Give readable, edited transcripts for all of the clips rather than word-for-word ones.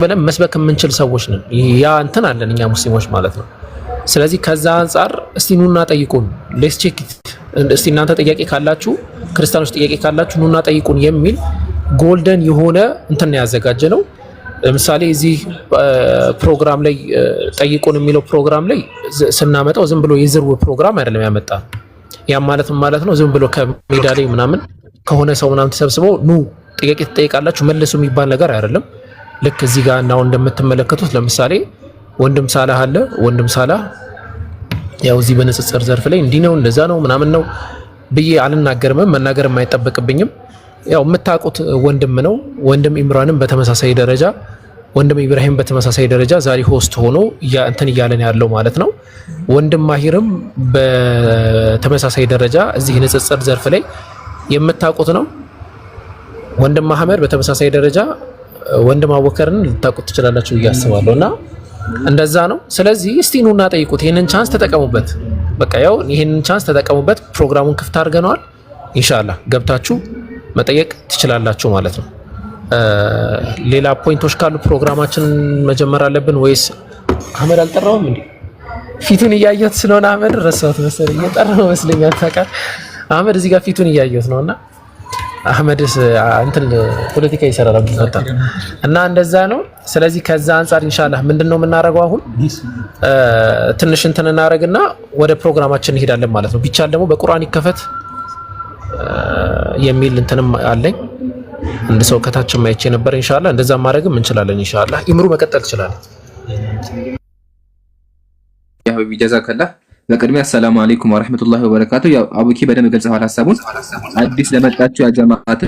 ብለን መስበክ የምንችል ሰዎች ነን። ያ እንትን አለን እኛ ሙስሊሞች ማለት ነው። ስለዚህ ከዛ አንፃር እስቲ ኑና ጠይቁን፣ ሌትስ ቼክ ኢት። እስቲ እናንተ ጥያቄ ካላችሁ ክርስቲያኖች ጥያቄ ካላችሁ ኑና ጠይቁን የሚል ጎልደን የሆነ እንትን ያዘጋጀ ነው። ለምሳሌ እዚህ ፕሮግራም ላይ ጠይቁን የሚለው ፕሮግራም ላይ ስናመጣው ዝም ብሎ የዝርው ፕሮግራም አይደለም ያመጣ። ያ ማለት ነው ዝም ብሎ ከሜዳ ላይ ምናምን ከሆነ ሰው ምናምን ተሰብስበው ኑ ጥያቄ ትጠይቃላችሁ መልሱ የሚባል ነገር አይደለም። ልክ እዚህ ጋር እናው እንደምትመለከቱት ለምሳሌ ወንድም ሳላህ አለ። ወንድም ሳላህ ያው እዚህ በንጽጽር ዘርፍ ላይ እንዲህ ነው እንደዛ ነው ምናምን ነው ብዬ አልናገርም፣ መናገር የማይጠበቅብኝም። ያው የምታውቁት ወንድም ነው። ወንድም ኢምራንም በተመሳሳይ ደረጃ ወንድም ኢብራሂም በተመሳሳይ ደረጃ ዛሬ ሆስት ሆኖ እንትን እያለን ያለው ማለት ነው። ወንድም ማሂርም በተመሳሳይ ደረጃ እዚህ ንጽጽር ዘርፍ ላይ የምታውቁት ነው። ወንድም መሐመድ በተመሳሳይ ደረጃ ወንድም አቡበከርን ልታውቁት ትችላላችሁ ብዬ አስባለሁና እንደዛ ነው። ስለዚህ እስቲ ኑና ጠይቁት፣ ይሄንን ቻንስ ተጠቀሙበት። በቃ ያው ይሄንን ቻንስ ተጠቀሙበት። ፕሮግራሙን ክፍት አድርገናል። ኢንሻአላህ ገብታችሁ መጠየቅ ትችላላችሁ ማለት ነው። ሌላ ፖይንቶች ካሉ ፕሮግራማችን መጀመር አለብን ወይስ? አህመድ አልጠራውም እንዴ? ፊቱን እያየሁት ስለሆነ አህመድ ረሳሁት መሰለኝ። እየጠራው መስለኛል። ታውቃለህ አህመድ እዚህ ጋር ፊቱን እያየሁት ነውና አህመድስ እንትን ፖለቲካ ይሰራል እና እንደዛ ነው። ስለዚህ ከዛ አንፃር ኢንሻአላህ ምንድነው የምናደርገው አሁን ትንሽ እንትን እናደርግና ወደ ፕሮግራማችን እንሄዳለን ማለት ነው። ቢቻል ደግሞ በቁርአን ይከፈት የሚል እንትንም አለኝ። አንድ ሰው ከታች ማይቼ ነበር። ኢንሻአላህ እንደዛ ማድረግም እንችላለን። ኢንሻአላህ ኢምሩ መቀጠል ይችላል። ያ ሀቢቢ ጀዛከላህ። በቅድሚያ አሰላሙ አለይኩም ወራህመቱላሂ ወበረካቱ። ያው አቡኪ በደንብ ገልጸዋል ሐሳቡን። አዲስ ለመጣችሁ ያ ጀማዓት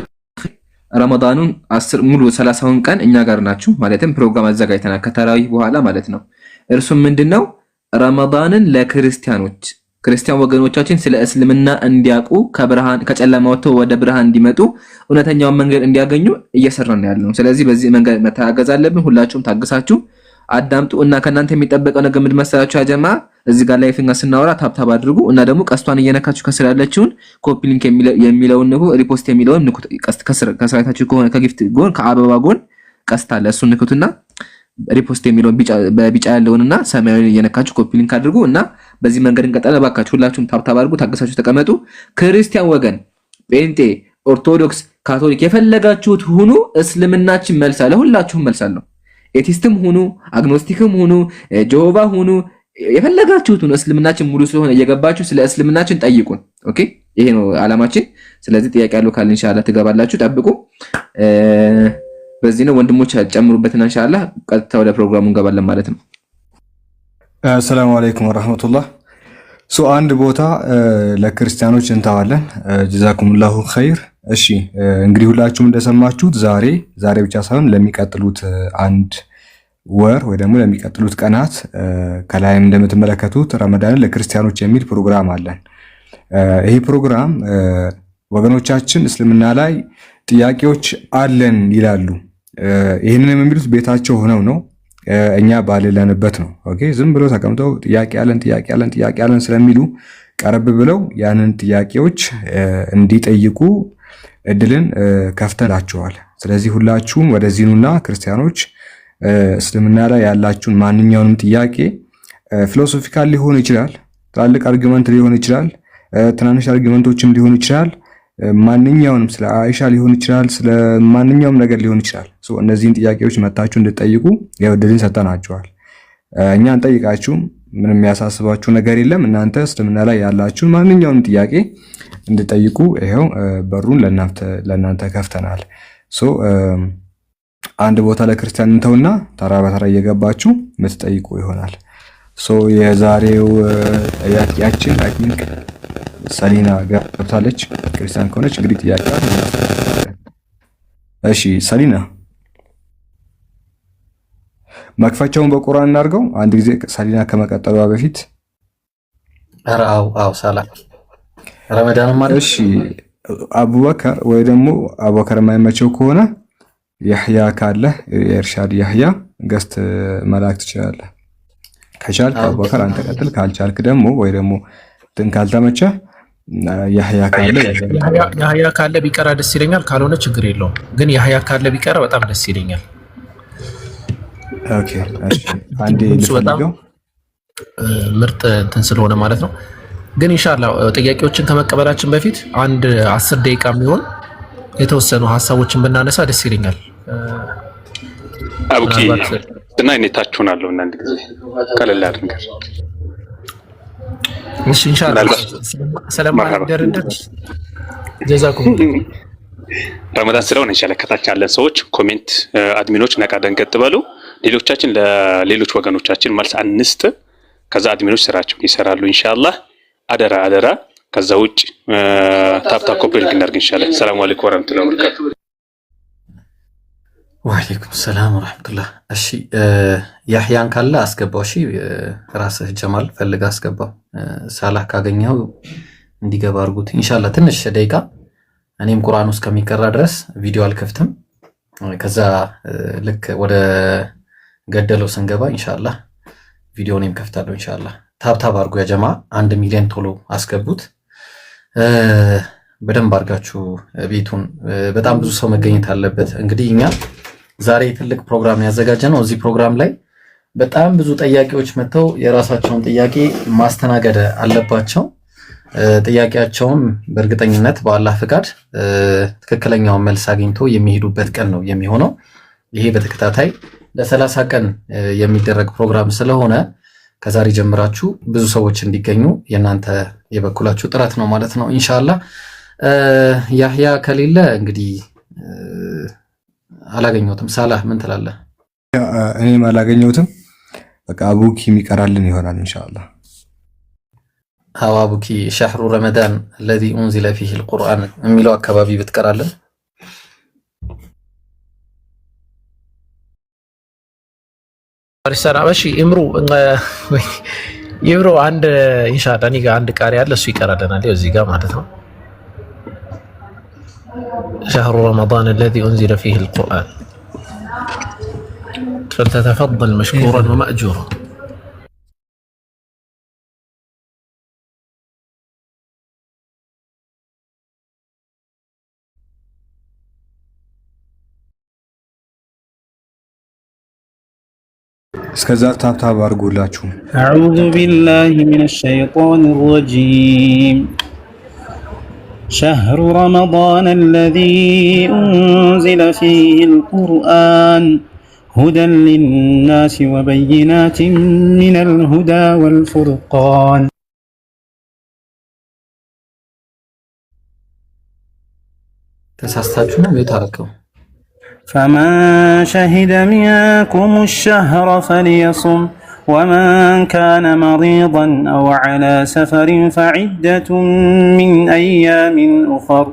ረመዳኑን 10 ሙሉ 30ውን ቀን እኛ ጋር ናችሁ። ማለትም ፕሮግራም አዘጋጅተናል ከተራዊህ በኋላ ማለት ነው። እርሱም ምንድነው ረመዳንን ለክርስቲያኖች ክርስቲያን ወገኖቻችን ስለ እስልምና እንዲያውቁ ከጨለማ ወጥተው ወደ ብርሃን እንዲመጡ እውነተኛውን መንገድ እንዲያገኙ እየሰራን ያለነው። ስለዚህ በዚህ መንገድ መታገዝ አለብን። ሁላችሁም ታግሳችሁ አዳምጡ እና ከናንተ የሚጠበቀው ነገር ምን መሰላችሁ? አጀማ እዚህ ጋር ላይፍኛ ስናወራ ታብታብ አድርጉ እና ደግሞ ቀስቷን እየነካችሁ ከስር ያለችውን ኮፒ ሊንክ የሚለውን ንኩ፣ ሪፖስት የሚለውን ንኩ። ቀስት ከስራታችሁ ከሆነ ከጊፍት ጎን ከአበባ ጎን ቀስት አለ፣ እሱን ንኩትና ሪፖስት የሚለውን በቢጫ ያለውንና ሰማያዊውን እየነካችሁ ኮፒ ሊንክ አድርጉ እና በዚህ መንገድ እንቀጥላለን። እባካችሁ ሁላችሁም ታብታብ አድርጉ፣ ታገሳችሁ ተቀመጡ። ክርስቲያን ወገን፣ ጴንጤ፣ ኦርቶዶክስ፣ ካቶሊክ የፈለጋችሁት ሁኑ። እስልምናችን መልስ አለ፣ ሁላችሁም መልስ አለው። ኤቲስትም ሁኑ አግኖስቲክም ሁኑ ጆሆባ ሁኑ የፈለጋችሁት ሁኑ። እስልምናችን ሙሉ ስለሆነ እየገባችሁ ስለ እስልምናችን ጠይቁን። ኦኬ ይሄ ነው አላማችን። ስለዚህ ጥያቄ ያለው ካለ ኢንሻአላህ ትገባላችሁ፣ ጠብቁ። በዚህ ነው ወንድሞች ጨምሩበትና ኢንሻአላህ ቀጥታ ወደ ፕሮግራሙ እንገባለን ማለት ነው። አሰላሙ አለይኩም ወራህመቱላህ። አንድ ቦታ ለክርስቲያኖች እንተዋለን። ጀዛኩሙላሁ ኸይር። እሺ እንግዲህ ሁላችሁም እንደሰማችሁት ዛሬ ብቻ ሳይሆን ለሚቀጥሉት አንድ ወር ወይ ደግሞ ለሚቀጥሉት ቀናት ከላይም እንደምትመለከቱት ረመዳንን ለክርስቲያኖች የሚል ፕሮግራም አለን። ይሄ ፕሮግራም ወገኖቻችን እስልምና ላይ ጥያቄዎች አለን ይላሉ። ይህንን የሚሉት ቤታቸው ሆነው ነው፣ እኛ ባልለንበት ነው። ኦኬ ዝም ብሎ ተቀምጠው ጥያቄ አለን ስለሚሉ ቀረብ ብለው ያንን ጥያቄዎች እንዲጠይቁ እድልን ከፍተላቸዋል። ስለዚህ ሁላችሁም ወደዚህ ኑና ክርስቲያኖች እስልምና ላይ ያላችሁን ማንኛውንም ጥያቄ ፊሎሶፊካል ሊሆን ይችላል፣ ትላልቅ አርጊመንት ሊሆን ይችላል፣ ትናንሽ አርጊመንቶችም ሊሆን ይችላል፣ ማንኛውንም ስለ አይሻ ሊሆን ይችላል፣ ስለ ማንኛውም ነገር ሊሆን ይችላል። እነዚህን ጥያቄዎች መታችሁ እንድትጠይቁ እድልን ሰጠናችኋል። እኛ እንጠይቃችሁ፣ ምንም የሚያሳስባችሁ ነገር የለም። እናንተ እስልምና ላይ ያላችሁን ማንኛውንም ጥያቄ እንድጠይቁ ይሄው በሩን ለእናንተ ከፍተናል። አንድ ቦታ ለክርስቲያን እንተውና ተራ በተራ እየገባችሁ የምትጠይቁ ይሆናል። የዛሬው ጥያቄያችን አይ ቲንክ ሰሊና ገብታለች። ክርስቲያን ከሆነች እንግዲህ ጥያቄ እሺ ሰሊና መክፈቻውን በቁርአን እናድርገው አንድ ጊዜ ሰሊና ከመቀጠሏ በፊት። አው ሰላም ረመዳን ማለት እሺ አቡበከር ወይ ደግሞ አቡበከር የማይመቸው ከሆነ ያህያ ካለ የእርሻድ ያህያ ገስት መላክ ትችላለህ። ከቻልክ አቡበከር አንተ ቀጥል፣ ካልቻልክ ደግሞ ወይ ደግሞ ካልተመቸ ያህያ ካለ ቢቀራ ደስ ይለኛል። ካልሆነ ችግር የለውም፣ ግን ያህያ ካለ ቢቀራ በጣም ደስ ይለኛል። ኦኬ እሺ አንዴ ልፈልገው ምርጥ እንትን ስለሆነ ማለት ነው። ግን ኢንሻአላህ ጥያቄዎችን ከመቀበላችን በፊት አንድ 10 ደቂቃ የሚሆን የተወሰኑ ሀሳቦችን ብናነሳ ደስ ይለኛል። አቡኪ እና እኔታችሁን አለው እና አንድ ጊዜ ቀለል አድርገን እሺ ኢንሻአላህ ሰላም አለይኩም ጀዛኩም ረመዳን ስለሆነ ኢንሻአላህ ከታች ያለ ሰዎች ኮሜንት አድሚኖች ነቃ ደንገጥ በሉ። ሌሎቻችን ለሌሎች ወገኖቻችን መልስ አንስት። ከዛ አድሚኖች ስራቸውን ይሰራሉ ኢንሻአላህ። አደራ ከዛ ውጭ ታፕታ ኮፒ ሊንክ እናድርግ ኢንሻአላህ። ሰላም አለይኩም ወራህመቱላሂ ወበረካቱ። ወአለይኩም ሰላም ወራህመቱላህ። እሺ ያህያን ካለ አስገባው። እሺ ራስህ ጀማል ፈልጋ አስገባው። ሳላህ ካገኘው እንዲገባ አድርጉት ኢንሻአላህ። ትንሽ ደቂቃ እኔም ቁርአን ውስጥ ከሚቀራ ድረስ ቪዲዮ አልከፍትም። ከዛ ልክ ወደ ገደለው ስንገባ ኢንሻአላህ ቪዲዮ እኔም ከፍታለሁ ኢንሻአላህ። ታብታብ አድርጉ ያ ጀማ 1 ሚሊዮን ቶሎ አስገቡት። በደንብ አድርጋችሁ ቤቱን በጣም ብዙ ሰው መገኘት አለበት። እንግዲህ እኛ ዛሬ ትልቅ ፕሮግራም ያዘጋጀ ነው። እዚህ ፕሮግራም ላይ በጣም ብዙ ጠያቂዎች መጥተው የራሳቸውን ጥያቄ ማስተናገድ አለባቸው። ጥያቄያቸውም በእርግጠኝነት በአላህ ፍቃድ ትክክለኛውን መልስ አግኝቶ የሚሄዱበት ቀን ነው የሚሆነው። ይሄ በተከታታይ ለ30 ቀን የሚደረግ ፕሮግራም ስለሆነ ከዛሬ ጀምራችሁ ብዙ ሰዎች እንዲገኙ የናንተ የበኩላችሁ ጥረት ነው ማለት ነው ኢንሻአላህ። ያህያ ከሌለ እንግዲህ አላገኘሁትም። ሳላህ ምን ትላለህ? እኔም አላገኘሁትም። በቃ አቡኪ የሚቀራልን ይሆናል ኢንሻአላህ። አቡኪ ሸህሩ ረመዳን الذي انزل فيه القرآن የሚለው አካባቢ ብትቀራለን። አሪሰራ እሺ ይምሩ አንድ ኢንሻአላህ እኔ ጋር አንድ ቃሪ ያለ እሱ ይቀራልናል እዚህ ጋር ማለት ነው። شهر رمضان الذي أنزل فيه القرآن فلتتفضل مشكورا ومأجورا. እስከዛ ታብታብ አድርጉላችሁ። أعوذ بالله من الشيطان الرجيم. شهر رمضان الذي أنزل فيه القرآن هدى للناس وبينات من الهدى والفرقان. ተሳስታችሁ ነው የታረከው። فمن شهد منكم الشهر فليصم ومن كان مريضا أو على سفر فعدة من أيام أخر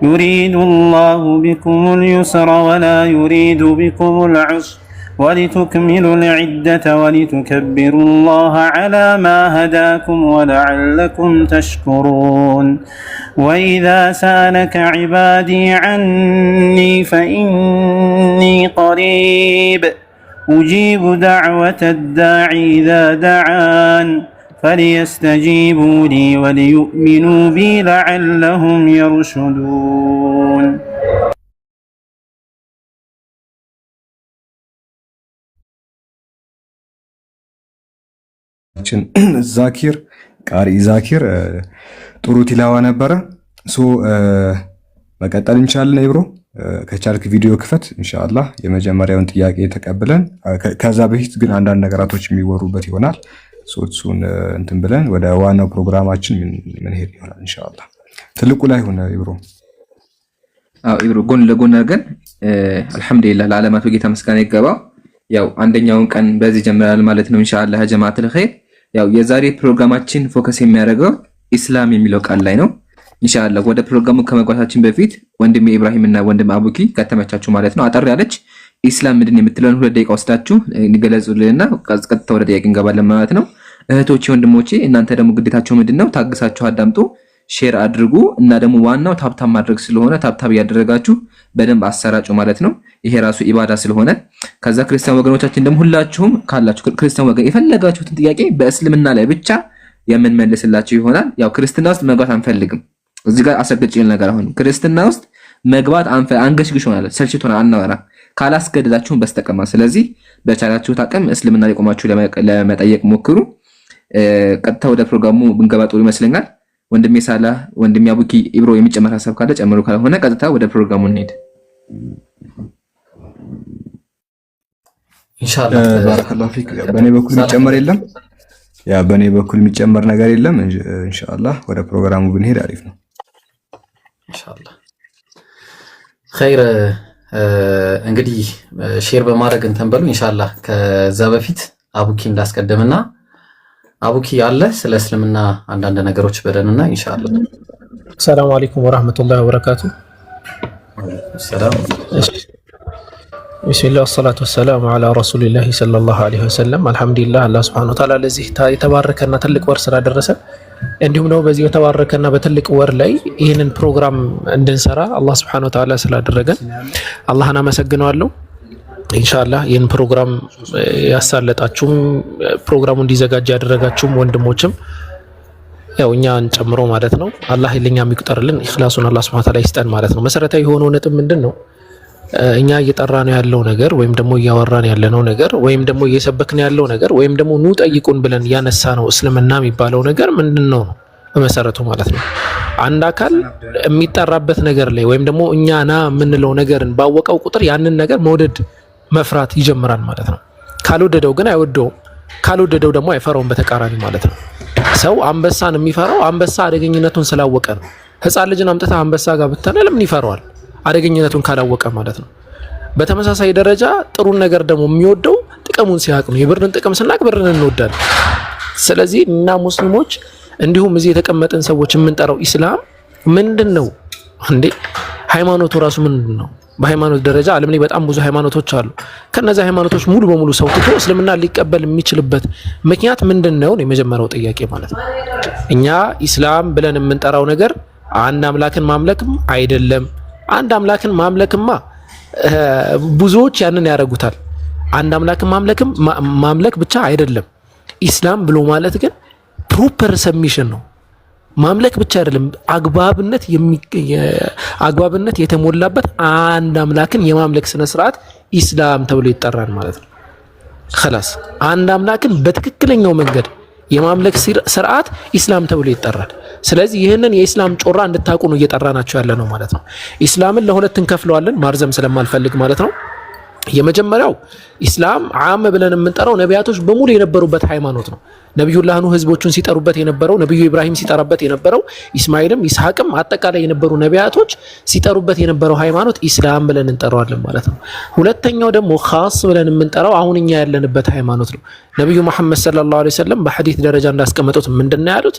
يريد الله بكم اليسر ولا يريد بكم العسر ولتكملوا العدة ولتكبروا الله على ما هداكم ولعلكم تشكرون. وإذا سألك عبادي عني فإني قريب أجيب دعوة الداعي إذا دعان فليستجيبوا لي وليؤمنوا بي لعلهم يرشدون. ዛኪር ቃሪ ዛኪር ጥሩ ቲላዋ ነበረ። መቀጠል እንችላለን። ይብሮ ከቻልክ ቪዲዮ ክፈት ኢንሻአላህ። የመጀመሪያውን ጥያቄ ተቀብለን ከዛ በፊት ግን አንዳንድ ነገራቶች የሚወሩበት ይሆናል። እሱን እንትን ብለን ወደ ዋናው ፕሮግራማችን ምን ሄድ ይሆናል ኢንሻአላህ። ትልቁ ላይ ሆነ ይብሮ። ይብሮ ጎን ለጎን አድርገን አልহামዱሊላህ ለዓለማቱ ጌታ ምስጋና ይገባው። ያው አንደኛውን ቀን በዚህ ጀምራል ማለት ነው ኢንሻአላህ ጀማዓተል ኸይር። ያው የዛሬ ፕሮግራማችን ፎከስ የሚያደርገው ኢስላም የሚለው ቃል ላይ ነው ኢንሻአላህ። ወደ ፕሮግራሙ ከመግባታችን በፊት ወንድሜ ኢብራሂም እና ወንድም አቡኪ ከተመቻችሁ ማለት ነው አጠር ያለች ኢስላም ምንድን የምትለውን 2 ደቂቃ ወስዳችሁ እንገለጹልንና ቀጥታ ወደ ጥያቄ እንገባለን ማለት ነው። እህቶቼ ወንድሞቼ እናንተ ደግሞ ግዴታችሁ ምንድነው ታግሳችሁ አዳምጡ፣ ሼር አድርጉ እና ደግሞ ዋናው ታብታብ ማድረግ ስለሆነ ታብታብ ያደረጋችሁ በደንብ አሰራጩ ማለት ነው። ይሄ ራሱ ኢባዳ ስለሆነ ከዛ ክርስቲያን ወገኖቻችን ደግሞ ሁላችሁም ካላችሁ ክርስቲያን ወገን የፈለጋችሁትን ጥያቄ በእስልምና ላይ ብቻ የምንመልስላችሁ ይሆናል። ያው ክርስትና ውስጥ መግባት አንፈልግም። እዚህ ጋር አሰግጭ ነገር አሁን ክርስትና ውስጥ መግባት አንገሽግሾናል፣ ሰልችቶናል፣ አናወራ። ካላስገደዳችሁን በስተቀር። ስለዚህ በቻላችሁት አቅም እስልምና ላይ ቆማችሁ ለመጠየቅ ሞክሩ። ቀጥታ ወደ ፕሮግራሙ ብንገባ ጥሩ ይመስለኛል። ወንድሜ ሳላ፣ ወንድሜ አቡኪ ኢብሮ የሚጨመር ሀሳብ ካለ ጨምሩ፣ ካልሆነ ቀጥታ ወደ ፕሮግራሙ እንሄድ ኢንሻአላህ። ባረከላሁ ፊክ። በኔ በኩል የሚጨመር የለም፣ በኔ በኩል የሚጨመር ነገር የለም። ኢንሻአላህ ወደ ፕሮግራሙ ብንሄድ አሪፍ ነው። ኢንሻአላህ ኸይር። እንግዲህ ሼር በማድረግ እንትን በሉ ኢንሻአላህ። ከዛ በፊት አቡኪ እንዳስቀደምና አቡኪ አለ ስለ እስልምና አንዳንድ ነገሮች በደንና ኢንሻአላህ። ሰላም አለይኩም ወራህመቱላሂ ወበረካቱ። ሰላም። ቢስሚላህ ወሰላቱ ወሰላሙ ዐላ ረሱሊላሂ ሰለላሁ ዐለይሂ ወሰለም። አልሐምዱሊላህ አላህ ሱብሓነሁ ወተዓላ ለዚህ የተባረከና ትልቅ ወር ስላደረሰ እንዲሁም ደግሞ በዚህ የተባረከና በትልቅ ወር ላይ ይህንን ፕሮግራም እንድንሰራ አላህ ሱብሓነሁ ወተዓላ ስላደረገን አላህን አመሰግነዋለሁ። ኢንሻአላህ ይህን ፕሮግራም ያሳለጣችሁም ፕሮግራሙ እንዲዘጋጅ ያደረጋችሁም ወንድሞችም ያው እኛን ጨምሮ ማለት ነው አላህ ለኛ የሚቆጠርልን ኢኽላሱን አላህ ሱብሓነሁ ወተዓላ ይስጠን ማለት ነው። መሰረታዊ የሆነው ነጥብ ምንድነው? እኛ እየጠራን ያለው ነገር ወይም ደግሞ እያወራን ያለነው ነገር ወይም ደግሞ እየሰበክን ያለው ነገር ወይም ደግሞ ኑ ጠይቁን ብለን ያነሳ ነው እስልምና የሚባለው ነገር ምንድነው ነው በመሰረቱ ማለት ነው። አንድ አካል የሚጠራበት ነገር ላይ ወይም ደግሞ እኛ ና የምንለው ነገርን ባወቀው ቁጥር ያንን ነገር መውደድ መፍራት ይጀምራል ማለት ነው። ካልወደደው ግን አይወደውም፣ ካልወደደው ደግሞ አይፈራውም በተቃራኒ ማለት ነው። ሰው አንበሳን የሚፈራው አንበሳ አደገኝነቱን ስላወቀ ነው። ህፃን ልጅን አምጥታ አንበሳ ጋር ብታነ ለምን ይፈራዋል? አደገኝነቱን ካላወቀ ማለት ነው። በተመሳሳይ ደረጃ ጥሩን ነገር ደግሞ የሚወደው ጥቅሙን ሲያውቅ ነው። የብርን ጥቅም ስናውቅ ብርን እንወዳለን። ስለዚህ እና ሙስሊሞች እንዲሁም እዚህ የተቀመጠን ሰዎች የምንጠራው ኢስላም ምንድን ነው እንዴ? ሃይማኖቱ ራሱ ምንድን ነው? በሃይማኖት ደረጃ ዓለም ላይ በጣም ብዙ ሃይማኖቶች አሉ። ከነዛ ሃይማኖቶች ሙሉ በሙሉ ሰው ትቶ እስልምና ሊቀበል የሚችልበት ምክንያት ምንድነው? የመጀመሪያው ጥያቄ ማለት ነው። እኛ ኢስላም ብለን የምንጠራው ነገር አንድ አምላክን ማምለክም አይደለም። አንድ አምላክን ማምለክማ ብዙዎች ያንን ያደርጉታል። አንድ አምላክን ማምለክ ብቻ አይደለም። ኢስላም ብሎ ማለት ግን ፕሮፐር ሰብሚሽን ነው። ማምለክ ብቻ አይደለም፣ አግባብነት የተሞላበት አንድ አምላክን የማምለክ ስነ ስርዓት ኢስላም ተብሎ ይጠራል ማለት ነው። خلاص አንድ አምላክን በትክክለኛው መንገድ የማምለክ ስርዓት ኢስላም ተብሎ ይጠራል። ስለዚህ ይህንን የኢስላም ጮራ እንድታውቁ ነው እየጠራናችሁ ያለ ነው ማለት ነው። ኢስላምን ለሁለት እንከፍለዋለን ማርዘም ስለማልፈልግ ማለት ነው። የመጀመሪያው ኢስላም ዓም ብለን የምንጠራው ነቢያቶች በሙሉ የነበሩበት ሃይማኖት ነው። ነብዩላህ ኑህ ህዝቦቹን ሲጠሩበት የነበረው፣ ነብዩ ኢብራሂም ሲጠራበት የነበረው፣ ኢስማኤልም ኢስሐቅም አጠቃላይ የነበሩ ነቢያቶች ሲጠሩበት የነበረው ሃይማኖት ኢስላም ብለን እንጠራዋለን ማለት ነው። ሁለተኛው ደግሞ ኻስ ብለን የምንጠራው አሁን እኛ ያለንበት ሃይማኖት ነው። ነብዩ መሐመድ ሰለላሁ ዐለይሂ ወሰለም በሐዲስ ደረጃ እንዳስቀመጡት ምንድነው ያሉት?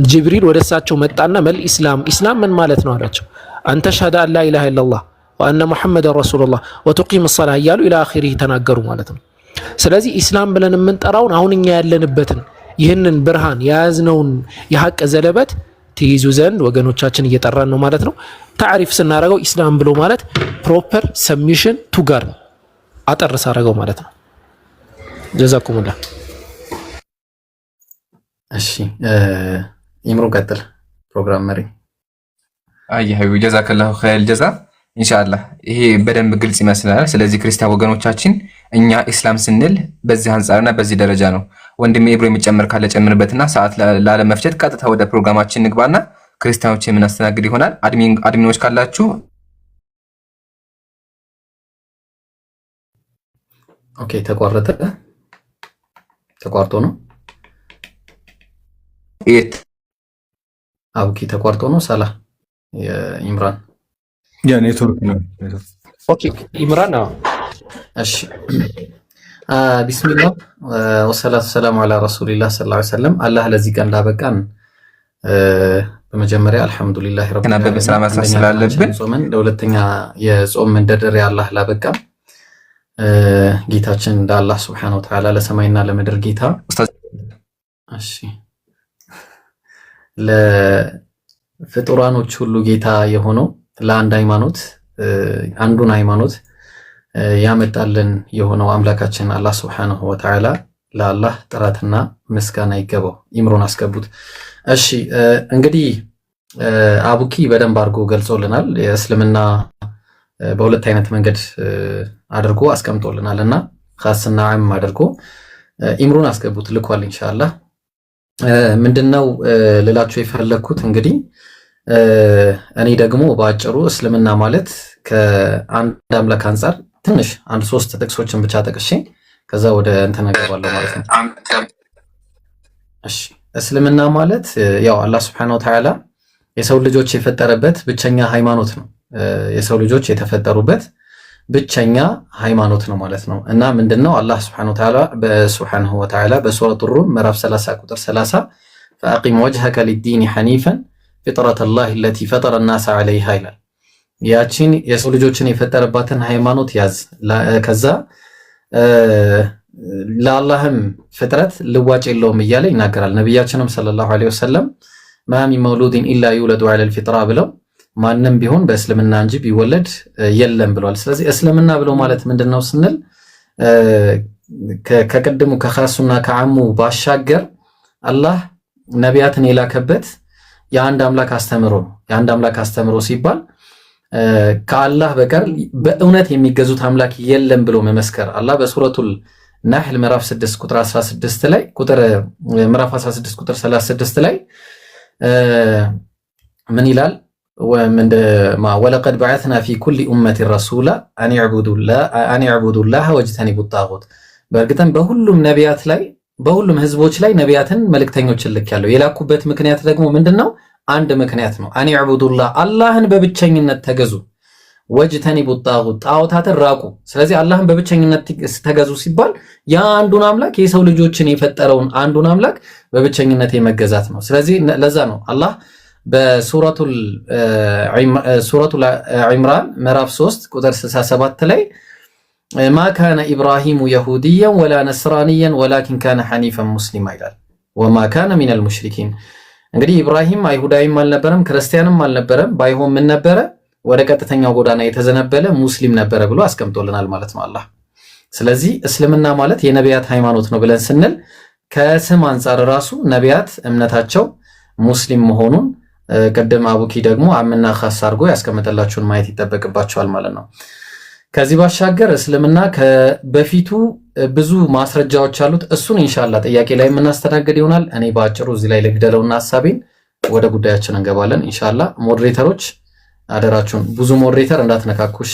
ጅብሪል ወደሳቸው መጣና መል ኢስላም ምን ማለት ነው አላቸው። አንተ ሸሃዳ አን ላ ኢላሃ ኢላላህ ወአነ ሙሐመደን ረሱሉላህ ወቱቂም ሰላህ እያሉ ኢላ አኺሪህ ተናገሩ ማለት ነው። ስለዚህ ኢስላም ብለን የምንጠራውን አሁን እኛ ያለንበትን ይህንን ብርሃን የያዝነውን የሐቅ ዘለበት ትይዙ ዘንድ ወገኖቻችን እየጠራን ነው ማለት ነው። ታሪፍ ስናደርገው ኢስላም ብሎ ማለት ፕሮፐር ሰብሚሽን ቱ ጋር ነው። አጠር ሳደርገው ማለት ነው። ጀዛኩሙላህ። እሺ ይምሩ ቀጥል። ፕሮግራም መሪ አይ ጀዛከላሁ ኸይር ጀዛ። ኢንሻአላህ ይሄ በደንብ ግልጽ ይመስላል። ስለዚህ ክርስቲያን ወገኖቻችን እኛ ኢስላም ስንል በዚህ አንጻርና በዚህ ደረጃ ነው። ወንድሜ ኢብሮ የሚጨምር ካለ ጨምርበትና ሰዓት ላለመፍጀት ቀጥታ ወደ ፕሮግራማችን ንግባና ክርስቲያኖች የምናስተናግድ ይሆናል። አድሚኖች ካላችሁ ኦኬ። ተቋርጦ ነው አቡኪ ተቋርጦ ነው። ሰላ የኢምራን ኔትወርክ ነው። ኦኬ ኢምራን ነው። እሺ ቢስሚላህ ወሰላቱ ሰላሙ አላ ረሱሊላህ ሰለላሁ ዐለይሂ ወሰለም። አላህ ለዚህ ቀን ላበቃን በመጀመሪያ አልሐምዱሊላህ ረቢል ዓለሚን ጾመን ለሁለተኛ የጾም መንደርደሪያ አላህ ላበቃን ጌታችን እንደ አላህ ሱብሓነሁ ወተዓላ ለሰማይና ለምድር ጌታ እሺ ለፍጡራኖች ሁሉ ጌታ የሆነው ለአንድ ሃይማኖት አንዱን ሃይማኖት ያመጣልን የሆነው አምላካችን አላህ ሱብሓነሁ ወተዓላ ለአላህ ጥራትና ምስጋና ይገባው። ኢምሮን አስገቡት። እሺ እንግዲህ አቡኪ በደንብ አድርጎ ገልጾልናል። የእስልምና በሁለት አይነት መንገድ አድርጎ አስቀምጦልናልና ኻስና ዓም አድርጎ ኢምሩን አስገቡት ልኳል ኢንሻአላህ። ምንድነው ልላችሁ የፈለኩት እንግዲህ እኔ ደግሞ በአጭሩ እስልምና ማለት ከአንድ አምላክ አንፃር ትንሽ አንድ 3 ጥቅሶችን ብቻ ጠቅሼ ከዛ ወደ እንትን እገባለሁ ማለት ነው። እሺ እስልምና ማለት ያው አላህ Subhanahu Wa Ta'ala የሰው ልጆች የፈጠረበት ብቸኛ ሃይማኖት ነው። የሰው ልጆች የተፈጠሩበት ብቸኛ ሃይማኖት ነው ማለት ነው። እና ምንድነው አላህ Subhanahu Wa Ta'ala በሱረቱ ሩም ምዕራፍ 30 ቁጥር 30 فأقم وجهك للدين حنيفا فطرة الله التي فطر الناس عليها ይላል። ያቺን የሰው ልጆችን የፈጠረባትን ሃይማኖት ያዝ ከዛ ለአላህም ፍጥረት ልዋጭ የለውም እያለ ይናገራል። ነብያችንም ሰለላሁ ዐለይሂ ወሰለም ማ ሚን መውሉድን ኢላ ይውለዱ ዐለል ፊጥራ ብለው ማንም ቢሆን በእስልምና እንጂ ቢወለድ የለም ብለዋል። ስለዚህ እስልምና ብለው ማለት ምንድነው ስንል ከቀድሙ ከኻሱና ከዓሙ ባሻገር አላህ ነቢያትን የላከበት የአንድ አምላክ አስተምሮ ነው። የአንድ አምላክ አስተምሮ ሲባል ከአላህ በቀር በእውነት የሚገዙት አምላክ የለም ብሎ መመስከር አላህ በሱረቱል ናህል ምዕራፍ 6 ቁጥር 16 ላይ ምዕራፍ 16 ቁጥር 36 ላይ ምን ይላል? ወለቀድ በዐትና ፊ ኩሊ ኡመቲን ረሱላ አን ይዕቡዱላህ ወጅተኒቡ ጣጉት። በእርግጥም በሁሉም ነቢያት ላይ በሁሉም ህዝቦች ላይ ነቢያትን መልእክተኞችን ልኬያለሁ። የላኩበት ምክንያት ደግሞ ምንድነው? አንድ ምክንያት ነው። አን ይዕቡዱላህ አላህን በብቸኝነት ተገዙ፣ ወጅተኒቡ ጣጉት ጣዖታትን ራቁ። ስለዚህ አላህን በብቸኝነት ተገዙ ሲባል ያ አንዱን አምላክ የሰው ልጆችን የፈጠረውን አንዱን አምላክ በብቸኝነት የመገዛት ነው። ስለዚህ ለዛ ነው አላህ በሱረቱል ዒምራን ምዕራፍ 3 ቁጥር 67 ላይ ማ ካነ ኢብራሂሙ የሁድያን ወላ ነስራንያን ወላኪን ካነ ሐኒፈን ሙስሊማ ይላል። ወማ ካነ ሚነል ሙሽሪኪን። እንግዲህ ኢብራሂም አይሁዳዊም አልነበረም ክርስቲያንም አልነበረም። ባይሆን ምን ነበረ? ወደ ቀጥተኛው ጎዳና የተዘነበለ ሙስሊም ነበረ ብሎ አስቀምጦልናል ማለት ነው አላህ። ስለዚህ እስልምና ማለት የነቢያት ሃይማኖት ነው ብለን ስንል ከስም አንጻር ራሱ ነቢያት እምነታቸው ሙስሊም መሆኑን ቅድም አቡኪ ደግሞ አምና ኻስ አድርጎ ያስቀመጠላችሁን ማየት ይጠበቅባቸዋል ማለት ነው። ከዚህ ባሻገር እስልምና በፊቱ ብዙ ማስረጃዎች አሉት። እሱን ኢንሻአላህ ጥያቄ ላይ የምናስተናግድ ይሆናል። እኔ በአጭሩ እዚህ ላይ ልግደለውና ሐሳቤን ወደ ጉዳያችን እንገባለን ኢንሻአላህ። ሞዴሬተሮች አደራችሁን ብዙ ሞዴሬተር እንዳትነካኩሽ፣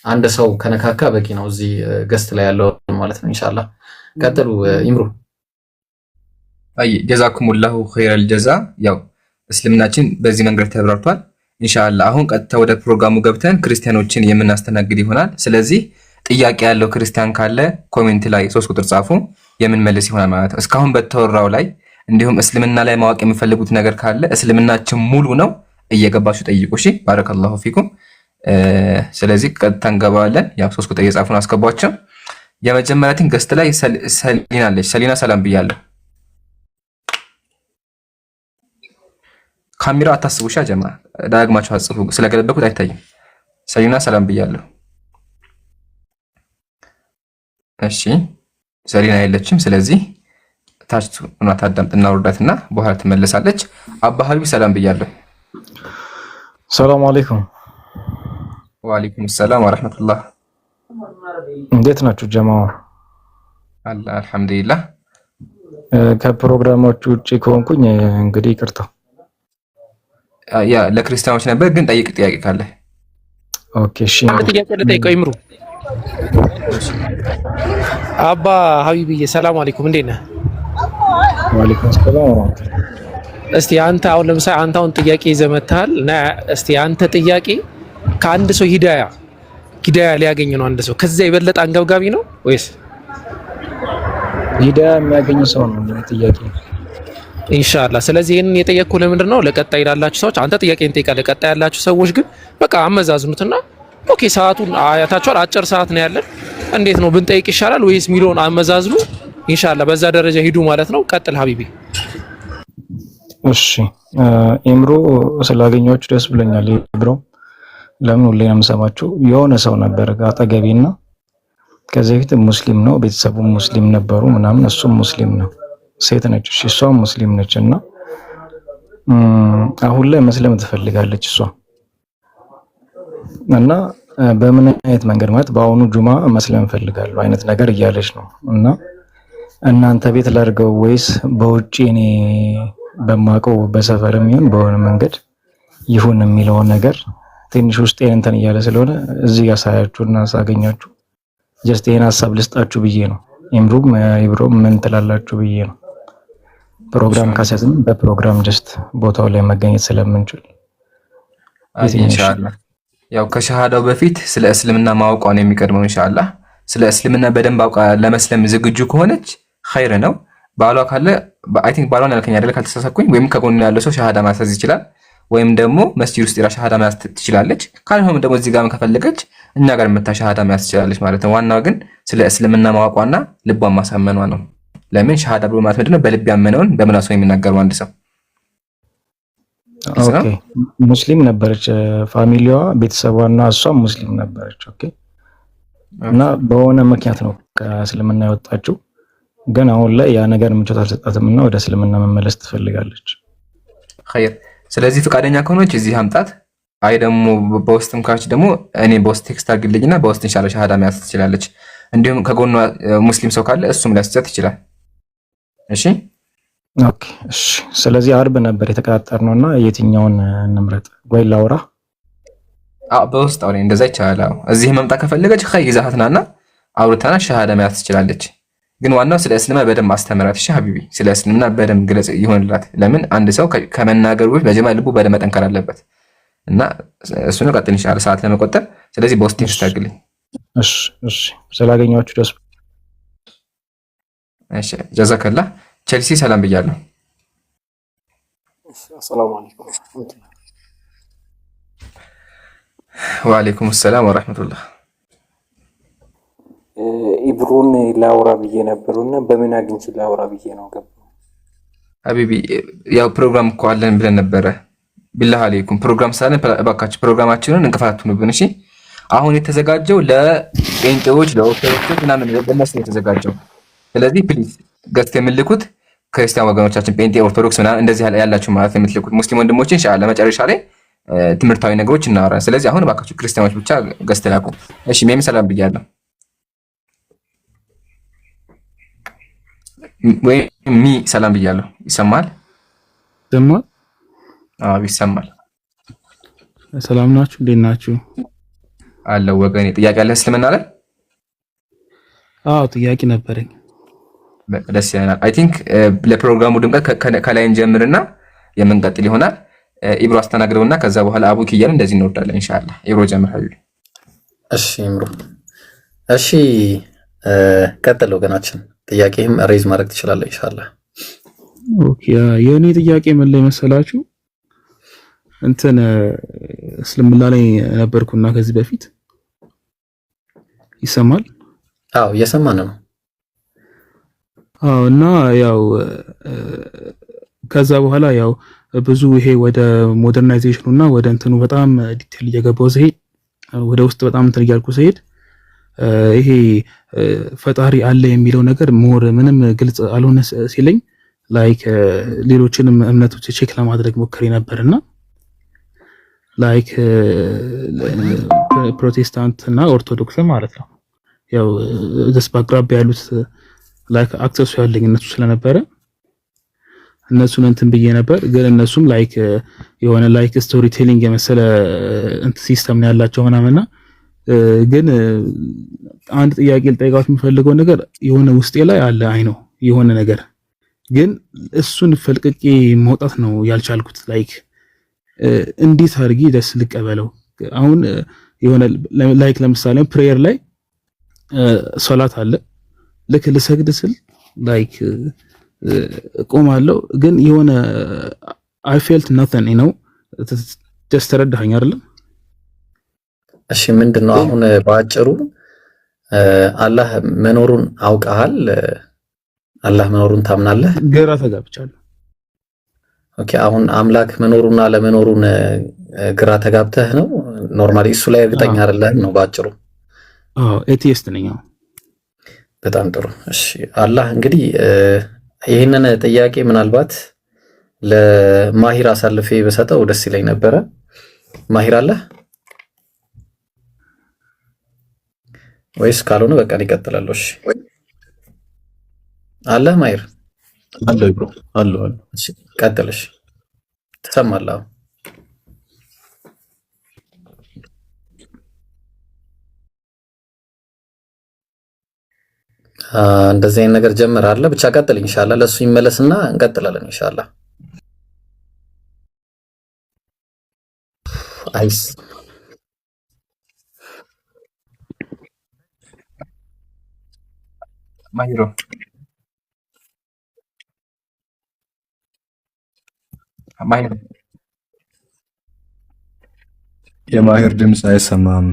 አንድ ሰው ከነካካ በቂ ነው እዚህ ገስት ላይ ያለው ማለት ነው ኢንሻአላህ። ቀጥሉ ኢምሩ። ጀዛኩሙላሁ ኸይረል ጀዛ። ያው እስልምናችን በዚህ መንገድ ተብራርቷል። ኢንሻአላህ አሁን ቀጥታ ወደ ፕሮግራሙ ገብተን ክርስቲያኖችን የምናስተናግድ ይሆናል። ስለዚህ ጥያቄ ያለው ክርስቲያን ካለ ኮሜንት ላይ 3 ቁጥር ጻፉ፣ የምንመልስ ይሆናል ማለት ነው። እስካሁን በተወራው ላይ እንዲሁም እስልምና ላይ ማወቅ የሚፈልጉት ነገር ካለ እስልምናችን ሙሉ ነው፣ እየገባችሁ ጠይቁ። እሺ ባረከላሁ ፊኩም። ስለዚህ ቀጥታ እንገባለን። ያው 3 ቁጥር እየጻፉን አስገቧቸው። የመጀመሪያችን ገስት ላይ ሰሊና አለች። ሰሊና ሰላም ብያለሁ። ካሜራ አታስቡ ሻ ጀማ ዳግማችሁ አጽፉ፣ ስለገለበኩት አይታይም። ሰሊና ሰላም ብያለሁ። እሺ ሰሊና የለችም። ስለዚህ ታች እና ታዳምጥና ወርዳትና በኋላ ትመለሳለች። አባ ሀቢብ ሰላም ብያለሁ። ሰላም አለይኩም። ወአለይኩም ሰላም ወራህመቱላህ። እንዴት ናችሁ ጀማዓ? አልሐምዱሊላህ። ከፕሮግራሞቹ ውጪ ከሆንኩኝ እንግዲህ ይቅርታ። ያ ለክርስቲያኖች ነበር፣ ግን ጠይቅ ጥያቄ ካለ። ኦኬ እሺ። ጥያቄ ልጠይቀው ይምሩ። አባ ሀቢብዬ ሰላም አለይኩም፣ እንዴት ነህ? ወአለይኩም ሰላም ወራህመቱላህ። እስቲ አንተ አሁን ለምሳሌ አንተ አሁን ጥያቄ ይዘህ መጥተሃል እና እስቲ አንተ ጥያቄ ከአንድ ሰው ሂዳያ ሊያገኝ ነው አንድ ሰው ከዛ የበለጠ አንገብጋቢ ነው ወይስ ሂዳያ የሚያገኝ ሰው ነው ጥያቄ? ኢንሻአላህ። ስለዚህ ይሄንን የጠየቅኩህ ለምንድን ነው ለቀጣይ ላላችሁ ሰዎች አንተ ጥያቄን ጠይቃለህ፣ ለቀጣይ ያላችሁ ሰዎች ግን በቃ አመዛዝኑትና ኦኬ ሰዓቱን አያታችኋል፣ አጭር ሰዓት ነው ያለን፣ እንዴት ነው ብንጠይቅ ይሻላል ወይስ ሚሊዮን አመዛዝኑ። ኢንሻአላህ በዛ ደረጃ ሂዱ ማለት ነው። ቀጥል ሀቢቢ። እሺ ኢምሮ ስላገኘኋችሁ ደስ ብለኛል። ኢምሮ ለምን ሁሌ ነው የምሰማችሁ? የሆነ ሰው ነበር አጠገቤና ከዚህ በፊት ሙስሊም ነው፣ ቤተሰቡ ሙስሊም ነበሩ ምናምን፣ እሱም ሙስሊም ነው፣ ሴት ነች። እሺ እሷም ሙስሊም ነች እና አሁን ላይ መስለም ትፈልጋለች እሷ እና በምን አይነት መንገድ ማለት በአሁኑ ጁማ መስለም ፈልጋለሁ አይነት ነገር እያለች ነው እና እናንተ ቤት ላድርገው ወይስ በውጪ እኔ በማውቀው በሰፈርም ይሁን በሆነ መንገድ ይሁን የሚለውን ነገር ትንሽ ውስጤ እንትን እያለ ስለሆነ እዚህ ጋር ሳያችሁና ሳገኛችሁ ጀስት ይሄን ሐሳብ ልስጣችሁ ብዬ ነው። ኢብሮም ምን ትላላችሁ ብዬ ነው። ፕሮግራም ካሰትን በፕሮግራም ጀስት ቦታው ላይ መገኘት ስለምንችል ኢንሻአላህ ያው ከሸሃዳው በፊት ስለ እስልምና ማወቋ ነው የሚቀድመው። ኢንሻአላህ ስለ እስልምና በደንብ አውቃ ለመስለም ዝግጁ ከሆነች ኸይር ነው። ባሏ ካለ አይ ቲንክ ባሏን ያልከኝ አይደል ካልተሳሳኩኝ፣ ወይም ከጎን ያለው ሰው ሸሃዳ ማሳዝ ይችላል፣ ወይም ደግሞ መስጂድ ውስጥ ሸሃዳ ማሳዝ ትችላለች። ካልሆነም ደግሞ እዚህ ጋር ከፈለገች እኛ ጋር መታ ሸሃዳ ማሳዝ ትችላለች ማለት ነው። ዋናው ግን ስለ እስልምና ማወቋና ልቧን ማሳመኗ ነው። ለምን ሸሃዳ ብሎ ማለት ምንድነው? በልብ ያመነውን በምላሱ የሚናገረው አንድ ሰው። ኦኬ ሙስሊም ነበረች ፋሚሊዋ፣ ቤተሰቧና እሷም ሙስሊም ነበረች። ኦኬ እና በሆነ ምክንያት ነው ከእስልምና የወጣችው፣ ግን አሁን ላይ ያ ነገር ምቾት አልሰጣትም እና ወደ እስልምና መመለስ ትፈልጋለች። ኸይር። ስለዚህ ፈቃደኛ ከሆነች እዚህ አምጣት። አይ ደግሞ በውስጥም ካች ደግሞ እኔ በውስጥ ቴክስት አድርግልኝና በውስጥ ኢንሻአላህ ሸሃዳ መያዝ ትችላለች። እንዲሁም ከጎኗ ሙስሊም ሰው ካለ እሱም ሊያስጨት ይችላል። እሺ ኦኬ እሺ። ስለዚህ አርብ ነበር የተቀጣጠርነውና የትኛውን እንምረጥ? ወይ ላውራ? በውስጥ አውሪ፣ እንደዛ ይቻላል። እዚህ መምጣት ከፈለገች ኸይ ይዛትና አውርታና ሸሃዳ መያዝ ትችላለች። ግን ዋናው ስለ እስልምና በደንብ አስተምራት። እሺ ሀቢቢ፣ ስለ እስልምና በደንብ ግለጽ ይሆንላት። ለምን አንድ ሰው ከመናገሩ በፊት በጀማ ልቡ በደንብ መጠንከር አለበት እና እሱ ነው ቀጥል ኢንሻአላህ ሰዓት ለመቆጠብ። ስለዚህ በውስጥ ተስተካክልኝ። እሺ እሺ። ስላገኛችሁ ደስ እሺ ጀዛከላ። ቸልሲ ሰላም ብያለሁ። አሰላሙ አለይኩም ወአለይኩም ሰላም ወራህመቱላህ። ኢብሩን ላውራ ብዬ ነበርና በምን አግኝቼ ላውራ ብዬ ነው ገባው። ሀቢቢ ያው ፕሮግራም እኮ አለን ብለን ነበረ። ቢላህ አለይኩም ፕሮግራም ሳለን እባካችሁ ፕሮግራማችንን እንቅፋቱንብን። እሺ አሁን የተዘጋጀው ለጴንጤዎች ለኦርቶዶክሶች ምናምን ለነሱ የተዘጋጀው። ስለዚህ ፕሊዝ ገስት የምልኩት ክርስቲያን ወገኖቻችን ጴንጤ፣ ኦርቶዶክስ ምናምን እንደዚህ ያላችሁ ማለት የምትልኩት ሙስሊም ወንድሞች ኢንሻአላህ መጨረሻ ላይ ትምህርታዊ ነገሮች እናወራለን። ስለዚህ አሁን እባካችሁ ክርስቲያኖች ብቻ ገስት ላኩ። እሺ ሜም ሰላም ብያለሁ። ወይ ሚ ሰላም ብያለሁ። ይሰማል? ይሰማል? አዎ ይሰማል። ሰላም ናችሁ? እንዴት ናችሁ? አለው ወገኔ። ጥያቄ አለ እስልምና ላይ? አዎ ጥያቄ ነበረኝ። ደስ ይላል። አይ ቲንክ ለፕሮግራሙ ድምቀት ከላይ እንጀምርና የምንቀጥል ይሆናል። ኢብሮ አስተናግደውና ከዛ በኋላ አቡኪ እያልን እንደዚህ እንወርዳለን ኢንሻአላህ። ኢብሮ ጀምር ሀቢቢ። እሺ ኢብሮ። እሺ ቀጥል ወገናችን። ጥያቄህም ሬዝ ማድረግ ትችላለህ ኢንሻአላህ። ኦኬ የኔ ጥያቄ ምን ላይ መሰላችሁ? እንትን እስልምና ላይ ነበርኩና ከዚህ በፊት ይሰማል? አዎ እየሰማን ነው። አዎ እና ያው ከዛ በኋላ ያው ብዙ ይሄ ወደ ሞደርናይዜሽኑ እና ወደ እንትኑ በጣም ዲቴል እየገባው ሲሄድ ወደ ውስጥ በጣም እንትን እያልኩ ሲሄድ ይሄ ፈጣሪ አለ የሚለው ነገር ሞር ምንም ግልጽ አልሆነ ሲለኝ ላይክ ሌሎችንም እምነቶች ቼክ ለማድረግ ሞክሬ ነበርና ላይክ ፕሮቴስታንት እና ኦርቶዶክስ ማለት ነው ያው ደስ በአቅራቢያ ያሉት ላይክ አክሰሱ ያለኝ እነሱ ስለነበረ እነሱን እንትን ብዬ ነበር። ግን እነሱም ላይክ የሆነ ላይክ ስቶሪ ቴሊንግ የመሰለ እንትን ሲስተም ነው ያላቸው ምናምንና ግን አንድ ጥያቄ ልጠይቃችሁ የምፈልገው ነገር የሆነ ውስጤ ላይ አለ አይ ነው የሆነ ነገር ግን እሱን ፈልቅቄ መውጣት ነው ያልቻልኩት። ላይክ እንዴት አድርጌ ደስ ልቀበለው? አሁን የሆነ ላይክ ለምሳሌ ፕሬየር ላይ ሶላት አለ ልክ ልሰግድ ስል ላይክ ቆማለሁ ግን የሆነ I felt nothing you know just ተረዳኸኝ አይደል? እሺ ምንድነው አሁን በአጭሩ አላህ መኖሩን አውቀሃል? አላህ መኖሩን ታምናለህ? ግራ ተጋብቻለሁ። ኦኬ አሁን አምላክ መኖሩና ለመኖሩን ግራ ተጋብተህ ነው? ኖርማሊ እሱ ላይ እርግጠኛ አይደለህም ነው ባጭሩ? አዎ ኤቲስት ነኝ። በጣም ጥሩ። እሺ አላህ እንግዲህ ይህንን ጥያቄ ምናልባት ለማሂር አሳልፌ በሰጠው ደስ ይለኝ ነበረ። ማሂር አለ? ወይስ ካልሆነ በቃ ይቀጥላል? እሺ አለ ማይር አለ ብሮ አለ። እሺ ቀጥል። እሺ ትሰማለህ? እንደዚህ አይነት ነገር ጀምራለህ። ብቻ ቀጥል ኢንሻአላህ። ለሱ ይመለስና እንቀጥላለን ኢንሻአላህ። አይስ ማሂሮ ማሂሮ የማሂር ድምፅ አይሰማም።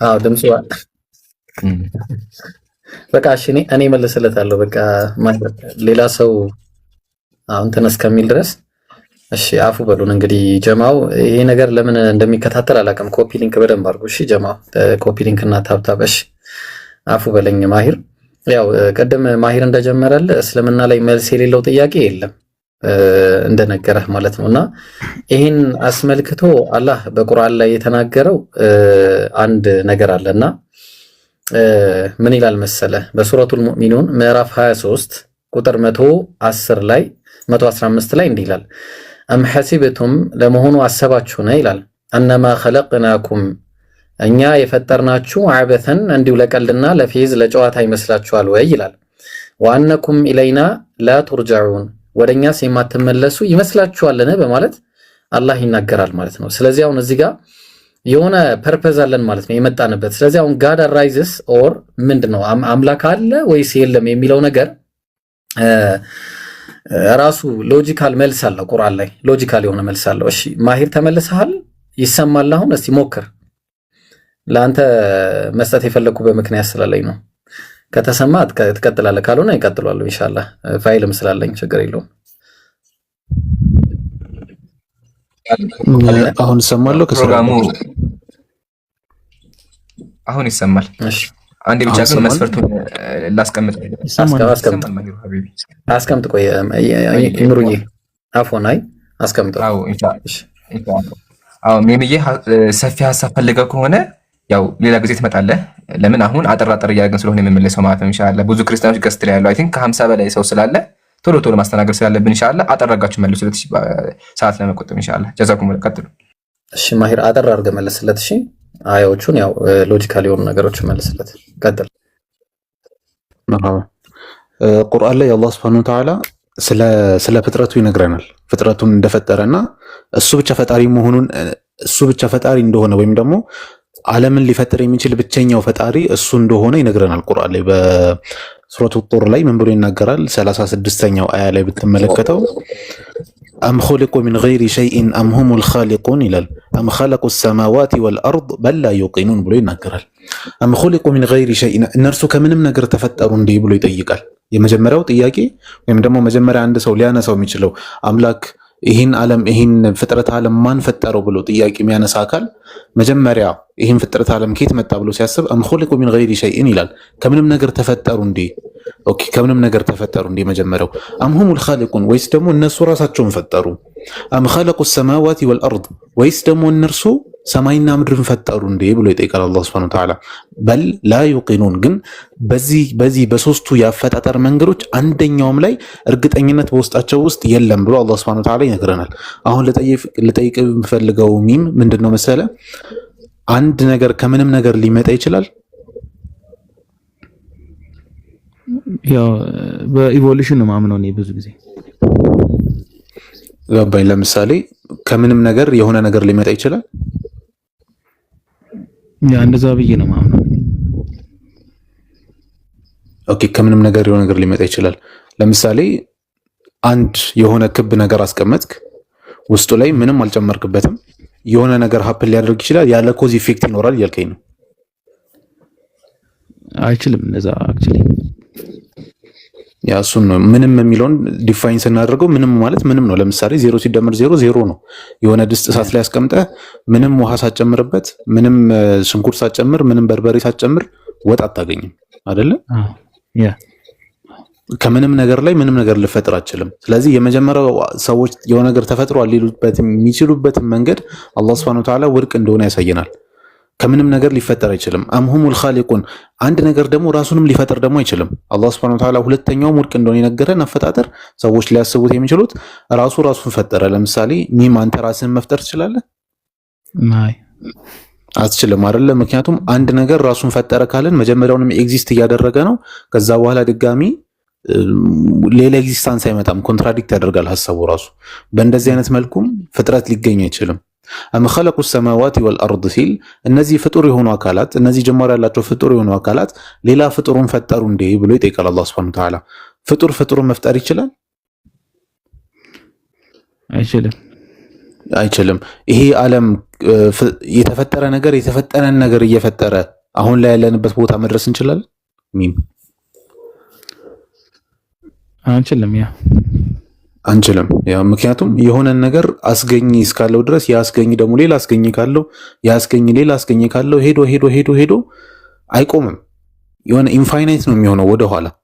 አዎ ድምፁ በቃ እሺ እኔ መልስለታለሁ። በቃ ሌላ ሰው እንትን እስከሚል ድረስ እሺ አፉ በሉን። እንግዲህ ጀማው ይሄ ነገር ለምን እንደሚከታተል አላውቅም። ኮፒ ሊንክ በደንብ አድርጉ እሺ ጀማው፣ ኮፒ ሊንክ እና ታብታብ። እሺ አፉ በለኝ ማሂር። ያው ቀደም ማሂር እንደጀመረል እስልምና ላይ መልስ የሌለው ጥያቄ የለም እንደነገረህ ማለት ነውና ይሄን አስመልክቶ አላህ በቁርአን ላይ የተናገረው አንድ ነገር አለና ምን ይላል መሰለ? በሱረቱል ሙእሚኑን ምዕራፍ 23 ቁጥር 110 ላይ 115 ላይ እንዲህ ይላል፣ አም ሐሲብቱም ለመሆኑ አሰባችሁ ነው ይላል፣ አነማ ኸለቅናኩም እኛ የፈጠርናችሁ አበተን እንዲሁ ለቀልድና ለፌዝ ለጨዋታ ይመስላችኋል ወይ ይላል፣ ወአነኩም ኢለይና ላ ቱርጃዑን ወደኛስ የማትመለሱ ይመስላችኋልን በማለት አላህ ይናገራል ማለት ነው። ስለዚህ አሁን እዚህ ጋር የሆነ ፐርፐዝ አለን ማለት ነው የመጣንበት። ስለዚህ አሁን ጋድ አራይዝስ ኦር ምንድነው አምላክ አለ ወይስ የለም የሚለው ነገር ራሱ ሎጂካል መልስ አለው። ቁርአን ላይ ሎጂካል የሆነ መልስ አለው። እሺ ማሂር ተመልሰሃል? ይሰማል? አሁን እስቲ ሞክር። ለአንተ መስጠት የፈለኩ በምክንያት ስላለኝ ነው። ከተሰማ ትቀጥላለህ፣ ካልሆነ ይቀጥላለሁ ኢንሻአላህ። ፋይልም ስላለኝ ችግር የለውም። አሁን ሰማለሁ። ፕሮግራሙ አሁን ይሰማል። እሺ አንዴ ብቻ ግን መስፈርቱን ላስቀምጥ። አስቀምጥ። ቆይ ኢምሩዬ አፎን አይ አስቀምጥ። አዎ ሜምዬ ሰፊ ሀሳብ ፈልገህ ከሆነ ያው ሌላ ጊዜ ትመጣለህ። ለምን አሁን አጠር እያደረግን ስለሆነ የምመለሰው ማለት ነው ኢንሻአላህ። ብዙ ክርስቲያኖች ገስት ላይ ያሉ አይ ቲንክ ከ50 በላይ ሰው ስላለ ቶሎ ማስተናገድ ስላለብን ኢንሻአላህ አጠር አድርጋችሁ መልሱለት ሰዓት ለመቆጠብ ኢንሻአላህ። ጀዛኩም ቀጥሉ። እሺ ማሂር አጠር አድርገህ መልስለት። እሺ አያዎቹን ያው ሎጂካል የሆኑ ነገሮችን መልስለት። ቀጥል። ቁርአን ላይ አላህ Subhanahu Wa Ta'ala ስለ ፍጥረቱ ይነግረናል። ፍጥረቱን እንደፈጠረና እሱ ብቻ ፈጣሪ መሆኑን እሱ ብቻ ፈጣሪ እንደሆነ ወይም ደግሞ ዓለምን ሊፈጥር የሚችል ብቸኛው ፈጣሪ እሱ እንደሆነ ይነግረናል። ቁርአን ላይ በሱረቱ ጡር ላይ ምን ብሎ ይናገራል? 36ኛው አያ ላይ ብትመለከተው አም ኹሊቁ ሚን ገይሪ ሸይኢን አም ሁሙል ኻሊቁን ይላል። አም ኸለቁ ሰማዋቲ ወልአርድ በል ላ ዩቂኑን ብሎ ይናገራል። አም ኹሊቁ ሚን ገይሪ ሸይኢን እነርሱ ከምንም ነገር ተፈጠሩ እንዴ ብሎ ይጠይቃል። የመጀመሪያው ጥያቄ ወይም ደግሞ መጀመሪያ አንድ ሰው ሊያነሳው የሚችለው አምላክ ይህን ዓለም ይህን ፍጥረት ዓለም ማን ፈጠረው ብሎ ጥያቄ የሚያነሳ አካል መጀመሪያ ይህን ፍጥረት ዓለም ከየት መጣ ብሎ ሲያስብ አም ኹሊቁ ሚን ገይሪ ሸይኢን ይላል። ከምንም ነገር ተፈጠሩ እንዴ? ኦኬ ከምንም ነገር ተፈጠሩ እንዴ? መጀመሪያው አም ሁሙል ኻሊቁን ወይስ ደግሞ እነሱ ራሳቸውን ፈጠሩ? አም ኸለቁ ሰማዋቲ ወልአርድ ወይስ ደግሞ እነርሱ ሰማይና ምድርን ፈጠሩ እንዴ ብሎ ይጠይቃል አላህ Subhanahu Wa Ta'ala። በል ላ ዩቂኑን ግን በዚህ በሶስቱ የአፈጣጠር መንገዶች አንደኛውም ላይ እርግጠኝነት በውስጣቸው ውስጥ የለም ብሎ አላህ Subhanahu Wa Ta'ala ይነግረናል። አሁን ልጠይቅ የምፈልገው ሚም ምንድነው መሰለ? አንድ ነገር ከምንም ነገር ሊመጣ ይችላል። ያው በኢቮሉሽን ነው ማምነው እኔ ብዙ ጊዜ ገባኝ። ለምሳሌ ከምንም ነገር የሆነ ነገር ሊመጣ ይችላል። ያ እንደዛ ብዬ ነው ማምነው። ኦኬ ከምንም ነገር የሆነ ነገር ሊመጣ ይችላል። ለምሳሌ አንድ የሆነ ክብ ነገር አስቀመጥክ፣ ውስጡ ላይ ምንም አልጨመርክበትም፣ የሆነ ነገር ሀፕን ሊያደርግ ይችላል። ያለ ኮዝ ኢፌክት ይኖራል እያልከኝ ነው? አይችልም እንደዛ አክቹሊ ያ እሱን ነው ምንም የሚለውን ዲፋይን ስናደርገው ምንም ማለት ምንም ነው። ለምሳሌ 0 ሲደመር 0 0 ነው። የሆነ ድስት እሳት ላይ አስቀምጠህ ምንም ውሃ ሳትጨምርበት፣ ምንም ሽንኩርት ሳትጨምር፣ ምንም በርበሬ ሳትጨምር ወጥ አታገኝም አይደለ? ያ ከምንም ነገር ላይ ምንም ነገር ልፈጥር አችልም። ስለዚህ የመጀመሪያው ሰዎች የሆነ ነገር ተፈጥሯል ሊሉበት የሚችሉበትን መንገድ አላህ Subhanahu Wa Ta'ala ውድቅ እንደሆነ ያሳየናል። ከምንም ነገር ሊፈጠር አይችልም። አምሁሙል ኻሊቁን አንድ ነገር ደግሞ ራሱንም ሊፈጠር ደግሞ አይችልም። አላህ ሱብሓነሁ ወተዓላ ሁለተኛው ውድቅ እንደሆነ የነገረን አፈጣጠር ሰዎች ሊያስቡት የሚችሉት ራሱን ፈጠረ። ለምሳሌ ሚም አንተ ራስህን መፍጠር ትችላለህ? አይ አትችልም አይደለ? ምክንያቱም አንድ ነገር ራሱን ፈጠረ ካለን መጀመሪያውንም ኤግዚስት እያደረገ ነው። ከዛ በኋላ ድጋሚ ሌላ ኤግዚስታንስ አይመጣም። ኮንትራዲክት ያደርጋል ሐሳቡ ራሱ። በእንደዚህ አይነት መልኩም ፍጥረት ሊገኝ አይችልም። አም ኸለቁ ሰማዋት ወልአርድ ሲል እነዚህ ፍጡር የሆኑ አካላት እነዚህ ጅማሬ ያላቸው ፍጡር የሆኑ አካላት ሌላ ፍጡሩን ፈጠሩ እንዴ ብሎ ይጠይቃል አላህ ሱብሓነሁ ወተዓላ። ፍጡሩን መፍጠር ይችላል? አይችልም። ይሄ ዓለም የተፈጠረ ነገር የተፈጠረን ነገር እየፈጠረ አሁን ላይ ያለንበት ቦታ መድረስ እንችላለን? ሚም አንችልም። ያ ምክንያቱም የሆነን ነገር አስገኝ እስካለው ድረስ ያስገኝ ደግሞ ሌላ አስገኝ ካለው ያስገኝ ሌላ አስገኝ ካለው ሄዶ አይቆምም። የሆነ ኢንፋይናይት ነው የሚሆነው።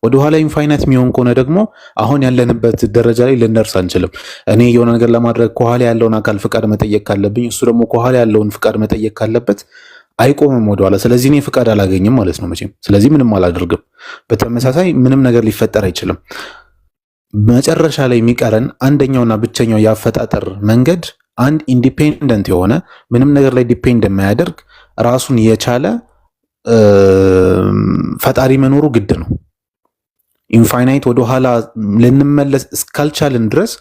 ወደኋላ ኢንፋይናይት የሚሆን ከሆነ ደግሞ አሁን ያለንበት ደረጃ ላይ ልንደርስ አንችልም። እኔ የሆነ ነገር ለማድረግ ከኋላ ያለውን አካል ፍቃድ መጠየቅ ካለብኝ እሱ ደግሞ ከኋላ ያለውን ፍቃድ መጠየቅ ካለበት አይቆምም ወደኋላ። ስለዚህ እኔ ፍቃድ አላገኝም ማለት ነው መቼም። ስለዚህ ምንም አላደርግም። በተመሳሳይ ምንም ነገር ሊፈጠር አይችልም። መጨረሻ ላይ የሚቀረን አንደኛውና ብቸኛው የአፈጣጠር መንገድ አንድ ኢንዲፔንደንት የሆነ ምንም ነገር ላይ ዲፔንድ የማያደርግ ራሱን የቻለ ፈጣሪ መኖሩ ግድ ነው። ኢንፋይናይት ወደኋላ ልንመለስ እስካልቻልን ድረስ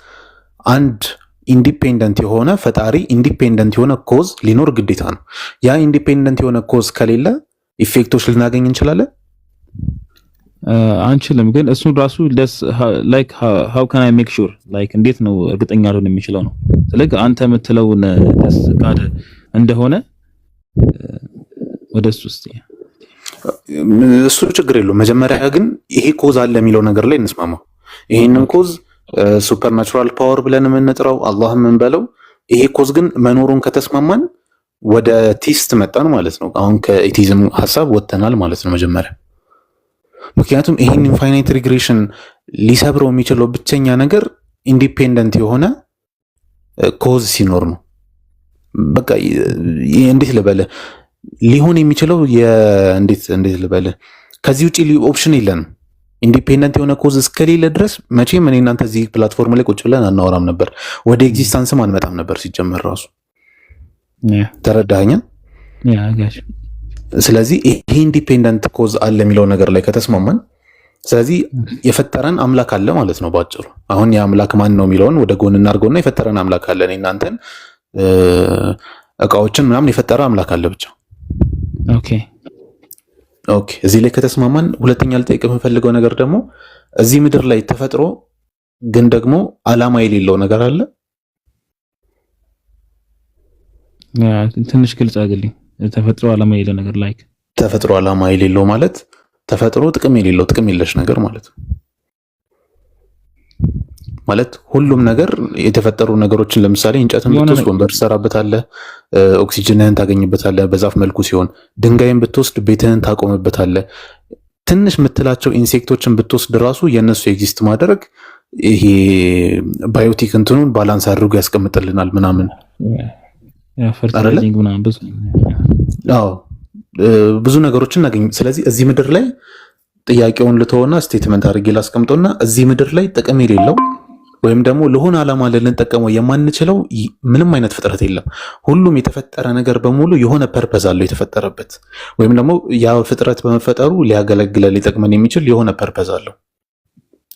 አንድ ኢንዲፔንደንት የሆነ ፈጣሪ ኢንዲፔንደንት የሆነ ኮዝ ሊኖር ግዴታ ነው። ያ ኢንዲፔንደንት የሆነ ኮዝ ከሌለ ኢፌክቶች ልናገኝ እንችላለን? አንችልም። ግን እሱን ራሱ ላይክ how can I make sure ላይክ እንዴት ነው እርግጠኛ ልሆን የሚችለው ነው። ስለዚህ አንተ የምትለውን ፈቃድ እንደሆነ ወደሱ ውስጥ እሱ ችግር የለውም። መጀመሪያ ግን ይሄ ኮዝ አለ የሚለው ነገር ላይ እንስማማ። ይሄንን ኮዝ ሱፐርናቹራል ፓወር ብለን የምንጥረው አላህ ምን በለው፣ ይሄ ኮዝ ግን መኖሩን ከተስማማን ወደ ቲስት መጣን ማለት ነው። አሁን ከኢቲዝም ሐሳብ ወጥተናል ማለት ነው መጀመሪያ። ምክንያቱም ይሄን ኢንፋይናይት ሪግሬሽን ሊሰብረው የሚችለው ብቸኛ ነገር ኢንዲፔንደንት የሆነ ኮዝ ሲኖር ነው። በቃ እንዴት ልበለ ሊሆን የሚችለው እንዴት ልበለ ከዚህ ውጪ ኦፕሽን የለንም። ኢንዲፔንደንት የሆነ ኮዝ እስከሌለ ድረስ መቼም እኔ እናንተ እዚህ ፕላትፎርም ላይ ቁጭ ብለን አናወራም ነበር፣ ወደ ኤግዚስታንስም አንመጣም ነበር ሲጀመር ራሱ። ተረዳኸኝ? ስለዚህ ይሄ ኢንዲፔንደንት ኮዝ አለ የሚለው ነገር ላይ ከተስማማን፣ ስለዚህ የፈጠረን አምላክ አለ ማለት ነው ባጭሩ። አሁን የአምላክ ማን ነው የሚለውን ወደ ጎን እናድርገውና የፈጠረን አምላክ አለ። እኔ እናንተን እቃዎችን ምናምን የፈጠረ አምላክ አለ ብቻ። ኦኬ እዚህ ላይ ከተስማማን፣ ሁለተኛ ልጠይቅ የምፈልገው ነገር ደግሞ እዚህ ምድር ላይ ተፈጥሮ ግን ደግሞ ዓላማ የሌለው ነገር አለ? ትንሽ ግልጽ አድርግልኝ። ተፈጥሮ ዓላማ የሌለው ነገር ላይክ ተፈጥሮ ዓላማ የሌለው ማለት ተፈጥሮ ጥቅም የሌለው ጥቅም የለሽ ነገር ማለት ነው። ማለት ሁሉም ነገር የተፈጠሩ ነገሮችን ለምሳሌ እንጨትን ብትወስድ ወንበር ትሰራበታለህ፣ ኦክሲጅንን ታገኝበታለህ በዛፍ መልኩ ሲሆን፣ ድንጋይን ብትወስድ ቤትህን ታቆምበታለህ። ትንሽ የምትላቸው ኢንሴክቶችን ብትወስድ ራሱ የእነሱ ኤግዚስት ማድረግ ይሄ ባዮቲክ እንትኑን ባላንስ አድርጎ ያስቀምጥልናል ምናምን ብዙ ነገሮችን እናገኝ። ስለዚህ እዚህ ምድር ላይ ጥያቄውን ልተወና ስቴትመንት አድርጌ ላስቀምጠውና እዚህ ምድር ላይ ጥቅም የሌለው ወይም ደግሞ ለሆነ ዓላማ ልንጠቀመው የማንችለው ምንም አይነት ፍጥረት የለም። ሁሉም የተፈጠረ ነገር በሙሉ የሆነ ፐርፐዝ አለው የተፈጠረበት፣ ወይም ደግሞ ያ ፍጥረት በመፈጠሩ ሊያገለግለን ሊጠቅመን የሚችል የሆነ ፐርፐዝ አለው።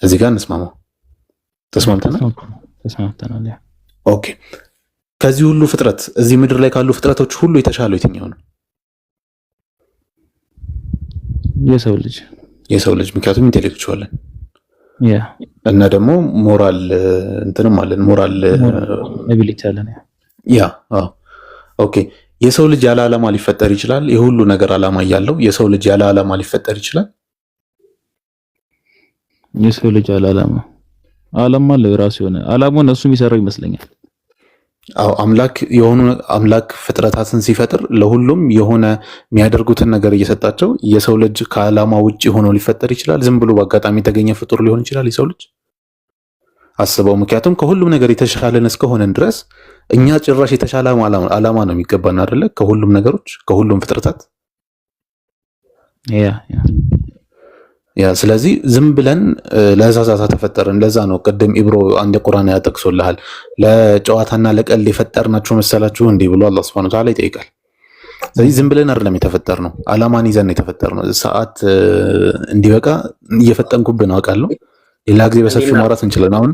እዚህ ጋር እንስማማው። ተስማምተናል። ኦኬ ከዚህ ሁሉ ፍጥረት እዚህ ምድር ላይ ካሉ ፍጥረቶች ሁሉ የተሻለው የትኛው ነው? የሰው ልጅ ምክንያቱም ኢንቴሌክቹዋል እና ደግሞ ሞራል እንትንም አለን፣ ሞራል አቢሊቲ አለን። ኦኬ የሰው ልጅ ያለ ዓላማ ሊፈጠር ይችላል? የሁሉ ነገር ዓላማ እያለው የሰው ልጅ ያለ ዓላማ ሊፈጠር ይችላል? የሰው ልጅ ያለ ዓላማ አለው የራሱ የሆነ ዓላማውን እሱ የሚሰራው ይመስለኛል። አምላክ ፍጥረታትን ሲፈጥር ለሁሉም የሆነ የሚያደርጉትን ነገር እየሰጣቸው፣ የሰው ልጅ ከዓላማ ውጭ ሆኖ ሊፈጠር ይችላል? ዝም ብሎ በአጋጣሚ የተገኘ ፍጡር ሊሆን ይችላል የሰው ልጅ? አስበው። ምክንያቱም ከሁሉም ነገር የተሻለን እስከሆነን ድረስ እኛ ጭራሽ የተሻለ ዓላማ ነው የሚገባን አይደለ? ከሁሉም ነገሮች ከሁሉም ፍጥረታት ያ ስለዚህ ዝም ብለን ለዛዛታ ተፈጠርን። ለዛ ነው ቅድም ኢብሮ አንድ ቁርአን ያጠቅሶልሃል ለጨዋታና ለቀል የፈጠርናችሁ መሰላችሁ እንዴ ብሎ አላህ Subhanahu Wa Ta'ala ይጠይቃል። ስለዚህ ዝም ብለን አይደለም የተፈጠርነው፣ ዓላማን ይዘን ነው የተፈጠርነው። ሰዓት እንዲበቃ እየፈጠንኩብህ ነው አውቃለሁ። ሌላ ጊዜ በሰፊው ማውራት እንችላለን። አሁን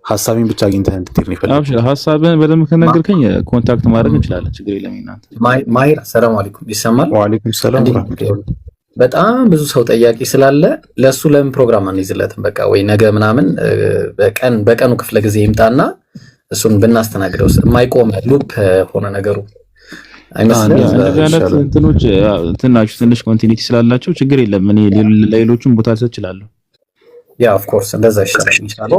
ሐሳቤን ብቻ አግኝተህ እንድትሄድ ነው ይፈልጋል። አብሽር ሐሳብህን በደንብ ከነገርከኝ ኮንታክት ማድረግ እንችላለን። ችግር የለም። እናንተ ማይር ሰላም አለይኩም ይሰማል? ወአለይኩም ሰላም ወራህመቱላህ። በጣም ብዙ ሰው ጠያቂ ስላለ ለሱ ለምን ፕሮግራም አንይዝለትም? በቃ ወይ ነገ ምናምን በቀኑ ክፍለ ጊዜ ይምጣና እሱን ብናስተናግደው የማይቆም ሉፕ ሆነ ነገሩ አይመስልም? እንደዚህ እንትኖች ትናችሁ ትንሽ ኮንቲኒቲ ስላላቸው ችግር የለም። እኔ ለሌሎቹም ቦታ ልሰጥ እችላለሁ። ያ ኦፍ ኮርስ እንደዛ ይሻላል ኢንሻአላህ።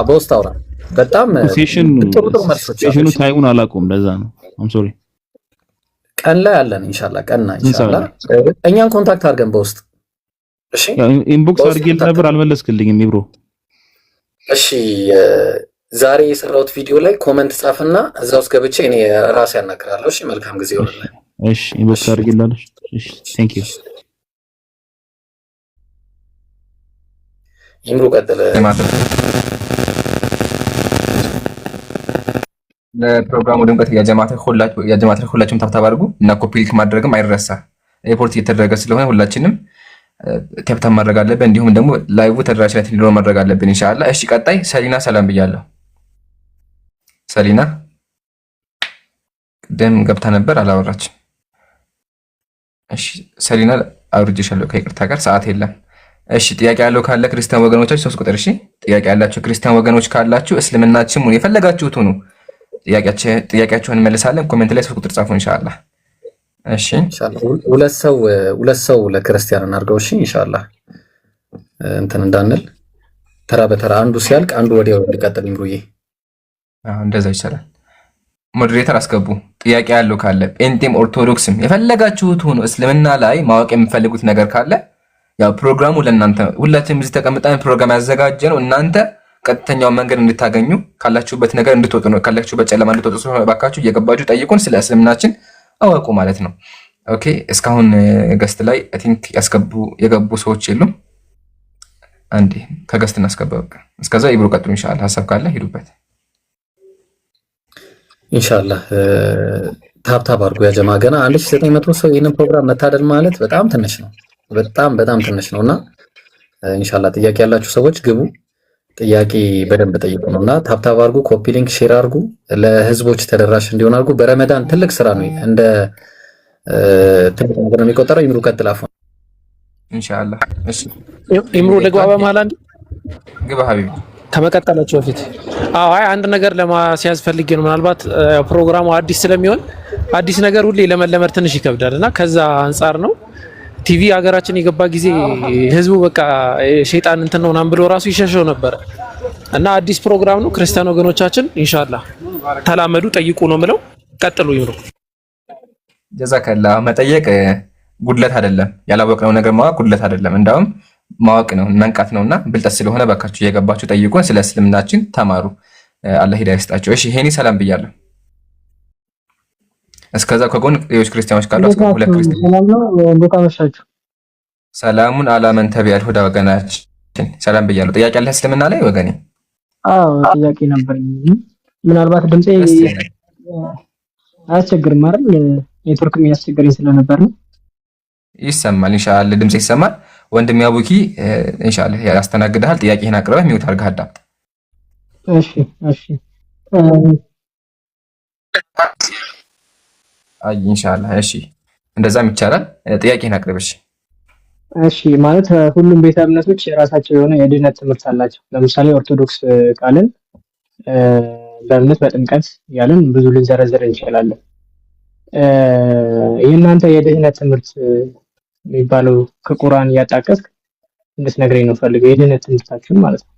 በውስጥ አውራ በጣም ሴሽኑ ታይሙን አላውቀውም። ለዛ ነው አም ሶሪ። ቀን ላይ አለን ኢንሻአላህ። ቀንና ኢንሻአላህ እኛን ኮንታክት አድርገን በውስጥ እሺ። ኢንቦክስ አድርጌልህ ነበር አልመለስክልኝም ኢብሮ። እሺ ዛሬ የሰራሁት ቪዲዮ ላይ ኮሜንት ጻፍና እዛ ውስጥ ገብቼ እኔ ራሴ ያናግራለሁ። እሺ መልካም ጊዜ ይሆንልህ። እሺ ኢንቦክስ አድርጌልህ። እሺ ቴንክ ዩ ይምሩ ቀጥለ። ለፕሮግራሙ ድምቀት ሁላችሁም ታብታብ አድርጉ እና ኮፒ ሊንክ ማድረግም አይረሳ። ሪፖርት እየተደረገ ስለሆነ ሁላችንም ታብታብ ማድረግ አለብን። እንዲሁም ደግሞ ላይቭ ተደራሽነት እንዲኖር ማድረግ አለብን ኢንሻአላህ። እሺ ቀጣይ ሰሊና ሰላም ብያለሁ። ሰሊና ቅድም ገብታ ነበር አላወራችም። እሺ ሰሊና አውርጄሻለሁ ከይቅርታ ጋር ሰዓት የለም። እሺ ጥያቄ ያለው ካለ ክርስቲያን ወገኖቻችን 3 ቁጥር። እሺ ጥያቄ ያላችሁ ክርስቲያን ወገኖች ካላችሁ እስልምናችን የፈለጋችሁት ሁኑ፣ ጥያቄያችሁን እንመልሳለን። ኮሜንት ላይ 3 ቁጥር ጻፉ ኢንሻአላህ። እሺ ኢንሻአላህ ሁለት ሰው ለክርስቲያን እናድርገው። እሺ ኢንሻአላህ እንትን እንዳንል ተራ በተራ አንዱ ሲያልቅ አንዱ ወዲያው እንዲቀጥል ይምሩዬ። እንደዛ ይቻላል። ሞዴሬተር አስገቡ። ጥያቄ ያለው ካለ ጴንጤም ኦርቶዶክስም የፈለጋችሁት ሁኑ፣ እስልምና ላይ ማወቅ የምትፈልጉት ነገር ካለ ያው ፕሮግራሙ ለእናንተ ሁላችንም እዚህ ተቀምጠን ፕሮግራም ያዘጋጀነው እናንተ ቀጥተኛውን መንገድ እንድታገኙ ካላችሁበት ነገር እንድትወጡ ነው። ካላችሁበት ጨለማ እንድትወጡ ስለሆነ ባካችሁ እየገባችሁ ጠይቁን፣ ስለ እስልምናችን አወቁ ማለት ነው። ኦኬ እስካሁን ገስት ላይ አይ ቲንክ የገቡ ሰዎች የሉም። አንዴ ከገስት እናስገባ። እስከዛ ይብሩ ቀጥሉ ኢንሻአላህ። ሐሳብ ካለ ሂዱበት ኢንሻአላህ። ታብታብ አድርጉ ያ ጀማ። ገና 1900 ሰው ይሄንን ፕሮግራም መታደል ማለት በጣም ትንሽ ነው። በጣም ትንሽ ነውና ኢንሻአላህ ጥያቄ ያላችሁ ሰዎች ግቡ፣ ጥያቄ በደንብ ጠይቁ ነውና ታብታብ አድርጉ፣ ኮፒ ሊንክ ሼር አድርጉ፣ ለህዝቦች ተደራሽ እንዲሆን አድርጉ። በረመዳን ትልቅ ስራ ነው፣ እንደ ትልቅ ነገር ነው የሚቆጠረው። ይምሩ ቀጥል አፉን ኢንሻአላህ። እሺ ይምሩ ለግባባ መሀል አንድ ግባ ሀቢቢ ከመቀጠላችሁ በፊት አይ አንድ ነገር ለማስያዝ ፈልጌ ነው። ምናልባት ፕሮግራሙ አዲስ ስለሚሆን አዲስ ነገር ሁሌ ለመለመድ ትንሽ ይከብዳልና ከዛ አንጻር ነው። ቲቪ ሀገራችን የገባ ጊዜ ህዝቡ በቃ ሸይጣን እንትን ነው ምናምን ብሎ ራሱ ይሸሸው ነበር እና አዲስ ፕሮግራም ነው። ክርስቲያን ወገኖቻችን ኢንሻአላህ ተላመዱ፣ ጠይቁ ነው ምለው። ቀጥሉ ይምሩ። ጀዛከላ። መጠየቅ ጉድለት አይደለም፣ ያላወቅነው ነገር ማወቅ ጉድለት አይደለም፣ እንዳውም ማወቅ ነው መንቃት ነውና ብልጠት ስለሆነ ባካችሁ እየገባችሁ ጠይቁን፣ ስለ እስልምናችን ተማሩ። አላህ ሂዳያ ይስጣችሁ። እሺ ሄኒ ሰላም ብያለሁ። እስከዛ ከጎን ሌሎች ክርስቲያኖች ካሉ ሁለት ክርስቲያኖች ሰላሙን አላመን ተቢያል ሁዳ ወገናችን ሰላም ብያለሁ። ጥያቄ አለ እስልምና ላይ ወገኔ? አዎ ጥያቄ ነበር። ምናልባት ድምጼ አያስቸግርም አይደል? ኔትወርክ የሚያስቸግረኝ ስለነበር ነው። ይሰማል ኢንሻአላህ፣ ድምጼ ይሰማል። ወንድም ያቡኪ ኢንሻአላህ ያስተናግድሃል። ጥያቄህን አቅርበህ ሚውት አድርገህ አዳምጥ። እሺ አይ ኢንሻአላህ። እሺ እንደዛም ይቻላል። ጥያቄህን አቅርብ። እሺ ማለት ሁሉም ቤተ እምነቶች የራሳቸው የሆነ የድህነት ትምህርት አላቸው። ለምሳሌ ኦርቶዶክስ ቃልን በእምነት በጥምቀት ያለን ብዙ ልንዘረዘር እንችላለን። የእናንተ የድህነት ትምህርት የሚባለው ከቁርአን እያጣቀስክ እንድትነግረኝ ነው ፈልገው፣ የድህነት ትምህርታችሁን ማለት ነው።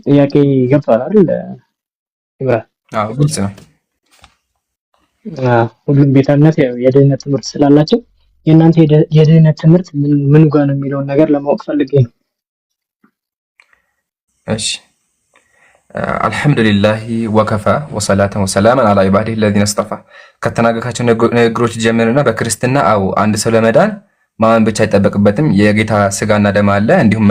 ጥያቄ ገብቷል አይደል ኢብራሂም? አዎ ግልጽ ነው። ሁሉም ቤተ እምነት የድህነት ትምህርት ስላላቸው የእናንተ የድህነት ትምህርት ምን ጋር ነው የሚለውን ነገር ለማወቅ ፈልጌ ነው። እሺ አልሐምዱሊላሂ ወከፋ ወሰላተን ወሰላመን አላ ኢባዲሂ الذين اصطفى ከተናገርካቸው ንግግሮች ጀምርና በክርስትና አው አንድ ሰው ለመዳን ማመን ብቻ አይጠበቅበትም። የጌታ ስጋና ደም አለ እንዲሁም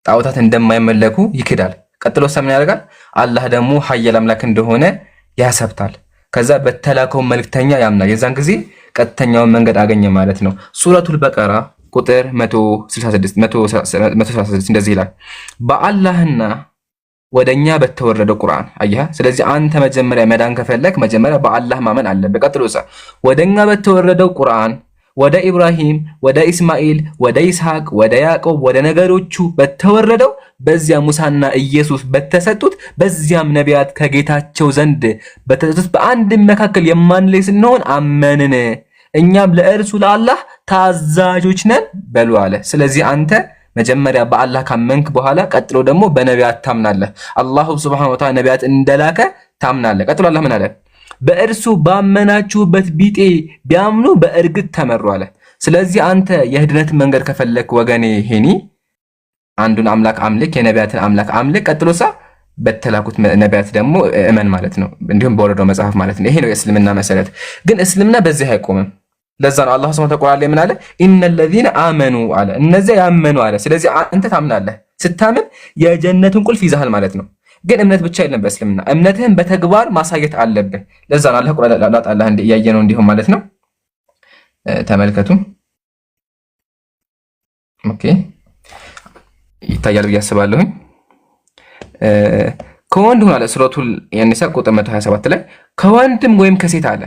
ጣዖታት እንደማይመለኩ ይክዳል። ቀጥሎ ሰምን ያደርጋል። አላህ ደግሞ ኃያል አምላክ እንደሆነ ያሰብታል። ከዛ በተላከው መልእክተኛ ያምናል። የዛን ጊዜ ቀጥተኛውን መንገድ አገኘ ማለት ነው። ሱረቱል በቀራ ቁጥር 166 እንደዚህ ይላል በአላህና ወደኛ በተወረደው ቁርአን አየህ። ስለዚህ አንተ መጀመሪያ መዳን ከፈለክ መጀመሪያ በአላህ ማመን አለበት። ቀጥሎሳ ወደኛ በተወረደው ቁርአን ወደ ኢብራሂም ወደ ኢስማኤል ወደ ይስሐቅ ወደ ያዕቆብ ወደ ነገሮቹ በተወረደው በዚያ ሙሳና ኢየሱስ በተሰጡት በዚያም ነቢያት ከጌታቸው ዘንድ በተሰጡት በአንድ መካከል የማንለይ ስንሆን አመንን፣ እኛም ለእርሱ ለአላህ ታዛዦች ነን በሉ አለ። ስለዚህ አንተ መጀመሪያ በአላህ ካመንክ በኋላ ቀጥሎ ደግሞ በነቢያት ታምናለህ። አላሁ ሱብሓነሁ ወተዓላ ነቢያት እንደላከ ታምናለህ። ቀጥሎ አላህ ምን አለ? በእርሱ ባመናችሁበት ቢጤ ቢያምኑ በእርግጥ ተመሩ አለ። ስለዚህ አንተ የህድነት መንገድ ከፈለክ ወገኔ ሄኒ አንዱን አምላክ አምልክ፣ የነቢያትን አምላክ አምልክ። ቀጥሎሳ በተላኩት ነቢያት ደግሞ እመን ማለት ነው፣ እንዲሁም በወረደው መጽሐፍ ማለት ነው። ይሄ ነው የእስልምና መሰረት። ግን እስልምና በዚህ አይቆምም። ለዛ ነው አላህ ሱብሓነሁ ወተዓላ ምን አለ? ኢነለዚነ አመኑ አለ፣ እነዚያ ያመኑ አለ። ስለዚህ አንተ ታምናለህ። ስታምን የጀነትን ቁልፍ ይዘሃል ማለት ነው። ግን እምነት ብቻ አይደለም በእስልምና እምነትህን በተግባር ማሳየት አለብህ። ለዛ ነው አላህ ቁርአን አላህ እያየ ነው እንዲሁም ማለት ነው። ተመልከቱ። ኦኬ ይታያል ብዬ አስባለሁ። ከወንድም አለ ሱረቱል የኒሳ ቁጥር 127 ላይ ከወንድም ወይም ከሴት አለ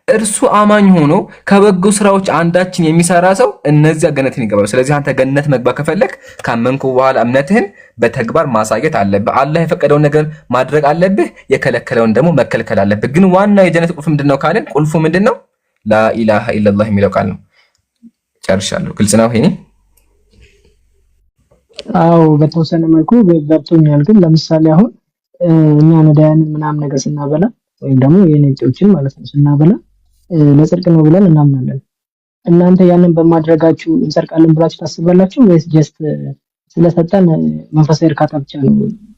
እርሱ አማኝ ሆኖ ከበጎ ስራዎች አንዳችን የሚሰራ ሰው እነዚያ ገነትን ይገባሉ። ስለዚህ አንተ ገነት መግባት ከፈለክ ካመንኩ በኋላ እምነትህን በተግባር ማሳየት አለብህ። አላህ የፈቀደውን ነገር ማድረግ አለብህ፣ የከለከለውን ደግሞ መከልከል አለብህ። ግን ዋናው የጀነት ቁልፍ ምንድነው ካልን ቁልፉ ምንድነው? ላኢላሃ ኢለላህ የሚለው ቃል ነው። ጨርሻለሁ። ግልጽ ነው ይሄ? አዎ በተወሰነ መልኩ ገብቶኛል። ግን ለምሳሌ አሁን እኛ ነዳያንን ምናምን ነገር ስናበላ ወይም ደግሞ የነጮችን ማለት ነው ስናበላ ለጽድቅ ነው ብለን እናምናለን። እናንተ ያንን በማድረጋችሁ እንጸድቃለን ብላችሁ ታስባላችሁ ወይስ ጀስት ስለሰጠን መንፈሳዊ እርካታ ብቻ ነው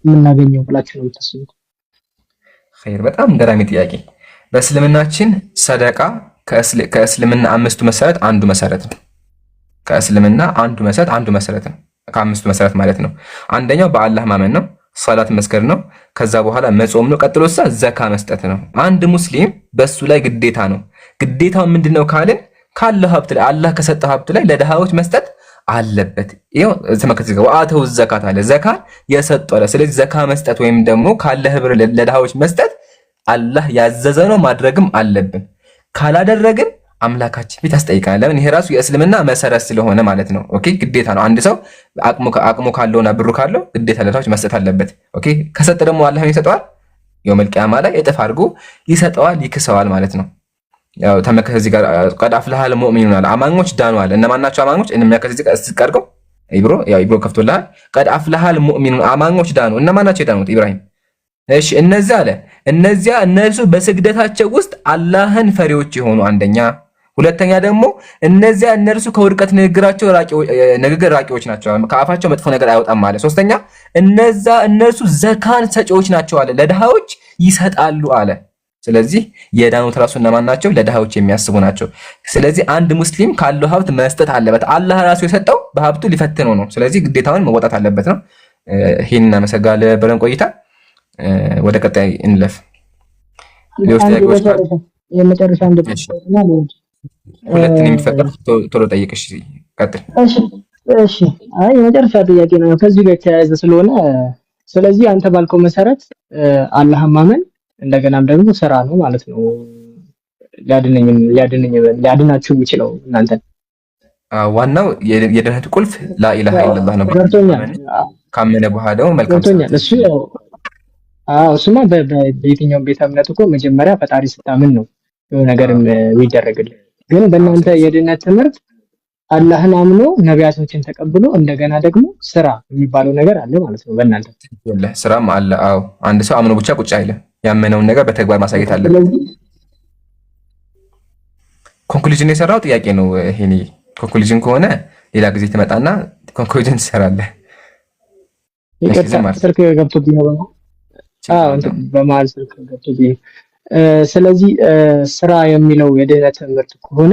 የምናገኘው ብላችሁ ነው የምታስቡት? ኸይር፣ በጣም ገራሚ ጥያቄ። በእስልምናችን ሰደቃ ከእስልምና አምስቱ መሰረት አንዱ መሰረት ነው። ከእስልምና አንዱ መሰረት ነው። ከአምስቱ መሰረት ማለት ነው። አንደኛው በአላህ ማመን ነው። ሰላት መስገድ ነው። ከዛ በኋላ መጾም ነው። ቀጥሎሳ ዘካ መስጠት ነው። አንድ ሙስሊም በሱ ላይ ግዴታ ነው። ግዴታው ምንድነው ካልን ካለው ሀብት ላይ አላህ ከሰጠው ሀብት ላይ ለድሃዎች መስጠት አለበት። ይሄው ተመከተ ዘካ ወአተው ዘካት አለ፣ ዘካ የሰጠው አለ። ስለዚህ ዘካ መስጠት ወይም ደግሞ ካለህ ብር ለድሃዎች መስጠት አላህ ያዘዘ ነው፣ ማድረግም አለብን። ካላደረግን አምላካችን ፊት ያስጠይቀናል። ለምን? ይሄ ራሱ የእስልምና መሰረት ስለሆነ ማለት ነው። ኦኬ ግዴታ ነው። አንድ ሰው አቅሙ ካለውና ብሩ ካለው ግዴታ ለድሃዎች መስጠት አለበት። ኦኬ ከሰጠ ደግሞ አላህ ይሰጠዋል። የውመል ቂያማ ላይ እጥፍ አድርጎ ይሰጠዋል፣ ይክሰዋል ማለት ነው። ያው ተመከተ እዚህ ጋር ቀድ አፍለሃል ሙእሚኑን አለ፣ አማኞች ዳኑ አለ። እነማን ናቸው አማኞች? እንመከተ እዚህ ጋር ስትቀርገው ኢብሮ ከፍቶልሃል። ቀድ አፍለሃል ሙእሚኑን አማኞች ዳኑ። እነማን ናቸው የዳኑት? ኢብራሂም። እሺ እነዚያ አለ እነርሱ በስግደታቸው ውስጥ አላህን ፈሪዎች የሆኑ አንደኛ፣ ሁለተኛ ደግሞ እነርሱ ከውድቀት ንግግር ራቂዎች ናቸው፣ ከአፋቸው መጥፎ ነገር አይወጣም አለ። ሶስተኛ እነርሱ ዘካን ሰጪዎች ናቸው አለ፣ ለድሃዎች ይሰጣሉ አለ። ስለዚህ የዳኑት ራሱ እነማን ናቸው? ለድሃዎች የሚያስቡ ናቸው። ስለዚህ አንድ ሙስሊም ካለው ሀብት መስጠት አለበት። አላህ ራሱ የሰጠው በሀብቱ ሊፈትነው ነው። ስለዚህ ግዴታውን መወጣት አለበት ነው። ይሄን እናመሰግናለን በረን ቆይታ። ወደ ቀጣይ እንለፍ። የመጨረሻ ሁለትን የሚፈቀድ ቶሎ ጠይቅሽ ቀጥል። እሺ አይ የመጨረሻ ጥያቄ ነው ከዚህ ጋር የተያያዘ ስለሆነ፣ ስለዚህ አንተ ባልከው መሰረት አላህን ማመን እንደገናም ደግሞ ስራ ነው ማለት ነው ሊያድናችሁ የሚችለው እናንተ። ዋናው የድህነት ቁልፍ ላኢላሃ ኢለላህ ነው። ካመነ በኋላ ደግሞ መልካም እሱ እሱማ በየትኛውም ቤተ እምነት እኮ መጀመሪያ ፈጣሪ ስታምን ነው የሆነ ነገር የሚደረግልህ። ግን በእናንተ የድህነት ትምህርት አላህን አምኖ ነቢያቶችን ተቀብሎ እንደገና ደግሞ ስራ የሚባለው ነገር አለ ማለት ነው በእናንተ ስራም አለ። አዎ አንድ ሰው አምኖ ብቻ ቁጭ አይልም። ያመነውን ነገር በተግባር ማሳየት አለበት። ኮንክሉዥን የሰራው ጥያቄ ነው። ይሄኔ ኮንክሉዥን ከሆነ ሌላ ጊዜ ትመጣና ኮንክሉዥን ትሰራለህ። ስልክ ገብቶብኝ ነው በመሀል ስልክ ገብቶብኝ። ስለዚህ ስራ የሚለው የድህነት ትምህርት ከሆነ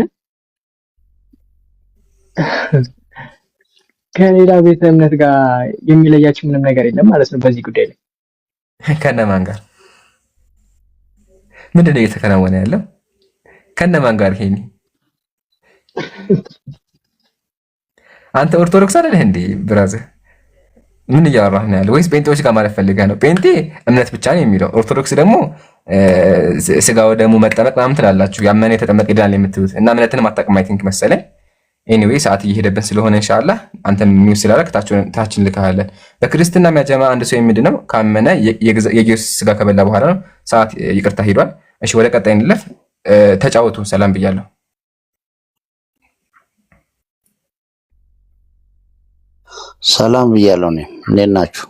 ከሌላ ቤተ እምነት ጋር የሚለያችሁ ምንም ነገር የለም ማለት ነው በዚህ ጉዳይ ላይ። ከነማን ጋር ምንድን ነው እየተከናወነ ያለው? ከነማን ጋር? ይሄኔ አንተ ኦርቶዶክስ አይደለህ እንዴ ብራዘር? ምን እያወራህ ነው ያለው? ወይስ ጴንጤዎች ጋር ማለት ፈልገህ ነው? ጴንጤ እምነት ብቻ ነው የሚለው፣ ኦርቶዶክስ ደግሞ ስጋው ደግሞ መጠመቅ ምናምን ትላላችሁ። ያመነ የተጠመቀ ይድናል የምትሉት እና እምነትንም አታውቅም አይ ቲንክ መሰለኝ። ኤኒዌይ ሰዓት እየሄደብን ስለሆነ ኢንሻአላህ አንተም ኒውስ ስላደረክ ታችን ልካለን። በክርስትና የሚያጀማ አንድ ሰው የሚድነው ካመነ የኢየሱስ ስጋ ከበላ በኋላ ነው። ሰዓት ይቅርታ ሄዷል። እሺ ወደ ቀጣይ እንለፍ። ተጫወቱ። ሰላም ብያለሁ። ሰላም ብያለሁ። እንዴት ናችሁ?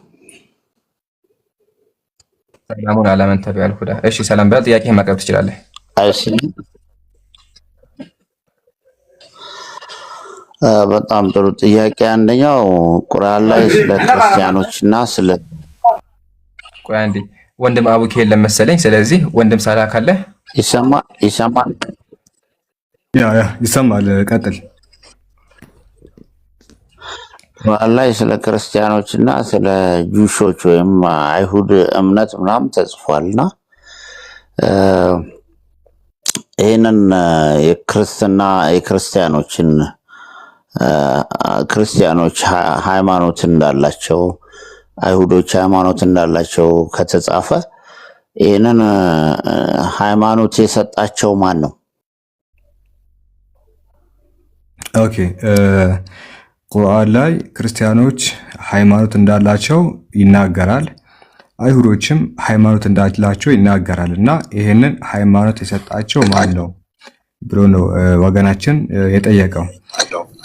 ሰላሙን አለመን ተብያል ሁዳ። እሺ ሰላም ብላ ጥያቄ ማቅረብ ትችላለህ። እሺ በጣም ጥሩ ጥያቄ። አንደኛው ቁርአን ላይ ስለ ክርስቲያኖችና ስለ ቆይ አንዴ ወንድም አቡኪ የለም መሰለኝ። ስለዚህ ወንድም ሳላ ካለ ይሰማል። ይሰማል። ቀጥል። ቁርአን ላይ ስለ ክርስቲያኖችና ስለ ጁሾች ወይም አይሁድ እምነት ምናምን ተጽፏልና ይህንን ክርስቲያኖች ሃይማኖት እንዳላቸው አይሁዶች ሃይማኖት እንዳላቸው ከተጻፈ ይህንን ሃይማኖት የሰጣቸው ማን ነው? ኦኬ ቁርአን ላይ ክርስቲያኖች ሃይማኖት እንዳላቸው ይናገራል፣ አይሁዶችም ሃይማኖት እንዳላቸው ይናገራል። እና ይህንን ሃይማኖት የሰጣቸው ማን ነው ብሎ ነው ወገናችን የጠየቀው።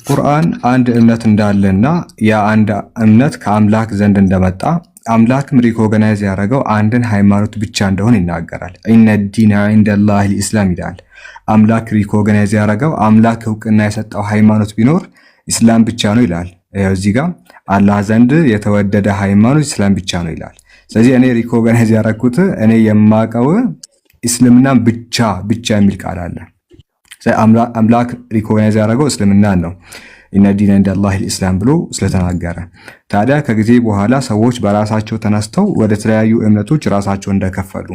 ቁርአን አንድ እምነት እንዳለና ያ አንድ እምነት ከአምላክ ዘንድ እንደመጣ አምላክም ሪኮግናይዝ ያደረገው አንድን ሃይማኖት ብቻ እንደሆነ ይናገራል። ኢነ ዲነ ዒንደላሂ ልኢስላም ይላል። አምላክ ሪኮግናይዝ ያደረገው አምላክ እውቅና የሰጠው ሃይማኖት ቢኖር ኢስላም ብቻ ነው ይላል። እዚህ ጋር አላህ ዘንድ የተወደደ ሃይማኖት ኢስላም ብቻ ነው ይላል። ስለዚህ እኔ ሪኮግናይዝ ያደረኩት እኔ የማቀው እስልምናን ብቻ የሚል ቃል አለ። አምላክ ሪኮግናይዝ ያደረገው እስልምናን ነው። ኢነ ዲነ ዒንደላሂ ልኢስላም ብሎ ስለተናገረ ታዲያ ከጊዜ በኋላ ሰዎች በራሳቸው ተነስተው ወደ ተለያዩ እምነቶች ራሳቸው እንደከፈሉ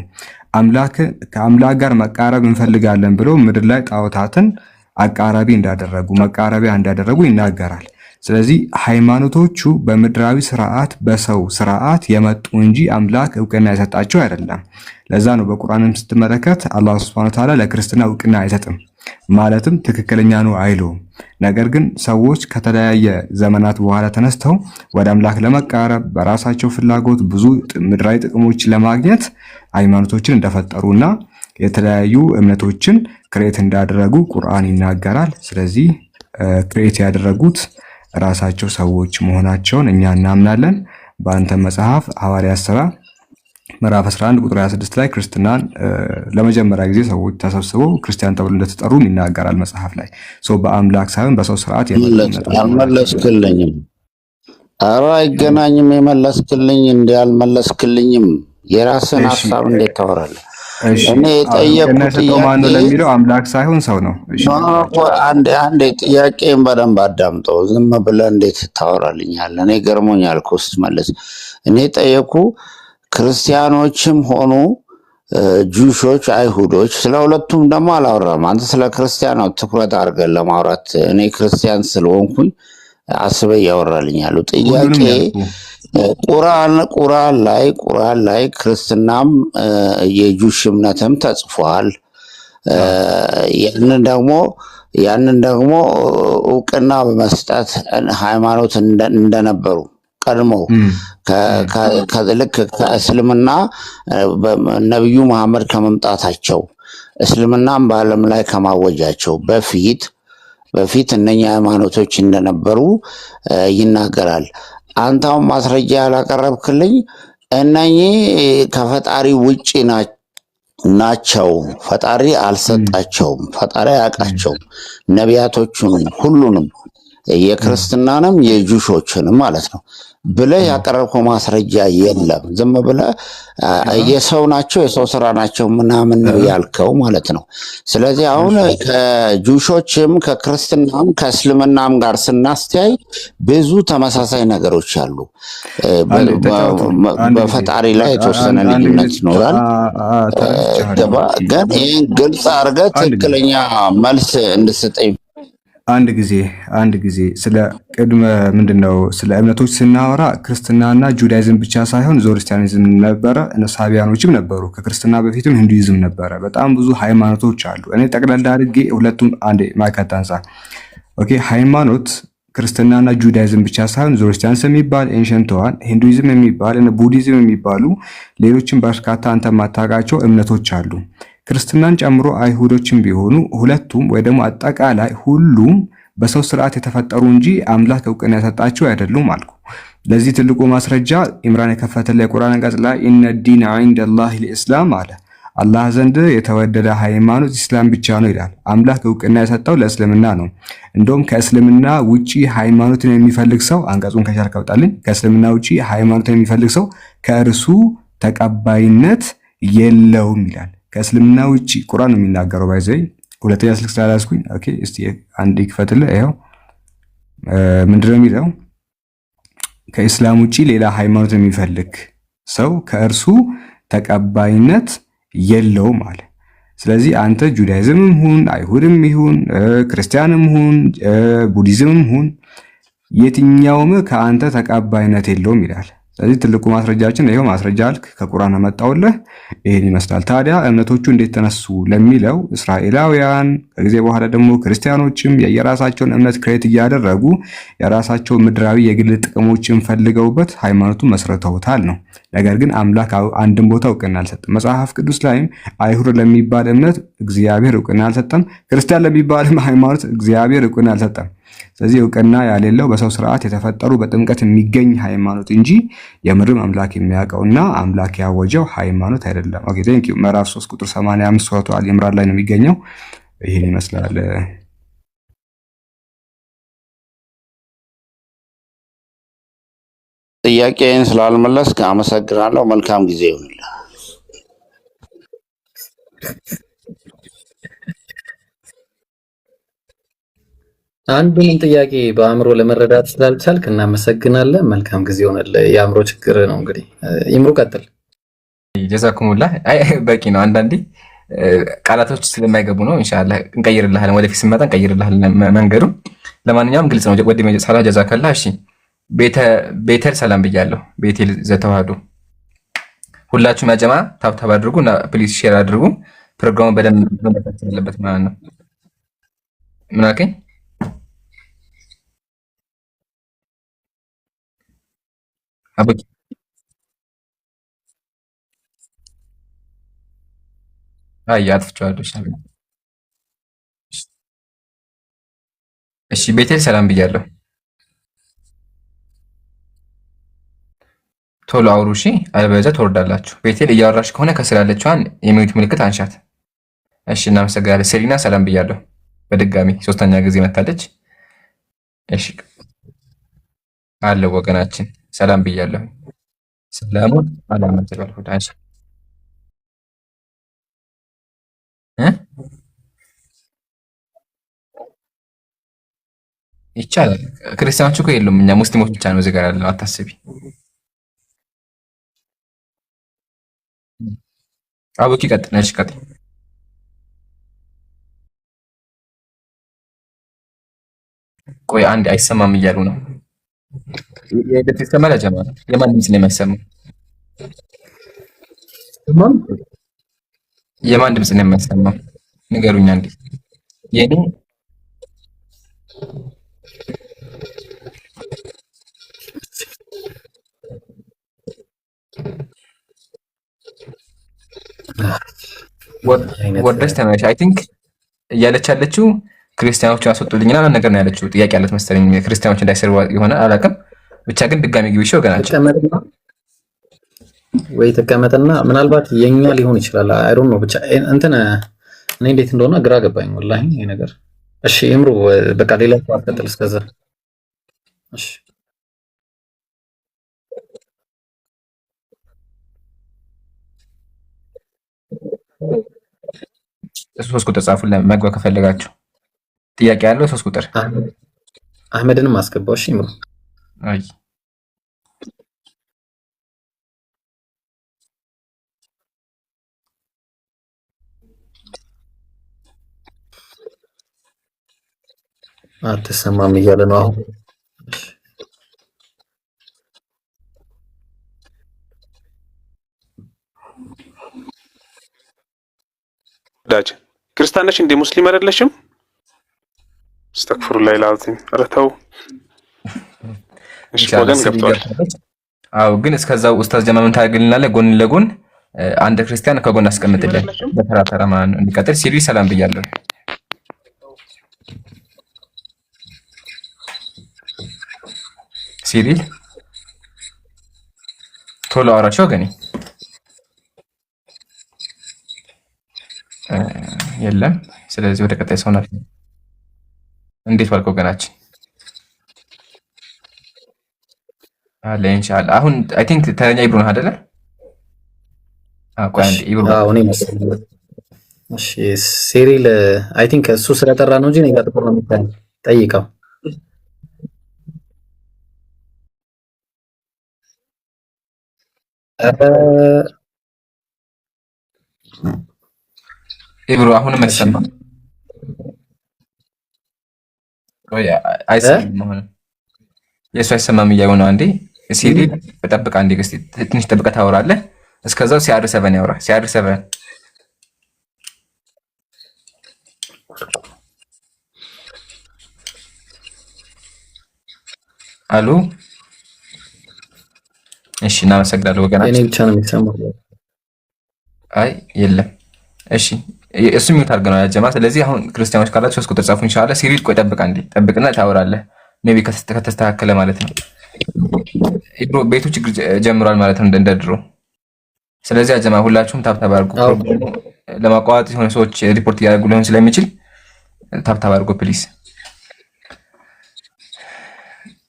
ከአምላክ ጋር መቃረብ እንፈልጋለን ብለው ምድር ላይ ጣዖታትን መቃረቢያ እንዳደረጉ ይናገራል። ስለዚህ ሃይማኖቶቹ በምድራዊ ስርዓት በሰው ስርዓት የመጡ እንጂ አምላክ እውቅና የሰጣቸው አይደለም። ለዛ ነው በቁርአንም ስትመለከት አላህ ሱብሓነሁ ወተዓላ ለክርስትና እውቅና አይሰጥም፣ ማለትም ትክክለኛ ነው አይለውም። ነገር ግን ሰዎች ከተለያየ ዘመናት በኋላ ተነስተው ወደ አምላክ ለመቃረብ በራሳቸው ፍላጎት ብዙ ምድራዊ ጥቅሞች ለማግኘት ሃይማኖቶችን እንደፈጠሩና የተለያዩ እምነቶችን ክሬት እንዳደረጉ ቁርአን ይናገራል። ስለዚህ ክሬት ያደረጉት ራሳቸው ሰዎች መሆናቸውን እኛ እናምናለን። በአንተ መጽሐፍ ሐዋርያት ሥራ ምዕራፍ 11 ቁጥር 26 ላይ ክርስትናን ለመጀመሪያ ጊዜ ሰዎች ተሰብስበው ክርስቲያን ተብሎ እንደተጠሩ ይናገራል መጽሐፍ ላይ። በአምላክ ሳይሆን በሰው ስርዓት አልመለስክልኝም። ኧረ አይገናኝም። የመለስክልኝ እንደ አልመለስክልኝም። የራስን ሐሳብ እንዴት ታወራለህ? እኔ የጠየቁት ጥያቄ ለሚለው አምላክ ሳይሆን ሰው ነው። አንድ ጥያቄን በደንብ አዳምጠው። ዝም ብለህ እንዴት ታወራልኛለህ? እኔ ገርሞኛል እኮ ስትመልስ። እኔ ጠየቁ ክርስቲያኖችም ሆኑ ጁሾች፣ አይሁዶች፣ ስለ ሁለቱም ደግሞ አላወራም። አንተ ስለ ክርስቲያኖች ትኩረት አድርገን ለማውራት እኔ ክርስቲያን ስለሆንኩኝ አስበህ እያወራልኛሉ። ጥያቄ ቁርአን ላይ ክርስትናም የጁሽ እምነትም ተጽፏል። ያንን ደግሞ እውቅና በመስጠት ሃይማኖት እንደነበሩ ቀድመው ልክ ከእስልምና ነቢዩ መሐመድ ከመምጣታቸው እስልምናም በዓለም ላይ ከማወጃቸው በፊት በፊት እነኛ ሃይማኖቶች እንደነበሩ ይናገራል። አንተም ማስረጃ ያላቀረብክልኝ እነኚህ ከፈጣሪ ውጪ ናቸው። ፈጣሪ አልሰጣቸውም። ፈጣሪ አያውቃቸውም። ነቢያቶቹንም ሁሉንም የክርስትናንም የጁሾችንም ማለት ነው ብለህ ያቀረብከው ማስረጃ የለም። ዝም ብለህ የሰው ናቸው የሰው ስራ ናቸው ምናምን ነው ያልከው ማለት ነው። ስለዚህ አሁን ከጁሾችም ከክርስትናም ከእስልምናም ጋር ስናስተያይ ብዙ ተመሳሳይ ነገሮች አሉ። በፈጣሪ ላይ የተወሰነ ልዩነት ይኖራል። ግን ይህን ግልጽ አድርገህ ትክክለኛ መልስ እንድሰጠኝ አንድ ጊዜ ስለ ቅድመ ምንድነው ስለ እምነቶች ስናወራ ክርስትናና ጁዳይዝም ብቻ ሳይሆን ዞሪስቲያኒዝም ነበረ፣ ሳቢያኖችም ነበሩ። ከክርስትና በፊትም ሂንዱይዝም ነበረ። በጣም ብዙ ሃይማኖቶች አሉ። እኔ ጠቅላላ አድርጌ ሁለቱም አንዴ ማይካታንሳ ኦኬ። ሃይማኖት ክርስትናና ጁዳይዝም ብቻ ሳይሆን ዞሪስቲያኒዝም የሚባል ኤንሸንት ዋን፣ ሂንዱይዝም የሚባል ቡዲዝም የሚባሉ ሌሎችም በርካታ አንተ የማታውቃቸው እምነቶች አሉ። ክርስትናን ጨምሮ አይሁዶችም ቢሆኑ ሁለቱም ወይ ደግሞ አጠቃላይ ሁሉም በሰው ስርዓት የተፈጠሩ እንጂ አምላክ እውቅና ያሰጣቸው አይደሉም አልኩ። ለዚህ ትልቁ ማስረጃ ኢምራን የከፈተለ የቁርአን አንቀጽ ላይ ኢነ ዲነ ዒንደላሂ ልኢስላም አለ። አላህ ዘንድ የተወደደ ሃይማኖት ኢስላም ብቻ ነው ይላል። አምላክ እውቅና የሰጠው ለእስልምና ነው። እንደውም ከእስልምና ውጪ ሃይማኖትን የሚፈልግ ሰው አንቀጹን ከቻልክ አውጣልኝ። ከእስልምና ውጪ ሃይማኖትን የሚፈልግ ሰው ከእርሱ ተቀባይነት የለውም ይላል። ከእስልምና ውጪ ቁርአን ነው የሚናገረው። ባይዘይ ሁለተኛ ስልክ ስላላስኩኝ ኦኬ፣ እስቲ አንዴ ክፈትልህ። ይሄው ምንድነው የሚለው? ከእስላም ውጪ ሌላ ሃይማኖት የሚፈልግ ሰው ከእርሱ ተቀባይነት የለውም አለ። ስለዚህ አንተ ጁዳይዝምም ሁን አይሁድም ይሁን ክርስቲያንም ሁን ቡዲዝምም ሁን የትኛውም ከአንተ ተቀባይነት የለውም ይላል። ስለዚህ ትልቁ ማስረጃችን ይሄው ማስረጃ አልክ ከቁርአን አመጣውልህ። ይሄን ይመስላል። ታዲያ እምነቶቹ እንዴት ተነሱ ለሚለው እስራኤላውያን ከጊዜ በኋላ ደግሞ ክርስቲያኖችም የየራሳቸውን እምነት ክሬት እያደረጉ የራሳቸው ምድራዊ የግል ጥቅሞችን ፈልገውበት ሃይማኖቱን መስርተውታል ነው። ነገር ግን አምላክ አንድም ቦታ እውቅና አልሰጠም። መጽሐፍ ቅዱስ ላይም አይሁድ ለሚባል እምነት እግዚአብሔር እውቅና አልሰጠም። ክርስቲያን ለሚባልም ሃይማኖት እግዚአብሔር እውቅና አልሰጠም። ስለዚህ እውቅና ያሌለው በሰው ስርዓት የተፈጠሩ በጥምቀት የሚገኝ ሃይማኖት እንጂ የምድርም አምላክ የሚያውቀውና አምላክ ያወጀው ሃይማኖት አይደለም። ኦኬ ቴንክ ዩ። ምዕራፍ 3 ቁጥር 85 ሱረቱ አል ኢምራን ላይ ነው የሚገኘው። ይሄን ይመስላል። ጥያቄን ስላልመለስክ አመሰግናለሁ። መልካም ጊዜ ይሁንልህ። አንዱንም ጥያቄ በአእምሮ ለመረዳት ስላልቻልክ እናመሰግናለን። መልካም ጊዜ ሆነልህ። የአእምሮ ችግር ነው እንግዲህ። ይምሩ ቀጥል። ጀዛኩሙላህ። አይ በቂ ነው። አንዳንዴ ቃላቶች ስለማይገቡ ነው። ኢንሻአላህ እንቀይርልሃለን። ወደፊት ስንመጣ እንቀይርልሃለን መንገዱ። ለማንኛውም ግልጽ ነው። ወደ ሰላ ጀዛከላህ። እሺ ቤተል ሰላም ብያለሁ። ቤቴል ዘተዋህዶ ሁላችሁም ያጀማ ታብታብ አድርጉ እና ፕሊዝ ሼር አድርጉ። ፕሮግራሙ በደንብ መመጣት ያለበት ማለት ነው። ምን አልከኝ? አቡኪ አጥፍቼዋለሁ። እሺ ቤቴል ሰላም ብያለሁ። ቶሎ አውሩ እሺ፣ አለበለዚያ ትወርዳላችሁ። ቤቴል እያወራሽ ከሆነ ከስር ያለችዋን የሚዩት ምልክት አንሻት። እሺ እናመሰግናለን። ሴሊና ሰላም ብያለሁ። በድጋሚ ሶስተኛ ጊዜ መታለች። እሺ አለው ወገናችን ሰላም ብያለሁ። ሰላሙን አላመንተባል ሁዳንሽ ይቻላል። ክርስቲያኖች እኮ የሉም፣ እኛ ሙስሊሞች ብቻ ነው እዚህ ጋር ያለው። አታስቢ። አቡኪ ቀጥል። እሺ ቀጥል። ቆይ አንድ አይሰማም እያሉ ነው። የደት ይሰማል ጀማ። የማን ድምጽ ነው የማይሰማው? የማን ድምጽ ነው የማይሰማው? ንገሩኛ እንዴ። የኔ ወርደሽ ተመለሽ። አይ ቲንክ እያለች ያለችው ክርስቲያኖቹ ያስወጡልኝና አንድ ነገር ነው ያለችው። ጥያቄ ያለት መሰለኝ ክርስቲያኖች እንዳይሰሩ ይሆናል አላውቅም። ብቻ ግን ድጋሚ ግቢ እሺ ወገናችን ወይ ተቀመጥና ምናልባት የኛ ሊሆን ይችላል። አይ ዶንት ኖ ብቻ እንትን እኔ እንዴት እንደሆነ ግራ ገባኝ ወላሂ ይሄ ነገር። እሺ እምሩ በቃ ሌላ ሰው አትቀጥል እስከዛ። እሺ ሶስት ቁጥር ጻፉ ለመግባት ከፈለጋችሁ። ጥያቄ ያለው 3 ቁጥር አህመድንም አስገባው። እሺ እምሩ አይ አትሰማም እያለ ነው አሁን። ዳጅ ክርስቲያን ነሽ እንዴ? ሙስሊም አይደለሽም? አስተግፍሩላህ ላዚም። ኧረ ተው። እሺ ወገን ገብቷል። አዎ ግን እስከዛው ኡስታዝ ጀማ ምን ታደርግልናለህ? ጎን ለጎን አንድ ክርስቲያን ከጎን አስቀምጥልን በተራ ተራ ማለት ነው እንዲቀጥል ሲሉ ሰላም ብያለሁ። ሲሪል ቶሎ አውራቸው ወገኔ። የለም። ስለዚህ ወደ ቀጣይ ሰው ናት። እንዴት ዋልክ ወገናችን? አለ ኢንሻአላህ። አሁን አይ ቲንክ ተረኛ ኢብሩ ነው አይደለ? ቆይ አንዴ ኢብሩ እኔ መሰለኝ። እሺ ሲሪል አይ ቲንክ እሱ ስለጠራ ነው እንጂ እኔ ጋር ጥቁር ነው የሚታይ። ጠይቀው። ኢብሩ አሁንም አይሰማም ወይ? አይሰማም አሁን የሱ አይሰማም እያየሁ ነው። አንዴ ሲሪል በጠብቅ አንዴ እስኪ ትንሽ ጠብቀህ ታወራለህ። እስከዛው ሲአር 7 ያወራ። ሲአር 7 አሉ። እሺ እናመሰግናለን ወገናችን። እኔ ብቻ ነው የሚሰማው። አይ የለም። እሺ እሱ ሚውት አድርገናል ያጀማ። ስለዚህ አሁን ክርስቲያኖች ካላችሁ 3 ቁጥር ጻፉ ኢንሻአላህ። ሲሪል ቆይ ጠብቅ አንዴ ጠብቅና ታወራለህ። ሜቢ ከተስተካከለ ማለት ነው። ኢብሮ ቤቱ ችግር ጀምሯል ማለት ነው እንደ ድሮ። ስለዚህ ያጀማ ሁላችሁም ታብታብ አድርጉ። ለማቋረጥ የሆነ ሰዎች ሪፖርት እያደረጉ ሊሆን ስለሚችል ታብታብ አድርጉ ፕሊዝ።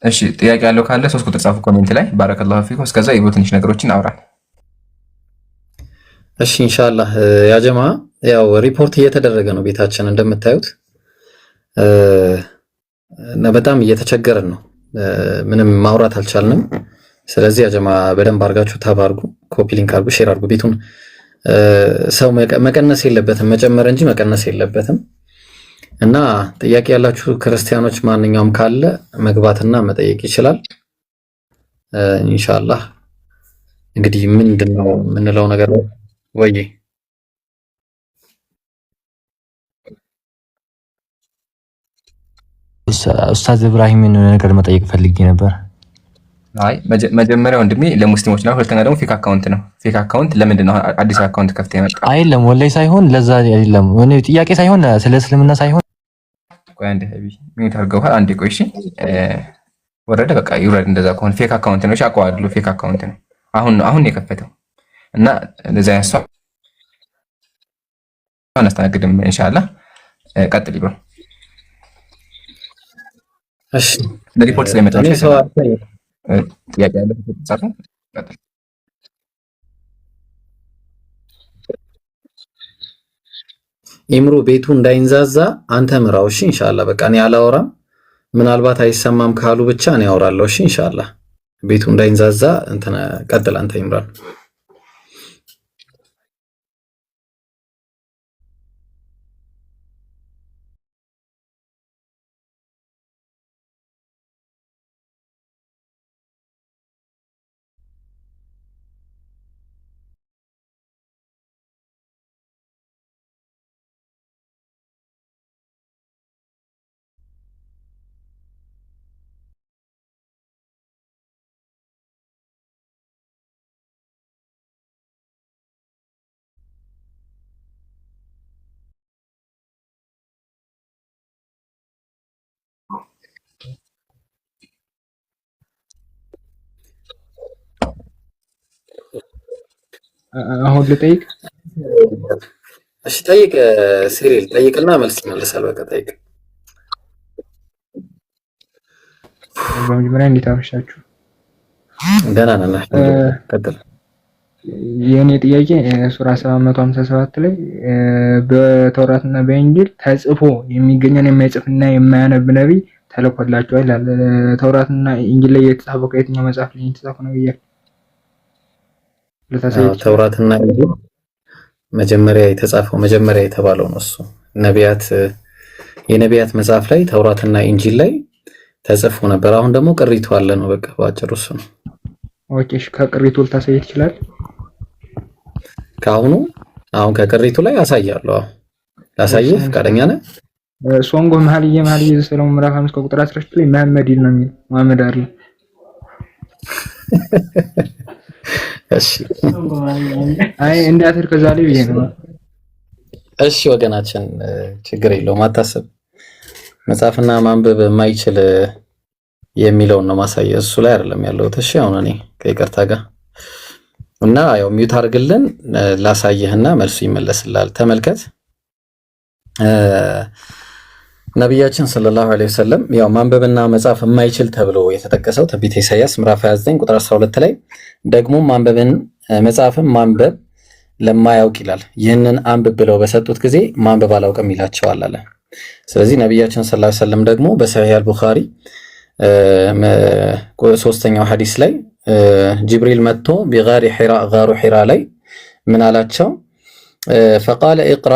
እሺ ጥያቄ ያለው ካለ 3 ቁጥር ጻፉ ኮሜንት ላይ። ባረከላሁ ፊኩም። እስከዛ ኢብሮ ትንሽ ነገሮችን አውራ። እሺ ኢንሻአላህ ያ ጀማ ያው ሪፖርት እየተደረገ ነው ቤታችን እንደምታዩት እና በጣም እየተቸገረን ነው። ምንም ማውራት አልቻልንም። ስለዚህ ያ ጀማ በደንብ አድርጋችሁ ታብ አድርጉ፣ ኮፒ ሊንክ አድርጉ፣ ሼር አድርጉ። ቤቱን ሰው መቀነስ የለበትም መጨመር እንጂ መቀነስ የለበትም። እና ጥያቄ ያላችሁ ክርስቲያኖች ማንኛውም ካለ መግባትና መጠየቅ ይችላል። ኢንሻአላህ እንግዲህ ምንድነው የምንለው ነገር ወይ ኡስታዝ ኢብራሂምን ነገር መጠየቅ ፈልጌ ነበር። አይ መጀመሪያ ወንድሜ ለሙስሊሞች ነው፣ ሁለተኛ ደግሞ ፌክ አካውንት ነው። ፌክ አካውንት ለምንድን ነው አዲስ አካውንት ከፍተህ የመጣው? አይደለም ወላሂ ሳይሆን ለዛ አይደለም እኔ ጥያቄ ሳይሆን ስለ እስልምና ሳይሆን። ቆይ አንዴ ሀቢ ሚዩት አድርገዋል። አንዴ ቆይ እሺ ወረደ በቃ ይውረድ። እንደዛ ከሆነ ፌክ አካውንት ነው። እሺ አውቀዋለሁ ፌክ አካውንት ነው። አሁን የከፈተው እና እንደዛ ያሷ አናስተናግድም ኢንሻአላህ። ቀጥል ይብሮ። እሺ ለሪፖርት ስለመጣው ጥያቄ ያለው ተጻፈ። ቀጥል። ኢምሩ ቤቱ እንዳይንዛዛ አንተ ምራው። እሺ ኢንሻአላህ በቃ እኔ አላወራም። ምናልባት አይሰማም ካሉ ብቻ እኔ አወራለሁ። እሺ ኢንሻአላህ ቤቱ እንዳይንዛዛ እንትን ቀጥል አንተ ኢምራን። አሁን ልጠይቅ? እሺ ጠይቅ ሲሪል ጠይቅና መልስ ይመልሳል። በቃ ጠይቅ። በመጀመሪያ እንዴት አመሻችሁ? ደህና ነን። ቀጥል። የኔ ጥያቄ ሱራ 757 ላይ በተውራትና በኢንጂል ተጽፎ የሚገኘን የማይጽፍና የማያነብ ነብይ ተልኮላቸዋል ይላል። ተውራትና ኢንጂል ላይ የተጻፈው ከየትኛው መጽሐፍ ላይ የተጻፈው ነው ብያለሁ? ተውራትና ኢንጂል መጀመሪያ የተጻፈው መጀመሪያ የተባለው ነው እሱ። ነቢያት የነቢያት መጽሐፍ ላይ ተውራትና ኢንጂል ላይ ተጽፎ ነበር። አሁን ደግሞ ቅሪቱ አለ ነው በቃ ባጭሩ እሱ ነው። ኦኬ እሺ፣ ከቅሪቱ ልታሳይ ትችላለህ? ከአሁኑ አሁን ከቅሪቱ ላይ አሳያለሁ። ላሳይህ ፈቃደኛ ነህ? ሶንጎ መኃልየ ዘሰሎሞን ምዕራፍ 5 ቁጥር 13 ላይ መሐመድ ይል ነው የሚለው መሐመድ አይደለም። እሺ አይ እንዳትር ከዛ ላይ ብዬ ነው። እሺ ወገናችን ችግር የለውም አታስብ። መጻፍና ማንበብ የማይችል የሚለውን ነው ማሳየው፣ እሱ ላይ አይደለም ያለሁት። እሺ አሁን እኔ ከይቅርታ ጋር እና ያው ሚውት አድርግልን ላሳየህና መልሱ ይመለስልሃል። ተመልከት። ነብያችን ሰለላሁ ዐለይሂ ወሰለም ያው ማንበብና መጻፍ የማይችል ተብሎ የተጠቀሰው ትንቢተ ኢሳይያስ ምዕራፍ 29 ቁጥር 12 ላይ ደግሞ ማንበብን መጻፍን ማንበብ ለማያውቅ ይላል። ይህንን አንብብ ብለው በሰጡት ጊዜ ማንበብ አላውቅም ይላቸዋል አለ። ስለዚህ ነብያችን ሰለላሁ ዐለይሂ ወሰለም ደግሞ በሰሂህ አልቡኻሪ ሶስተኛው ሐዲስ ላይ ጅብሪል መጥቶ ቢጋሪ ሒራ ጋሩ ሒራ ላይ ምን አላቸው? ፈቃለ ኢቅራ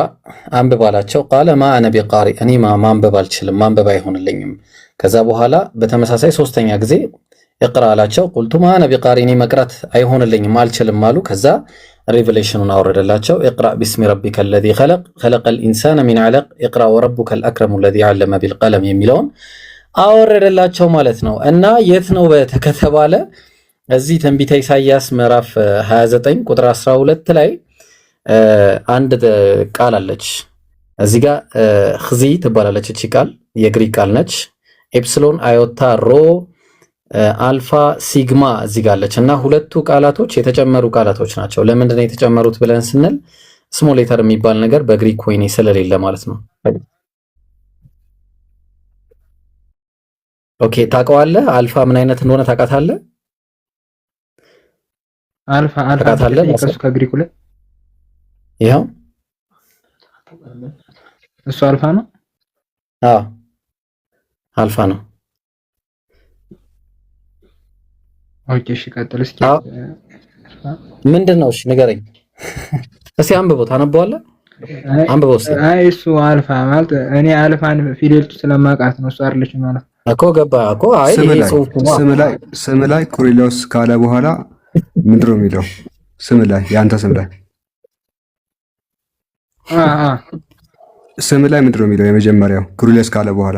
አንብብ አላቸው። ቃለ ማ አነ ቢቃሪ እኔ ማንበብ አልችልም፣ ማንበብ አይሆንልኝም። ከዛ በኋላ በተመሳሳይ ሶስተኛ ጊዜ ኢቅራ አላቸው። ቁልቱ ማ አነ ቢቃሪ እኔ መቅራት አይሆንልኝም አልችልም አሉ። ከዛ ሪቨሌሽኑን አወረደላቸው። ኢቅራ ቢስሚ ረቢከ አለዚ ኸለቅ ኸለቀል ኢንሳነ ሚን ዐለቅ ኢቅራ ወረቡከል አክረሙ አለዚ ዐለመ ቢልቀለም የሚለውን አወረደላቸው ማለት ነው። እና የት ነው ከተባለ እዚህ ትንቢተ ኢሳይያስ ምዕራፍ 29 ቁጥር 12 ላይ አንድ ቃል አለች። እዚህ ጋር ኽዚ ትባላለች። እቺ ቃል የግሪክ ቃል ነች። ኤፕሲሎን አዮታ ሮ አልፋ ሲግማ እዚህ ጋር አለች እና ሁለቱ ቃላቶች የተጨመሩ ቃላቶች ናቸው። ለምንድን ነው የተጨመሩት ብለን ስንል ስሞል ሌተር የሚባል ነገር በግሪክ ኮይኔ ስለሌለ ማለት ነው። ኦኬ ታውቀዋለህ? አልፋ ምን አይነት እንደሆነ ታውቃታለህ? አልፋ ከሱ ከግሪኩ ላይ ይሄው እሱ አልፋ ነው። አዎ አልፋ ነው። ኦኬ እሺ ቀጥል እስኪ። ምንድነው? እሺ ንገረኝ እስኪ። አንብበው። ታነበዋለህ? አንብበው እስኪ። አይ እሱ አልፋ ማለት እኔ አልፋን ፊደልቱ ስለማውቃት ነው። እሱ አይደለች ማለት እኮ ገባ እኮ። አይ ስም ላይ ኩሪሎስ ካለ በኋላ ምንድን ነው የሚለው? ስም ላይ ያንተ ስም ላይ ስም ላይ ምንድን ነው የሚለው? የመጀመሪያው ኩሪሎስ ካለ በኋላ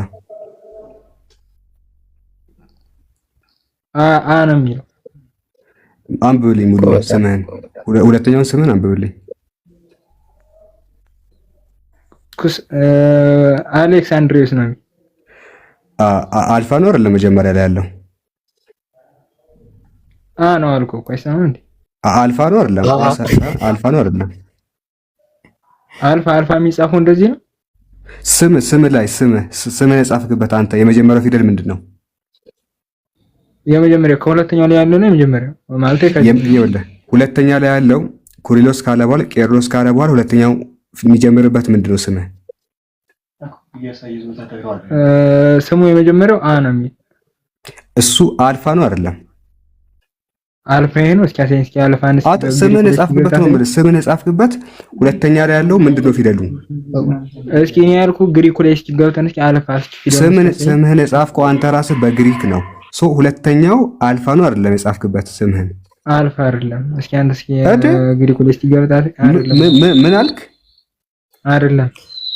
ነው የሚለው። አንብብልኝ ሙሉ ስምህን፣ ሁለተኛውን ስምህን አንብብልኝ። አሌክሳንድሪዮስ ነው። አልፋ ነው አይደል? መጀመሪያ ላይ ያለው ነው አልኩህ እኮ አይሰማም እንዴ? አልፋ ነው አይደል? አልፋ ነው አይደል? አልፋ የሚጻፈው እንደዚህ ነው። ስም ላይ ስምህን የጻፍክበት አንተ የመጀመሪያው ፊደል ምንድን ነው? የመጀመሪያው ከሁለተኛው ላይ ያለው ነው። የመጀመሪያው ማለት ይኸውልህ፣ ሁለተኛ ላይ ያለው ኩሪሎስ ካለ በኋላ ቄርሎስ ካለ በኋላ ሁለተኛው የሚጀምርበት ምንድን ነው ስምህ? ስሙ የመጀመሪያው ነው የሚል እሱ አልፋ ነው አይደለም? አልፋ ነው። እስኪ አሳይኝ እስኪ። አልፋን ስምህን የጻፍክበት ነው ማለት ስምህን የጻፍክበት ሁለተኛ ላይ ያለው ምንድነው ፊደሉ? እስኪ እኔ ያልኩህ ግሪኩ ላይ እስኪ ገብተን እስኪ አልፋ እስኪ ስምህን የጻፍከው አንተ ራስህ በግሪክ ነው። ሁለተኛው አልፋ ነው አይደለም? የጻፍክበት ስምህን አልፋ አይደለም። እስኪ አንተ እስኪ ግሪኩ ላይ እስኪ ገብተህ ምን አልክ? አይደለም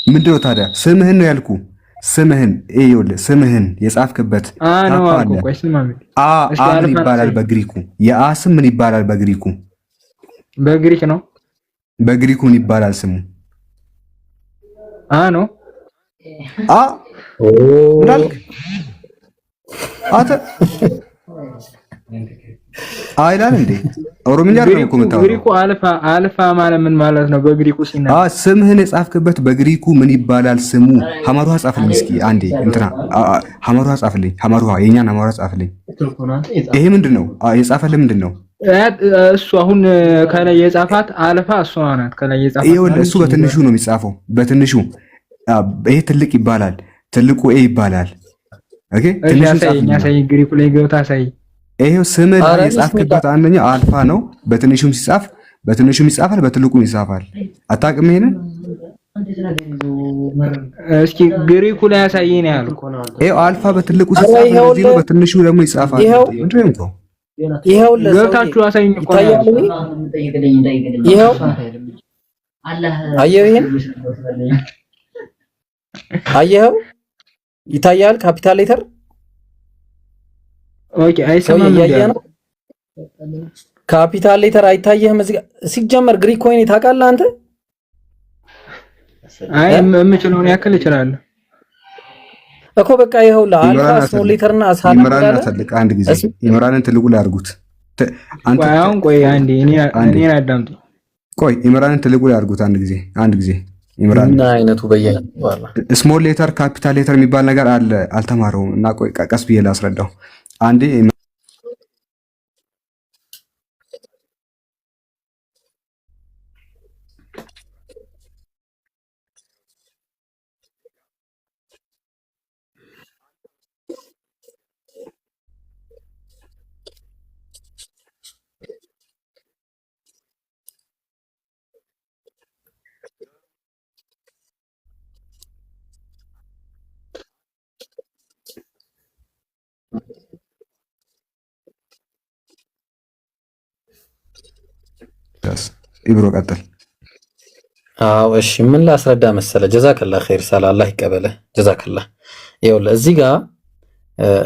ምንድነው ታዲያ? ስምህን ነው ያልኩህ። ስምህን ይኸውልህ፣ ስምህን የጻፍክበት ነው አልኩህ። ቆይ ስማኝ፣ ምን ይባላል በግሪኩ? የአ ስም ምን ይባላል በግሪኩ? በግሪክ ነው። በግሪኩ ምን ይባላል ስሙ? ነው ምን አልክ? አይላል እንዴ? ኦሮምኛ አይደለም እኮ የምታወራው። ግሪኩ አልፋ ማለት ምን ማለት ነው? በግሪኩ ሲናገር ስምህን የጻፍክበት በግሪኩ ምን ይባላል ስሙ? ሐመሩሃ ጻፍልኝ እስኪ አንዴ እንትና ሐመሩሃ ጻፍልኝ። ሐመሩሃ የኛን ሐመሩሃ ጻፍልኝ። ይሄ ምንድነው የጻፈልህ? ምንድነው እሱ አሁን ከላይ የጻፋት አልፋ እሷ ናት። ከላይ የጻፋት ይኸውልህ፣ እሱ በትንሹ ነው የሚጻፈው፣ በትንሹ ይሄ ትልቅ ይባላል፣ ትልቁ ኤ ይባላል። ኦኬ ትንሹ ያሳይ ግሪኩ ላይ ገብታ ሳይ ይሄው ስምህ ላይ የጻፍክበት አንደኛው አልፋ ነው። በትንሹም ሲጻፍ በትንሹም ይጻፋል፣ በትልቁም ይጻፋል። አታውቅም ይሄንን? እስኪ ግሪኩ ላይ ያሳየኝ ነው ያልኩ። ይሄው አልፋ በትልቁ ሲጻፍ እንደዚህ ነው፣ በትንሹ ደግሞ ይጻፋል። ምንድን ነው ይሄው ገብታችሁ አሳየኝ እኮ ነው። ይሄው አየህ፣ ይሄን አየኸው? ይታያል ካፒታል ሌተር። ኦኬ አይሰማም ነው ካፒታል ሌተር አይታየህም? እዚህ ጋር ሲጀመር ግሪክ ኮይን ታውቃለህ አንተ? አይ የምችለውን ያክል እችላለሁ እኮ በቃ ይኸው ለአልፋ ስሞል ሌተር እና አሳላ ይመራና ተልቅ አንድ ጊዜ ይመራንን ትልቁ ላይ አድርጉት። አንተ አሁን ቆይ አንዴ እኔ አዳምጡ። ቆይ ይመራንን ትልቁ ላይ አድርጉት አንድ ጊዜ ይመራን እና አይነቱ በየነ ስሞል ሌተር ካፒታል ሌተር የሚባል ነገር አለ። አልተማረውም እና ቆይ ቀስ ብዬ ላስረዳው አንዴ። ኢብሮ ቀጥል። አዎ እሺ፣ ምን ላስረዳ መሰለ? ጀዛከላ ኸይር ሳላ አላህ ይቀበለ። ጀዛከላ ይኸውልህ እዚህ ጋር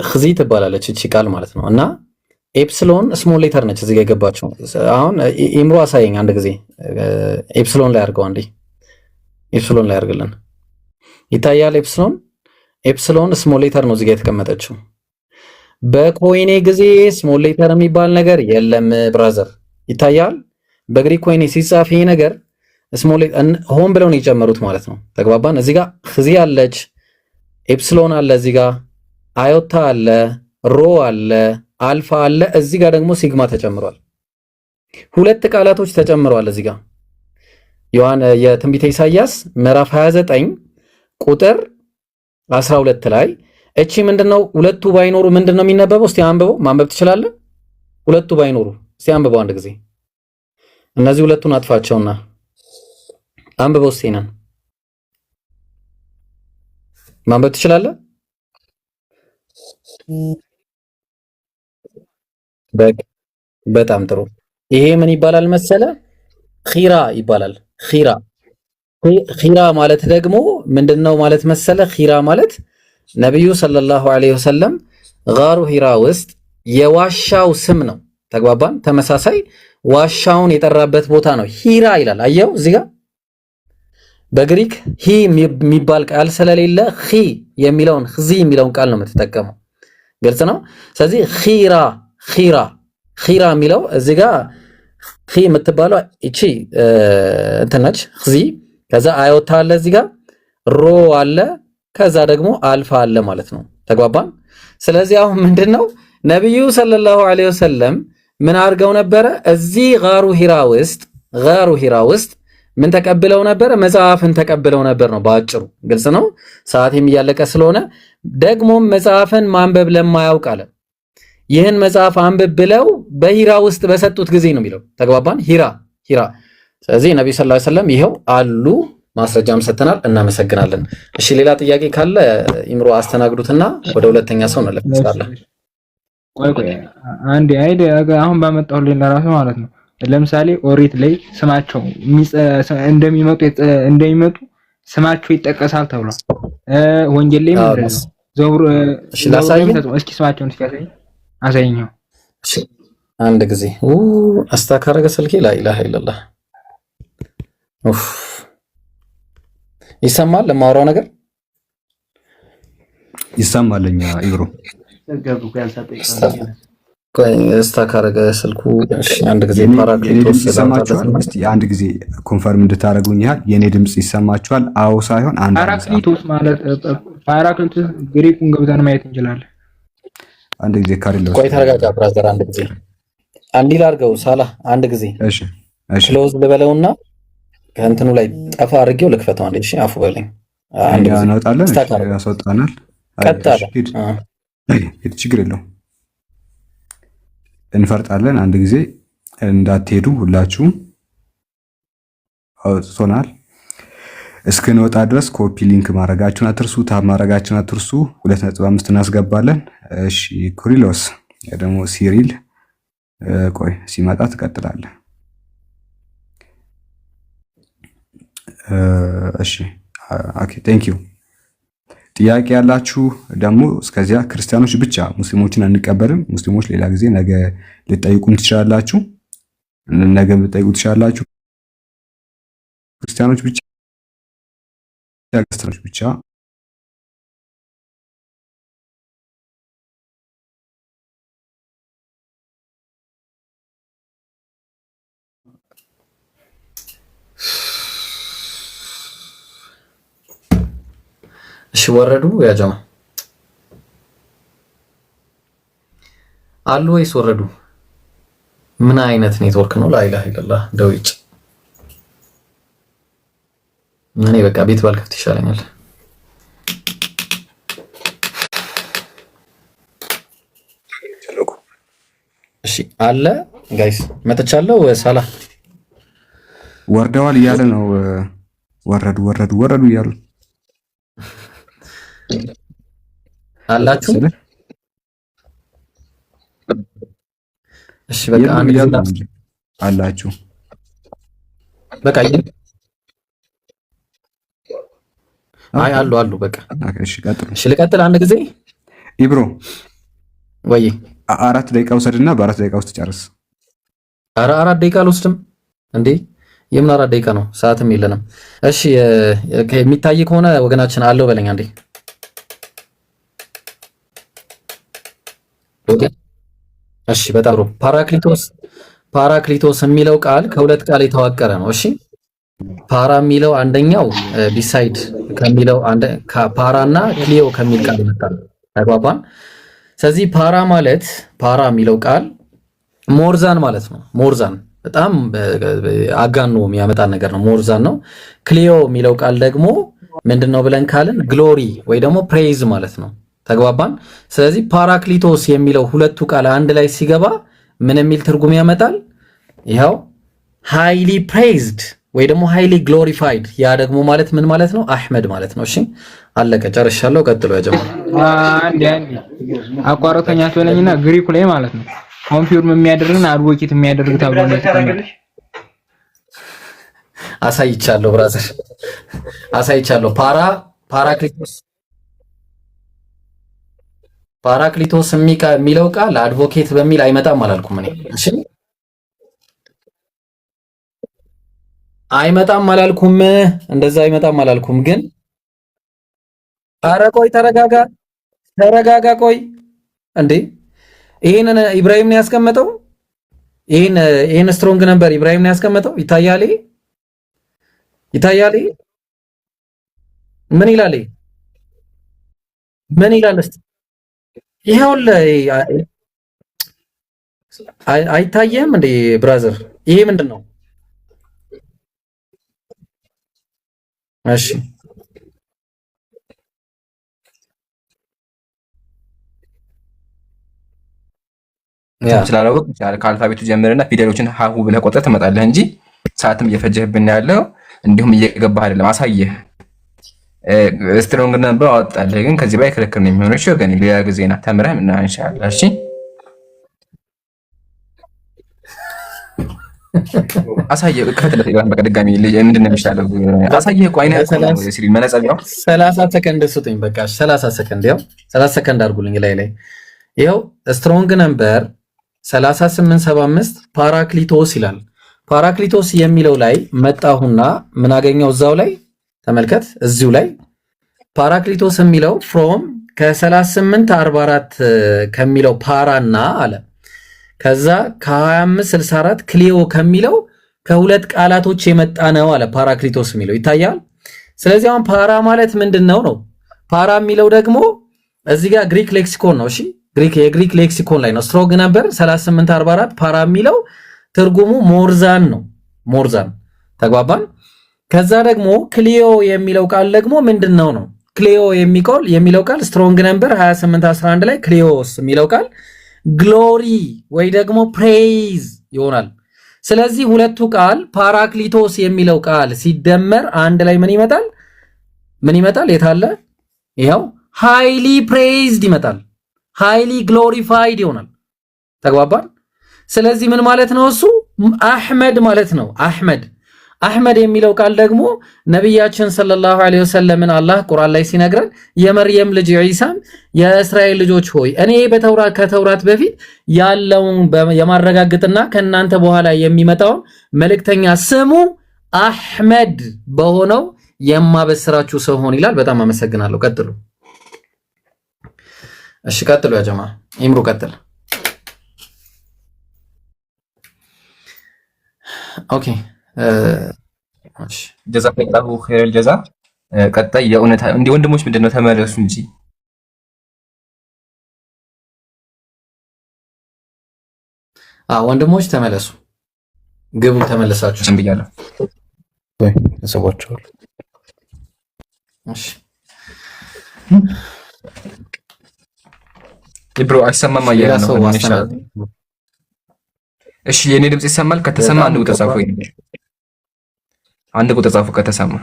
ኽዚ ትባላለች እቺ ቃል ማለት ነው። እና ኤፕሲሎን ስሞል ሌተር ነች እዚህ ጋር የገባችው። አሁን ኢምሮ አሳየኝ አንድ ጊዜ ኤፕሲሎን ላይ አድርገው አንዴ። ኤፕሲሎን ላይ አድርግልን። ይታያል? ኤፕሲሎን ስሞል ሌተር ነው እዚህ ጋር የተቀመጠችው። በኮይኔ ጊዜ ስሞል ሌተር የሚባል ነገር የለም ብራዘር። ይታያል? በግሪክ ኮይኔ ሲጻፍ ይሄ ነገር ስሞል ሆን ብለው ነው የጨመሩት ማለት ነው። ተግባባን? እዚህ ጋር ኽዚ አለች፣ ኤፕሲሎን አለ፣ እዚህ ጋር አዮታ አለ፣ ሮ አለ፣ አልፋ አለ። እዚህ ጋር ደግሞ ሲግማ ተጨምሯል። ሁለት ቃላቶች ተጨምረዋል እዚህ ጋር የትንቢተ ኢሳይያስ ምዕራፍ 29 ቁጥር 12 ላይ እቺ ምንድነው? ሁለቱ ባይኖሩ ምንድነው የሚነበበው? እስቲ አንብበው። ማንበብ ትችላለህ? ሁለቱ ባይኖሩ እስቲ አንብበው አንድ ጊዜ። እነዚህ ሁለቱን አጥፋቸውና አንብበው እስቲ። ነን ማንበብ ትችላለህ? በጣም ጥሩ። ይሄ ምን ይባላል መሰለ? ኺራ ይባላል። ኺራ ማለት ደግሞ ምንድነው ማለት መሰለ? ኺራ ማለት ነብዩ ሰለላሁ ዐለይሂ ወሰለም ጋሩ ሂራ ውስጥ የዋሻው ስም ነው። ተግባባን? ተመሳሳይ ዋሻውን የጠራበት ቦታ ነው። ሂራ ይላል። አየው እዚህ ጋር በግሪክ ሂ የሚባል ቃል ስለሌለ ኺ የሚለውን ኽዚ የሚለውን ቃል ነው የምትጠቀመው። ግልጽ ነው። ስለዚህ ኺራ የሚለው እዚህ ጋር ኺ የምትባለው እቺ እንትን ነች ኽዚ። ከዛ አዮታ አለ እዚህ ጋር ሮ አለ፣ ከዛ ደግሞ አልፋ አለ ማለት ነው። ተግባባን? ስለዚህ አሁን ምንድነው ነብዩ ሰለላሁ ዐለይሂ ወሰለም ምን አድርገው ነበረ? እዚህ ጋሩ ሂራ ውስጥ ምን ተቀብለው ነበረ? መጽሐፍን ተቀብለው ነበር ነው ባጭሩ። ግልጽ ነው። ሰዓቴም እያለቀ ስለሆነ ደግሞ መጽሐፍን ማንበብ ለማያውቅ አለ ይህን መጽሐፍ አንብብ ብለው በሂራ ውስጥ በሰጡት ጊዜ ነው የሚለው። ተግባባን? ሂራ። ስለዚህ ነብዩ ሰለላሁ ዐለይሂ ወሰለም ይሄው አሉ። ማስረጃም ሰጥተናል። እናመሰግናለን። እሺ ሌላ ጥያቄ ካለ ኢምሮ አስተናግዱትና ወደ ሁለተኛ ሰው ነው ለምሳሌ ቆይ አንዴ አይደ አሁን ባመጣሁልኝ ለራሱ ማለት ነው። ለምሳሌ ኦሪት ላይ ስማቸው እንደሚመጡ ስማቸው ይጠቀሳል ተብሏል። ወንጌል ላይ ማለት ነው ዘውር እስኪ ስማቸውን አሳየኝ። አንድ ጊዜ አስተካረገ ስልኬ ላ ኢላሃ ኢላላህ ይሰማል? ለማውራው ነገር ይሰማልኛ ኢብሮ ስታካረገ ስልኩ አንድ ጊዜ የኔ ፓራክሊቶስ ድምጽ ይሰማችኋል? እስቲ አንድ ጊዜ ኮንፈርም እንድታደርጉኝ ያህል የኔ ድምጽ ይሰማችኋል? አዎ ሳይሆን አንድ ፓራክሊቶስ ማለት ፓራክሊቶስ ግሪኩን ገብተን ማየት እንችላለን። አንድ ጊዜ ካሪሎስ ቆይ ተረጋጋ ብራዘር፣ አንድ ጊዜ አንዲ ላርገው ሳላ አንድ ጊዜ እሺ እሺ ክሎዝ ልበለውና ከእንትኑ ላይ ጠፋ አድርጌው ልክፈተው። አንዴ እሺ አፉ በለኝ። አንድ ጊዜ እናወጣለን፣ ያስወጣናል። ቀጣለ ሂድ፣ ችግር የለውም እንፈርጣለን። አንድ ጊዜ እንዳትሄዱ ሁላችሁም አውጥቶናል። እስክንወጣ ድረስ ኮፒ ሊንክ ማድረጋችሁን አትርሱ፣ ታብ ማድረጋችሁን አትርሱ። 2.5 እናስገባለን። እሺ ኩሪሎስ ደግሞ ሲሪል ቆይ ሲመጣ ትቀጥላለህ። እሺ ኦኬ ቴንክ ዩ። ጥያቄ ያላችሁ ደግሞ እስከዚያ ክርስቲያኖች ብቻ ሙስሊሞችን አንቀበልም። ሙስሊሞች ሌላ ጊዜ ነገ ልጠይቁን ትችላላችሁ፣ ነገ ልጠይቁ ትችላላችሁ። ክርስቲያኖች ብቻ ክርስቲያኖች ብቻ እሺ ወረዱ ያጀማ አሉ ወይስ ወረዱ? ምን አይነት ኔትወርክ ነው? ላኢላሃ ኢላላህ ደውጭ። እኔ በቃ ቤት ባልከፍት ይሻለኛል። እሺ አለ ጋይስ መጥቻለሁ። ሳላ ወርደዋል እያለ ነው። ወረዱ ወረዱ ወረዱ እያሉ አላችሁ። እሺ በቃ አንድ አላችሁ። በቃ አይ አሉ አሉ። በቃ እሺ ቀጥሉ። እሺ ልቀጥል አንድ ጊዜ ኢብሮ ወይ 4 ደቂቃ ውሰድና በ4 ደቂቃ ውስጥ ጨርስ። ኧረ 4 ደቂቃ አልወስድም እንዴ! የምን 4 ደቂቃ ነው? ሰዓትም የለንም። እሺ የሚታይ ከሆነ ወገናችን አለው በለኝ አንዴ። ኦኬ እሺ በጣም ጥሩ። ፓራክሊቶስ የሚለው ቃል ከሁለት ቃል የተዋቀረ ነው። እሺ ፓራ የሚለው አንደኛው ቢሳይድ ከሚለው ፓራና ክሊዮ ከሚል ቃል ይመጣል። አይባባን። ስለዚህ ፓራ የሚለው ቃል ሞርዛን ማለት ነው። ሞርዛን በጣም አጋኖ የሚያመጣ ነገር ነው። ሞርዛን ነው። ክሊዮ የሚለው ቃል ደግሞ ምንድነው ብለን ካልን ግሎሪ ወይ ደግሞ ፕሬይዝ ማለት ነው። ተግባባን። ስለዚህ ፓራክሊቶስ የሚለው ሁለቱ ቃል አንድ ላይ ሲገባ ምን የሚል ትርጉም ያመጣል? ይኸው ሃይሊ ፕሬይዝድ ወይ ደግሞ ሃይሊ ግሎሪፋይድ። ያ ደግሞ ማለት ምን ማለት ነው? አህመድ ማለት ነው። እሺ አለቀ፣ ጨርሻለሁ። ቀጥሎ ያጀማ አንዴ አቋረጠኛ ትበለኝና ግሪኩ ላይ ማለት ነው ኮንፊርም የሚያደርግና አድቮኬት የሚያደርግ ተብሎ ነው የተቀመጠው። አሳይቻለሁ ብራዘር፣ አሳይቻለሁ። ፓራክሊቶስ የሚለው ቃል አድቮኬት በሚል አይመጣም አላልኩም እኔ። እሺ አይመጣም አላልኩም፣ እንደዛ አይመጣም አላልኩም። ግን ኧረ ቆይ ተረጋጋ ቆይ እንዴ! ይሄንን ኢብራሂም ነው ያስቀመጠው። ይሄን ስትሮንግ ነበር ኢብራሂም ነው ያስቀመጠው። ይታያል። ምን ይላል? ምን ይላል? እስቲ ይሄውልህ አይታየም እንዴ ብራዘር? ይሄ ምንድን ነው? እሺ ስላላወቅ ከአልፋቤቱ ጀምርና ፊደሎችን ሀሁ ብለህ ቆጥረህ ትመጣለህ እንጂ ሰዓትም እየፈጀህብን ያለው እንዲሁም እየገባህ አይደለም። አሳየህ ስትሮንግ ነበር አወጣለህ፣ ግን ከዚህ በላይ ክርክር ነው የሚሆነው። እሺ ወገኔ ሌላ ጊዜና ተምረህ እና ኢንሻአላህ። እሺ አሳየህ ከተለት ይላል። በቃ ድጋሚ ምንድን ነው የሚሻለው? አሳየህ እኮ አይነ ሲሪል መነጸቢያው 30 ሰከንድ ስጡኝ። በቃ 30 ሰከንድ ያው 30 ሰከንድ አድርጉልኝ። ላይ ይኸው ስትሮንግ ነምበር 3875 ፓራክሊቶስ ይላል። ፓራክሊቶስ የሚለው ላይ መጣሁና ምን አገኘው? እዛው ላይ ተመልከት። እዚሁ ላይ ፓራክሊቶስ የሚለው ፍሮም ከ3844 ከሚለው ፓራና አለ ከዛ ከ2564 ክሊዮ ከሚለው ከሁለት ቃላቶች የመጣ ነው አለ ፓራክሊቶስ የሚለው ይታያል። ስለዚህ አሁን ፓራ ማለት ምንድነው ነው? ፓራ የሚለው ደግሞ እዚህ ጋር ግሪክ ሌክሲኮን ነው። እሺ የግሪክ ሌክሲኮን ላይ ነው። ስትሮንግ ነበር 3844 ፓራ የሚለው ትርጉሙ ሞርዛን ነው። ሞርዛን ተግባባን። ከዛ ደግሞ ክሊዮ የሚለው ቃል ደግሞ ምንድነው ነው? ክሊዮ የሚለው ቃል ስትሮንግ ነበር 2811 ላይ ክሊዮስ የሚለው ቃል ግሎሪ ወይ ደግሞ ፕሬይዝ ይሆናል። ስለዚህ ሁለቱ ቃል ፓራክሊቶስ የሚለው ቃል ሲደመር አንድ ላይ ምን ይመጣል? የታለ? ይሄው ሃይሊ ፕሬይዝድ ይመጣል። ሃይሊ ግሎሪፋይድ ይሆናል። ተግባባን። ስለዚህ ምን ማለት ነው? እሱ አህመድ ማለት ነው። አህመድ የሚለው ቃል ደግሞ ነብያችን ሰለላሁ ዐለይሂ ወሰለምን አላህ ቁርአን ላይ ሲነግረን የመርየም ልጅ ኢሳም የእስራኤል ልጆች ሆይ እኔ ከተውራት በፊት ያለውን የማረጋግጥና ከናንተ በኋላ የሚመጣው መልእክተኛ ስሙ አህመድ በሆነው የማበስራችሁ ሰው ሆን ይላል። በጣም አመሰግናለሁ። ቀጥሉ። እሺ ቀጥሉ። ያ ጀማ ኢምሩ ቀጥል። ኦኬ ጀዛከላሁ ኸይረል ጀዛ። ቀጣይ የእውነት እንደ ወንድሞች ምንድነው ተመለሱ እንጂ ወንድሞች ተመለሱ፣ ግቡ፣ ተመለሳችሁ ብያለሁ። ተሰባቸዋል። እሺ ይብሮ አይሰማም አያለ ነው ኢንሻአላህ። እሺ የኔ ድምጽ ይሰማል? ከተሰማ አንድ ቁጥር ጻፉ። አንድ ቁጥር ጻፉ ከተሰማ።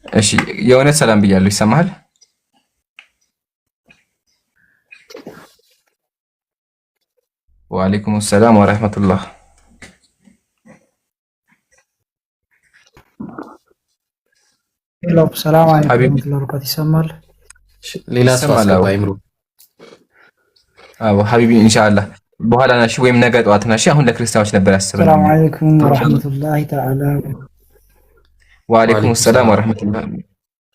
እሺ የእውነት ሰላም ብያለሁ። ይሰማሃል? ወአለይኩም ሰላም ወራህመቱላህ። ሰላም አለይኩም ወራህመቱላህ። ይሰማል? ሌላ ሰው አይምሩ። አዎ ሀቢቢ ኢንሻአላህ በኋላ ናሽ ወይም ነገ ጠዋት ናሽ። አሁን ለክርስቲያኖች ነበር ያስበው። ሰላም አለይኩም ወራህመቱላሂ ተዓላ። ወአለይኩም ሰላም ወራህመቱላህ።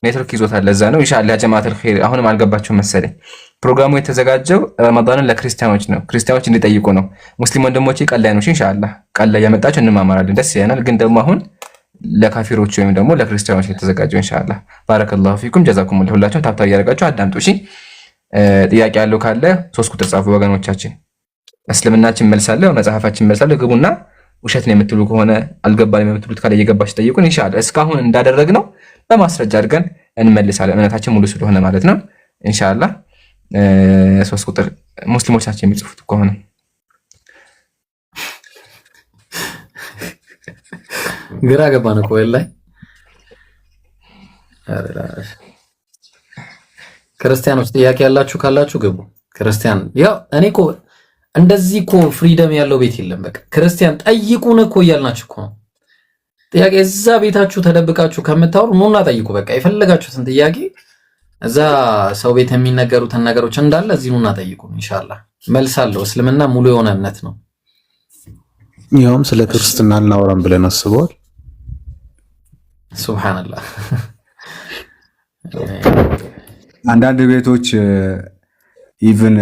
ኔትወርክ ይዞታል ለዛ ነው። ኢንሻአላህ ጀማዓተል ኸይር አሁንም አልገባችሁም መሰለኝ። ፕሮግራሙ የተዘጋጀው ረመዳንን ለክርስቲያኖች ነው፣ ክርስቲያኖች እንዲጠይቁ ነው። ሙስሊም ወንድሞቼ ቀን ላይ ነው ኢንሻአላህ፣ ቀን ላይ ያመጣችሁ እንማማራለን፣ ደስ ይለናል። ግን ደግሞ አሁን ለካፊሮች ወይም ደግሞ ለክርስቲያኖች የተዘጋጀው ኢንሻአላህ። ባረከላሁ ፊኩም ጀዛኩሙላህ። ሁላችሁም ታብታብ እያደረጋችሁ አዳምጡ እሺ። ጥያቄ ያለው ካለ 3 ቁጥር ጻፉ ወገኖቻችን። እስልምናችን መልሳለሁ፣ መጽሐፋችን መልሳለሁ። ግቡና ውሸት ነው የምትሉ ከሆነ አልገባንም የምትሉት ካለ እየገባችሁ ጠይቁን ኢንሻአላህ። እስካሁን እንዳደረግነው በማስረጃ አድርገን እንመልሳለን። እምነታችን ሙሉ ስለሆነ ማለት ነው ኢንሻአላህ። 3 ቁጥር ሙስሊሞች ናቸው የሚጽፉት ከሆነ ግራ ገባን እኮ ወላሂ። ክርስቲያኖች ጥያቄ ያላችሁ ካላችሁ ግቡ። ክርስቲያን ያው እኔ እኮ እንደዚህ እኮ ፍሪደም ያለው ቤት የለም። በቃ ክርስቲያን ጠይቁን እኮ እያልናችሁ እኮ ነው። ጥያቄ እዛ ቤታችሁ ተደብቃችሁ ከምታወሩ ኑና ጠይቁ። በቃ የፈለጋችሁትን ጥያቄ እዛ ሰው ቤት የሚነገሩትን ነገሮች እንዳለ እዚህ ኑና ጠይቁ። ኢንሻአላህ መልሳለሁ። እስልምና ሙሉ የሆነ እምነት ነው። ይኸውም ስለ ክርስትና እናወራም ብለን አስበዋል። ሱብሃንአላህ። አንዳንድ ቤቶች ኢቭን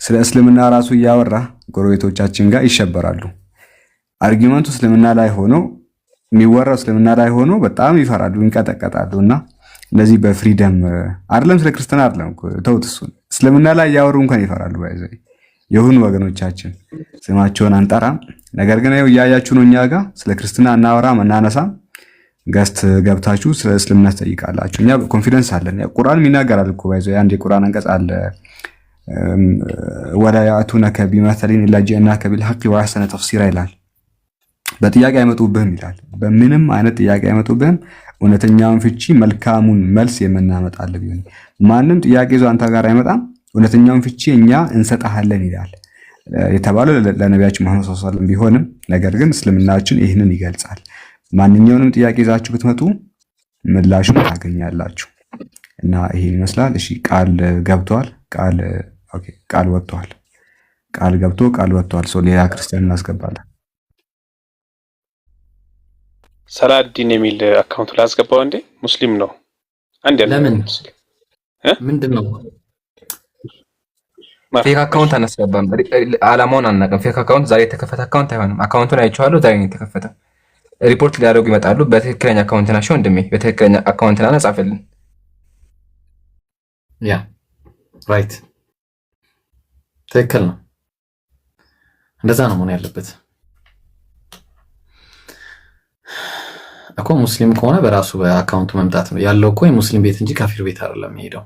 ስለ እስልምና ራሱ እያወራ ጎረቤቶቻችን ጋር ይሸበራሉ። አርጊመንቱ እስልምና ላይ ሆኖ የሚወራው እስልምና ላይ ሆኖ በጣም ይፈራሉ፣ ይንቀጠቀጣሉ። እና እንደዚህ በፍሪደም አይደለም ስለ ክርስትና አይደለም ተውት፣ እሱን እስልምና ላይ እያወሩ እንኳን ይፈራሉ። ባይዘይ የሁን ወገኖቻችን ስማቸውን አንጠራም። ነገር ግን ያው እያያችሁ ነው። እኛ ጋር ስለ ክርስትና እናወራም እናነሳም። ገስት ገብታችሁ ስለ እስልምና ትጠይቃላችሁ። እኛ ኮንፊደንስ አለን። ያው ቁርአን ይናገራል እኮ ባይዘይ አንድ የቁርአን አንቀጽ አለ ወላ ያቱነከ ቢመሰሊን ኢላ ጂእናከ ቢልሐቅ ወአሕሰነ ተፍሲራ ይላል። በጥያቄ አይመጡብህም ይላል። በምንም አይነት ጥያቄ አይመጡብህም። እውነተኛውን ፍቺ መልካሙን መልስ የምናመጣልህ ቢሆን ማንም ጥያቄ ይዞ አንተ ጋር አይመጣም። እውነተኛውን ፍቺ እኛ እንሰጣለን ይላል የተባለው ለነቢያችን መሐመድ ሰለላሁ ዐለይሂ ወሰለም ቢሆንም ነገር ግን እስልምናችን ይህንን ይገልጻል። ማንኛውንም ጥያቄ ይዛችሁ ብትመጡ ምላሹን ታገኛላችሁ። እና ይሄን ይመስላል። እሺ ቃል ገብቷል። ቃል ወጥቷል። ቃል ገብቶ ቃል ወጥቷል። ሰው ሌላ ክርስቲያን እናስገባለን። ሰላዲን የሚል አካውንት ላይ አስገባው። እንዴ ሙስሊም ነው አንድ ያለ ለምን ምንድነው ፌክ አካውንት አናስገባም። አላማውን አናውቅም። ፌክ አካውንት ዛሬ የተከፈተ አካውንት አይሆንም። አካውንቱን አይቼዋለሁ፣ ዛሬ ነው የተከፈተ። ሪፖርት ሊያደርጉ ይመጣሉ። በትክክለኛ አካውንት ናቸው ወንድሜ፣ በትክክለኛ አካውንት ና ጻፈልን። ያ ራይት፣ ትክክል ነው። እንደዛ ነው መሆን ያለበት እኮ። ሙስሊም ከሆነ በራሱ በአካውንቱ መምጣት ነው ያለው እኮ። የሙስሊም ቤት እንጂ ካፊር ቤት አይደለም የሚሄደው።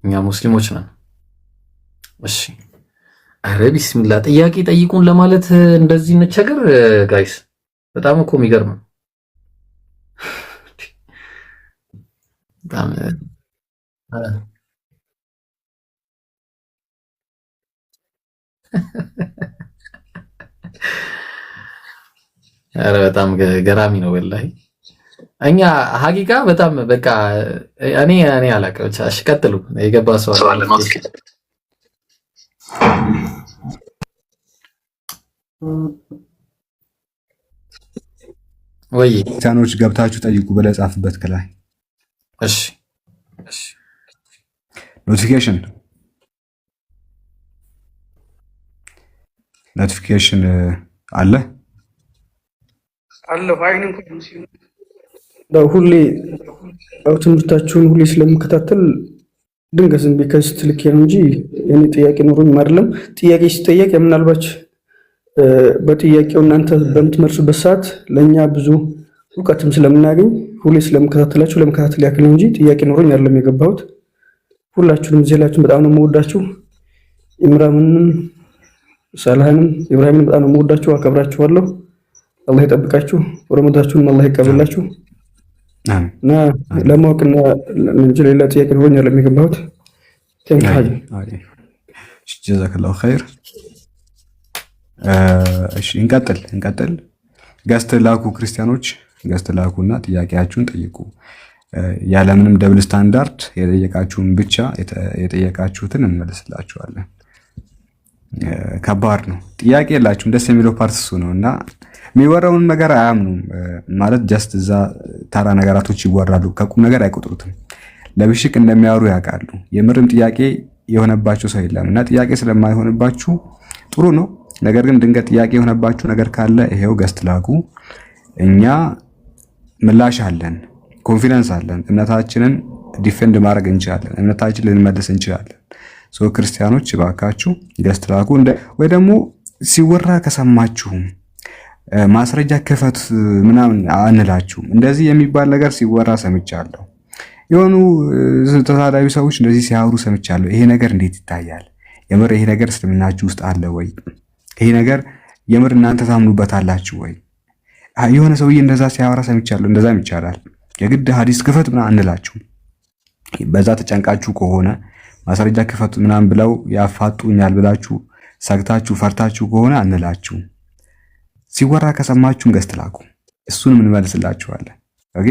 እኛ ሙስሊሞች ነን። እሺ፣ አረ ቢስሚላህ ጥያቄ ጠይቁን ለማለት እንደዚህ እንቸገር ጋይስ። በጣም እኮ የሚገርም በጣም አረ በጣም ገራሚ ነው ወላሂ። እኛ ሀቂቃ በጣም በቃ እኔ አላውቅም። ብቻ እሺ ቀጥሉ። የገባ ሰው አለ ነው ወይ? ክርስቲያኖች ገብታችሁ ጠይቁ ብለህ ጻፍበት ከላይ። እሺ ኖቲፊኬሽን አለ አይን እንኳን ሁሌ ትምህርታችሁን ሁሌ ስለምከታተል ድንገት ዝም ብዬ ከስት ልኬ ነው እንጂ የኔ ጥያቄ ኖሮኝ አይደለም። ጥያቄ ሲጠየቅ ምናልባት በጥያቄው እናንተ በምትመርሱበት ሰዓት ለኛ ብዙ እውቀትም ስለምናገኝ ሁሌ ስለምከታተላችሁ ለመከታተል ያክል ነው እንጂ ጥያቄ ኖሮኝ አይደለም የገባሁት። ሁላችሁንም ዜላችሁን በጣም ነው የምወዳችሁ። ኢምራምንም ሳላህንም ኢብራሂምን በጣም ነው የምወዳችሁ፣ አከብራችኋለሁ። አላህ ይጠብቃችሁ፣ ረመዳናችሁን አላህ ይቀበላችሁ። እና ለማወቅና እንጂ ሌላ ጥያቄ ኖሮኝ አይደለም የገባሁት። ጀዛከላሁ ኸይር። እሺ እንቀጥል። ገስት ላኩ ክርስቲያኖች፣ ገስት ላኩና ጥያቄያችሁን ጠይቁ። ያለምንም ደብል ስታንዳርድ የጠየቃችሁን ብቻ የጠየቃችሁትን እንመልስላችኋለን። ከባድ ነው። ጥያቄ የላችሁም። ደስ የሚለው ፓርት እሱ ነው እና የሚወራውን ነገር አያምኑም ማለት ጀስት እዛ ተራ ነገራቶች ይወራሉ፣ ከቁም ነገር አይቆጥሩትም። ለብሽቅ እንደሚያወሩ ያውቃሉ። የምርም ጥያቄ የሆነባችሁ ሰው የለም እና ጥያቄ ስለማይሆንባችሁ ጥሩ ነው። ነገር ግን ድንገት ጥያቄ የሆነባችሁ ነገር ካለ ይሄው ገስት ላኩ። እኛ ምላሽ አለን፣ ኮንፊደንስ አለን። እምነታችንን ዲፌንድ ማድረግ እንችላለን። እምነታችን ልንመልስ እንችላለን። ሶ ክርስቲያኖች እባካችሁ ገስት ላኩ። ወይ ደግሞ ሲወራ ከሰማችሁ ማስረጃ ክፈት ምናምን አንላችሁም። እንደዚህ የሚባል ነገር ሲወራ ሰምቻለሁ። የሆኑ ተሳዳቢ ሰዎች እንደዚህ ሲያወሩ ሰምቻለሁ። ይሄ ነገር እንዴት ይታያል? የምር ይሄ ነገር እስልምናችሁ ውስጥ አለ ወይ? ይሄ ነገር የምር እናንተ ታምኑበታላችሁ ወይ? የሆነ ሰውዬ እንደዛ ሲያወራ ሰምቻለሁ። እንደዛም ይቻላል። የግድ ሐዲስ ክፈት ምናምን አንላችሁም። በዛ ተጨንቃችሁ ከሆነ ማስረጃ ክፈት ምናምን ብለው ያፋጡኛል ብላችሁ ሰግታችሁ ፈርታችሁ ከሆነ አንላችሁም። ሲወራ ከሰማችሁም ገስት ላኩ፣ እሱንም እንመልስላችኋለን። ኦኬ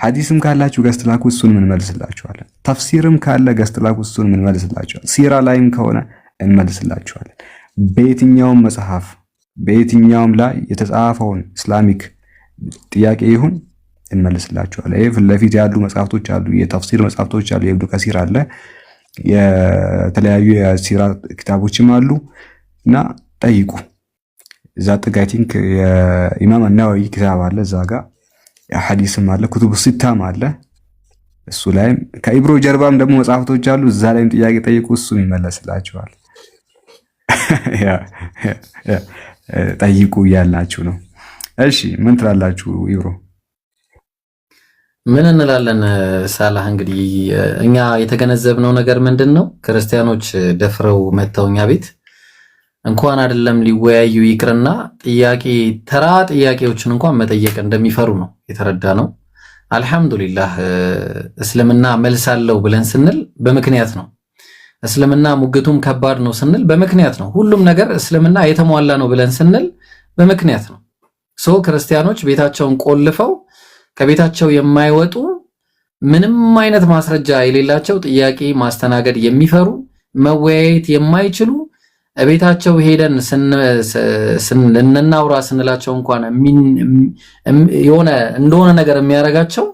ሐዲስም ካላችሁ ገስት ላኩ፣ እሱንም እንመልስላችኋለን። ተፍሲርም ካለ ገስት ላኩ፣ እሱንም እንመልስላችኋለን። ሲራ ላይም ከሆነ እንመልስላችኋለን። በየትኛውም መጽሐፍ በየትኛውም ላይ የተጻፈውን ኢስላሚክ ጥያቄ ይሁን እንመልስላችኋለን። ይሄ ፊት ለፊት ያሉ መጽሐፍቶች አሉ፣ የተፍሲር መጽሐፍቶች አሉ። የኢብኑ ከሲር አለ፣ የተለያዩ የሲራ ክታቦችም አሉ እና ጠይቁ። እዛ ጥግ አይ ቲንክ የኢማም አናወዊ ክታብ አለ፣ እዛ ጋር ሐዲስም አለ፣ ኩቱብ ሲታም አለ። እሱ ላይም ከኢብሮ ጀርባም ደግሞ መጽሐፍቶች አሉ። እዛ ላይም ጥያቄ ጠይቁ፣ እሱም ይመለስላችኋል። ጠይቁ እያልናችሁ ነው። እሺ ምን ትላላችሁ ኢብሮ? ምን እንላለን ሳላህ? እንግዲህ እኛ የተገነዘብነው ነገር ምንድን ነው? ክርስቲያኖች ደፍረው መተው እኛ ቤት እንኳን አይደለም ሊወያዩ ይቅርና ተራ ጥያቄዎችን እንኳን መጠየቅ እንደሚፈሩ ነው የተረዳ ነው። አልሐምዱሊላህ እስልምና መልስ አለው ብለን ስንል በምክንያት ነው። እስልምና ሙግቱም ከባድ ነው ስንል በምክንያት ነው። ሁሉም ነገር እስልምና የተሟላ ነው ብለን ስንል በምክንያት ነው። ክርስቲያኖች ቤታቸውን ቆልፈው ከቤታቸው የማይወጡ ምንም አይነት ማስረጃ የሌላቸው ጥያቄ ማስተናገድ የሚፈሩ መወያየት የማይችሉ ቤታቸው ሄደን እንናውራ ስንላቸው እንኳን የሆነ እንደሆነ ነገር የሚያረጋቸው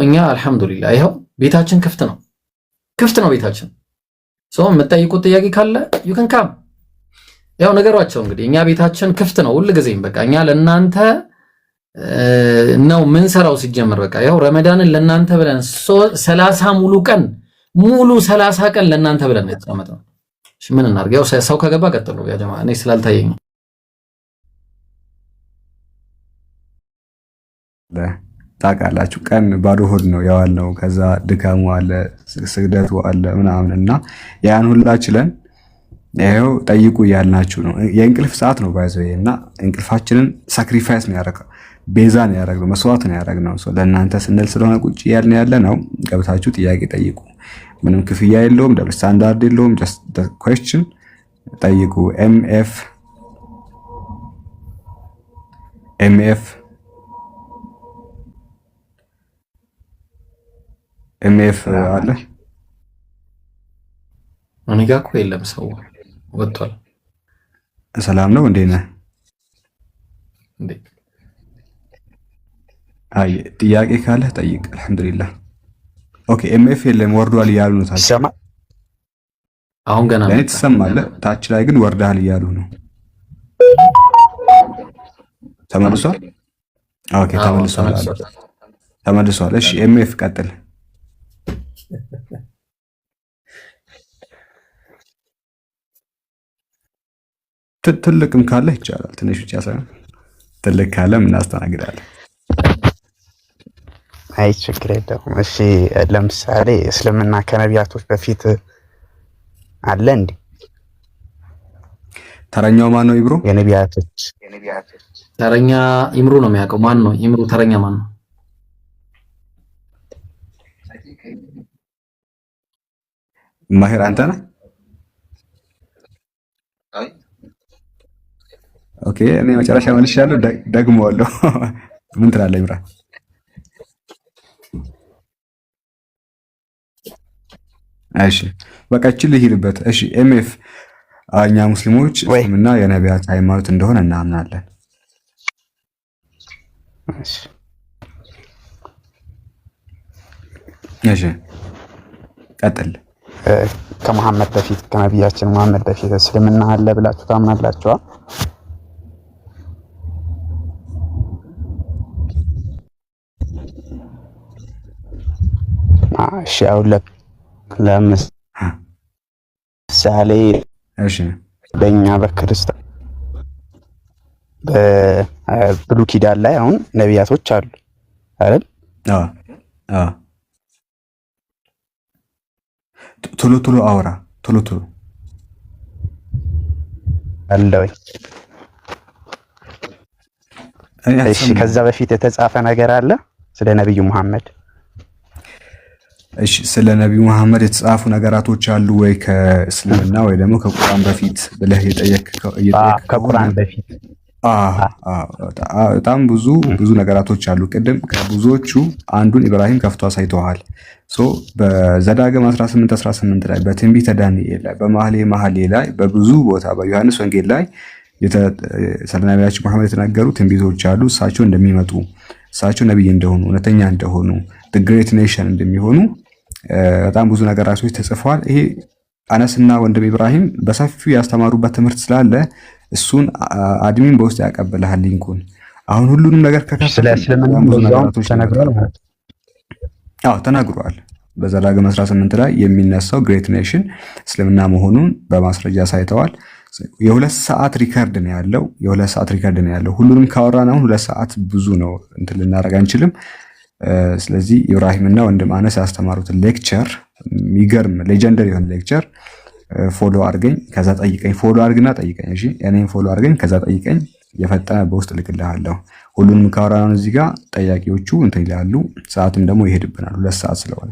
እኛ አልሐምዱሊላህ ይኸው ቤታችን ክፍት ነው ቤታችን ሶ የምትጠይቁት ጥያቄ ካለ you can come ያው ነገሯቸው እንግዲህ እኛ ቤታችን ክፍት ነው ሁሉ ጊዜም በቃ እኛ ለእናንተ ነው ምን ሰራው ሲጀመር በቃ ያው ረመዳንን ለእናንተ ብለን 30 ሙሉ 30 ቀን ለእናንተ ብለን የተቀመጠው እሺ ምን እናርግ ያው ሰው ከገባ ቀጥሉ ያ ጀማ እኔ ስላልታየኝ ታውቃላችሁ ቀን ባዶ ሆድ ነው ያዋልነው ከዛ ድካሙ አለ ስግደቱ አለ ምናምንና ያን ሁላችንን ይሄው ጠይቁ ያልናችሁ ነው የእንቅልፍ ሰዓት ነው ባይዘውና እንቅልፋችንን ሳክሪፋይስ ነው ያደረገው ቤዛ ነው ያደረገው መስዋዕት ነው ያደረግነው ለእናንተ ስንል ስለሆነ ቁጭ ያልን ያለ ነው ገብታችሁ ጥያቄ ጠይቁ ምንም ክፍያ የለውም ደብል ስታንዳርድ የለውም just the question ጠይቁ MF አለ እኔ ጋር እኮ የለም ሰው ወጥቷል ሰላም ነው እንዴ ነህ እንዴ አይ ጥያቄ ካለ ጠይቅ አልহামዱሊላህ ኦኬ MF የለም ወርዷል እያሉ ነው ታች ሰማ አሁን ገና ለኔ ትሰማለህ ታች ላይ ግን ወርዳል እያሉ ነው ተመልሷል ኦኬ ተመልሷል እሺ MF ቀጥል ትልቅም ካለ ይቻላል ትንሽ ብቻ ሳይሆን ትልቅ ካለም እናስተናግዳለን አይ ችግር የለውም እሺ ለምሳሌ እስልምና ከነቢያቶች በፊት አለ እንዴ ተረኛው ማን ነው ኢብሮ የነቢያቶች ተረኛ ኢምሩ ነው የሚያውቀው ማን ነው ኢምሩ ተረኛ ማን ነው ማህር አንተ ነህ ኦኬ እኔ መጨረሻ መልሻለሁ ደግሞዋለሁ ምን ትላለህ ኢብራ እሺ በቃ እቺ ልሂድበት እሺ MF እኛ ሙስሊሞች እስልምና የነቢያት ሃይማኖት እንደሆነ እናምናለን እሺ ቀጥል ከመሐመድ በፊት ከነቢያችን መሐመድ በፊት እስልምና አለ ብላችሁ ታምናላችሁ እሺ አሁን ለምሳሌ እሺ በእኛ በክርስቲያን በብሉይ ኪዳን ላይ አሁን ነቢያቶች አሉ አይደል ቶሎ አውራ ቶሎ አለው እሺ ከዛ በፊት የተጻፈ ነገር አለ ስለ ነብዩ መሐመድ እሺ ስለ ነብዩ መሐመድ የተጻፉ ነገራቶች አሉ ወይ ከእስልምና ወይ ደግሞ ከቁርአን በፊት ብለህ የጠየቅከው ከቁርአን በፊት በጣም ብዙ ነገራቶች አሉ ቅድም ከብዙዎቹ አንዱን ኢብራሂም ከፍቶ አሳይተዋል በዘዳግም 18:18 ላይ በትንቢተ ዳንኤል ላይ በመኃልየ ላይ በብዙ ቦታ በዮሐንስ ወንጌል ላይ ስለ ነቢያችን መሐመድ የተናገሩ ትንቢቶች አሉ እሳቸው እንደሚመጡ እሳቸው ነብይ እንደሆኑ እውነተኛ እንደሆኑ the great nation እንደሚሆኑ በጣም ብዙ ነገራቶች ተጽፈዋል ይሄ አነስና ወንድም ኢብራሂም በሰፊው ያስተማሩበት ትምህርት ስላለ እሱን አድሚን በውስጥ ያቀበልሃል ሊንኩን አሁን ሁሉንም ነገር ስለ እስልምና ብዙ ነገራቶች ተነግሯል ማለት ተናግሯል በዘዳግም 18 ላይ የሚነሳው ግሬት ኔሽን እስልምና መሆኑን በማስረጃ ሳይተዋል የ2 ሰዓት ሪከርድ ነው ያለው ሁሉንም ካወራን አሁን 2 ሰዓት ብዙ ነው እንትን ልናደርግ አንችልም ስለዚህ ኢብራሂምና ወንድም አነስ ያስተማሩት ሌክቸር የሚገርም ሌጀንደሪ የሆነ ሌክቸር ፎሎ አድርገኝ ከዛ ጠይቀኝ ፎሎ አድርግና ጠይቀኝ እሺ እኔን ፎሎ አድርገኝ ከዛ ጠይቀኝ የፈጠነ በውስጥ ልክልሃለሁ ሁሉንም ካወራን እዚህ ጋር ጠያቂዎቹ እንትን ይላሉ ሰዓትም ደግሞ ይሄድብናል 2 ሰዓት ስለሆነ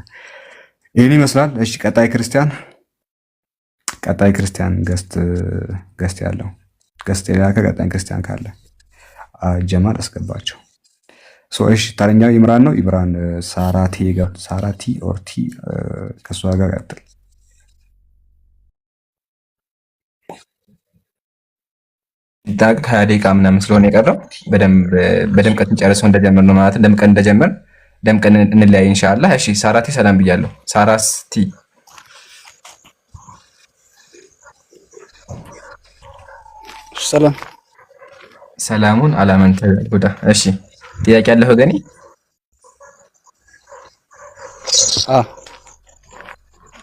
ይሄን ይመስላል እሺ ቀጣይ ክርስቲያን ገስት ያለው ገስት ያለው ቀጣይ ክርስቲያን ካለ ጀማል አስገባቸው እሺ ተረኛው ኢምራን ነው ኢምራን ሳራቲ ኦርቲ ከሷ ጋር ቀጥል ዳግ 20 ደቂቃ ምናምን ስለሆነ የቀረው በደምቀት እንጨርሰው እንደጀመርነው ማለት ደምቀን እንለያይ ኢንሻአላህ እሺ ሳራቲ ሰላም ብያለሁ ሳራስቲ ሰላም ሰላሙን አላመን ተጉዳ። እሺ ጥያቄ ያለው ወገኔ?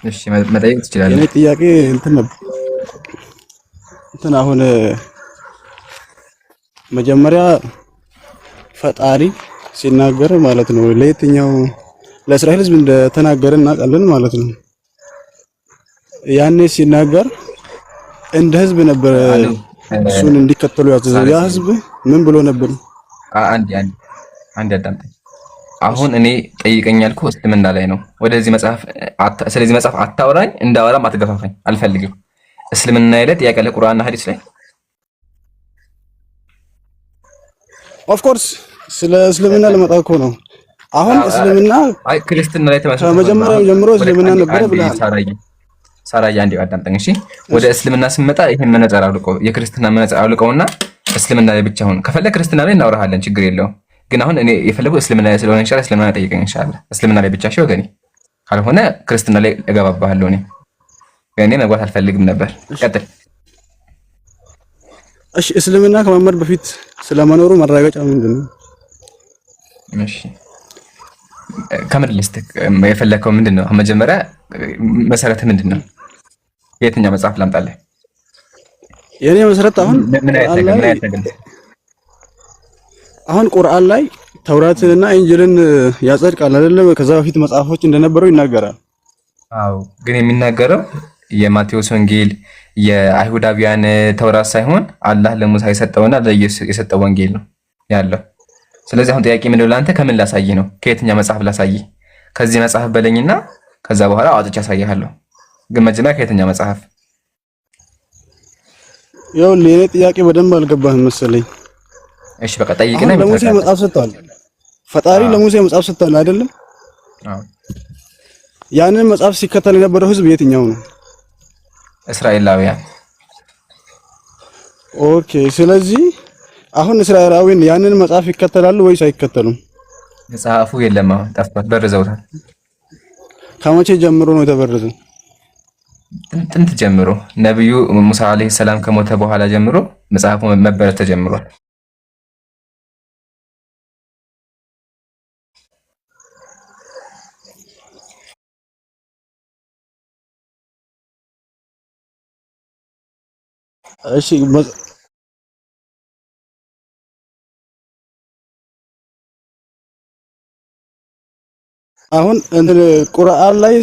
እሺ መጠየቅ ትችላለህ። የኔ ጥያቄ እንትን አሁን መጀመሪያ ፈጣሪ ሲናገር ማለት ነው ለየትኛው ለእስራኤል ሕዝብ እንደተናገረ እናውቃለን ማለት ነው። ያኔ ሲናገር እንደ ሕዝብ ነበር እሱን እንዲከተሉ ያዘዘው። ያ ሕዝብ ምን ብሎ ነበር? አንድ አዳምጠኝ። አሁን እኔ ጠይቀኝ ያልኩህ እስልምና ላይ ነው። ወደዚህ መጽሐፍ ስለዚህ መጽሐፍ አታውራኝ፣ እንዳወራም አትገፋፋኝ፣ አልፈልግም። እስልምና ላይ ጥያቄ አለ ቁርአንና ሐዲስ ላይ? ኦፍ ኮርስ ስለ እስልምና ለመጣ እኮ ነው። አሁን እስልምና አይ ክርስትና ላይ ተመሰረተ። ከመጀመሪያው ጀምሮ እስልምና ነበረ ብለሃል። ሳራዬ አንዴ አዳምጠኝ እሺ። ወደ እስልምና ስንመጣ ይሄን መነጽር አውልቀው፣ የክርስትና መነጽር አውልቀውና እስልምና ላይ ብቻ ሁን። ከፈለክ ክርስትና ላይ እናወራሃለን፣ ችግር የለውም። ግን አሁን እኔ የፈለኩት እስልምና ላይ ስለሆነ ኢንሻአላህ እስልምና ላይ ጠይቀኝ ኢንሻአላህ። እስልምና ላይ ብቻ እሺ ወገኔ፣ ካልሆነ ክርስትና ላይ እገባባለሁ። እኔ መግባት አልፈልግም ነበር። ቀጥል። እሺ እስልምና ከመመር በፊት ስለመኖሩ መረጋገጫ ምንድነው? እሺ ከምን ልስት የፈለከው ምንድነው? መጀመሪያ መሰረት ምንድነው? የትኛው መጽሐፍ ላምጣልህ? የኔ መሰረት አሁን ቁርአን ላይ ተውራትንና ኢንጂልን ያጸድቃል አይደለም? ከዛ በፊት መጽሐፎች እንደነበረው ይናገራል። አዎ፣ ግን የሚናገረው የማቴዎስ ወንጌል የአይሁዳውያን ተውራት ሳይሆን አላህ ለሙሳ የሰጠውና ለኢየሱስ የሰጠው ወንጌል ነው ያለው። ስለዚህ አሁን ጥያቄ ምንድነው ለአንተ? ከምን ላሳይ ነው? ከየትኛው መጽሐፍ ላሳይ? ከዚህ መጽሐፍ በለኝና ከዛ በኋላ አውጥቼ አሳይሃለሁ። ግን መጀመሪያ ከየትኛው መጽሐፍ? ያው ለኔ ጥያቄ በደንብ አልገባህም መሰለኝ። እሺ በቃ ጠይቅና ለሙሴ መጽሐፍ ሰጥቷል። ፈጣሪ ለሙሴ መጽሐፍ ሰጥቷል አይደለም? አዎ። ያንን መጽሐፍ ሲከተል የነበረው ህዝብ የትኛው ነው? እስራኤላውያን። ኦኬ። ስለዚህ አሁን እስራኤላውያን ያንን መጽሐፍ ይከተላሉ ወይስ አይከተሉም? መጽሐፉ የለም፣ አሁን ጠፍቷል፣ በርዘውታል። ከመቼ ጀምሮ ነው የተበረዘው? ጥንት ጀምሮ ነብዩ ሙሳ አለይሂ ሰላም ከሞተ በኋላ ጀምሮ መጽሐፉ መበረዝ ተጀምሯል። እሺ አሁን እንትን ቁርአን ላይ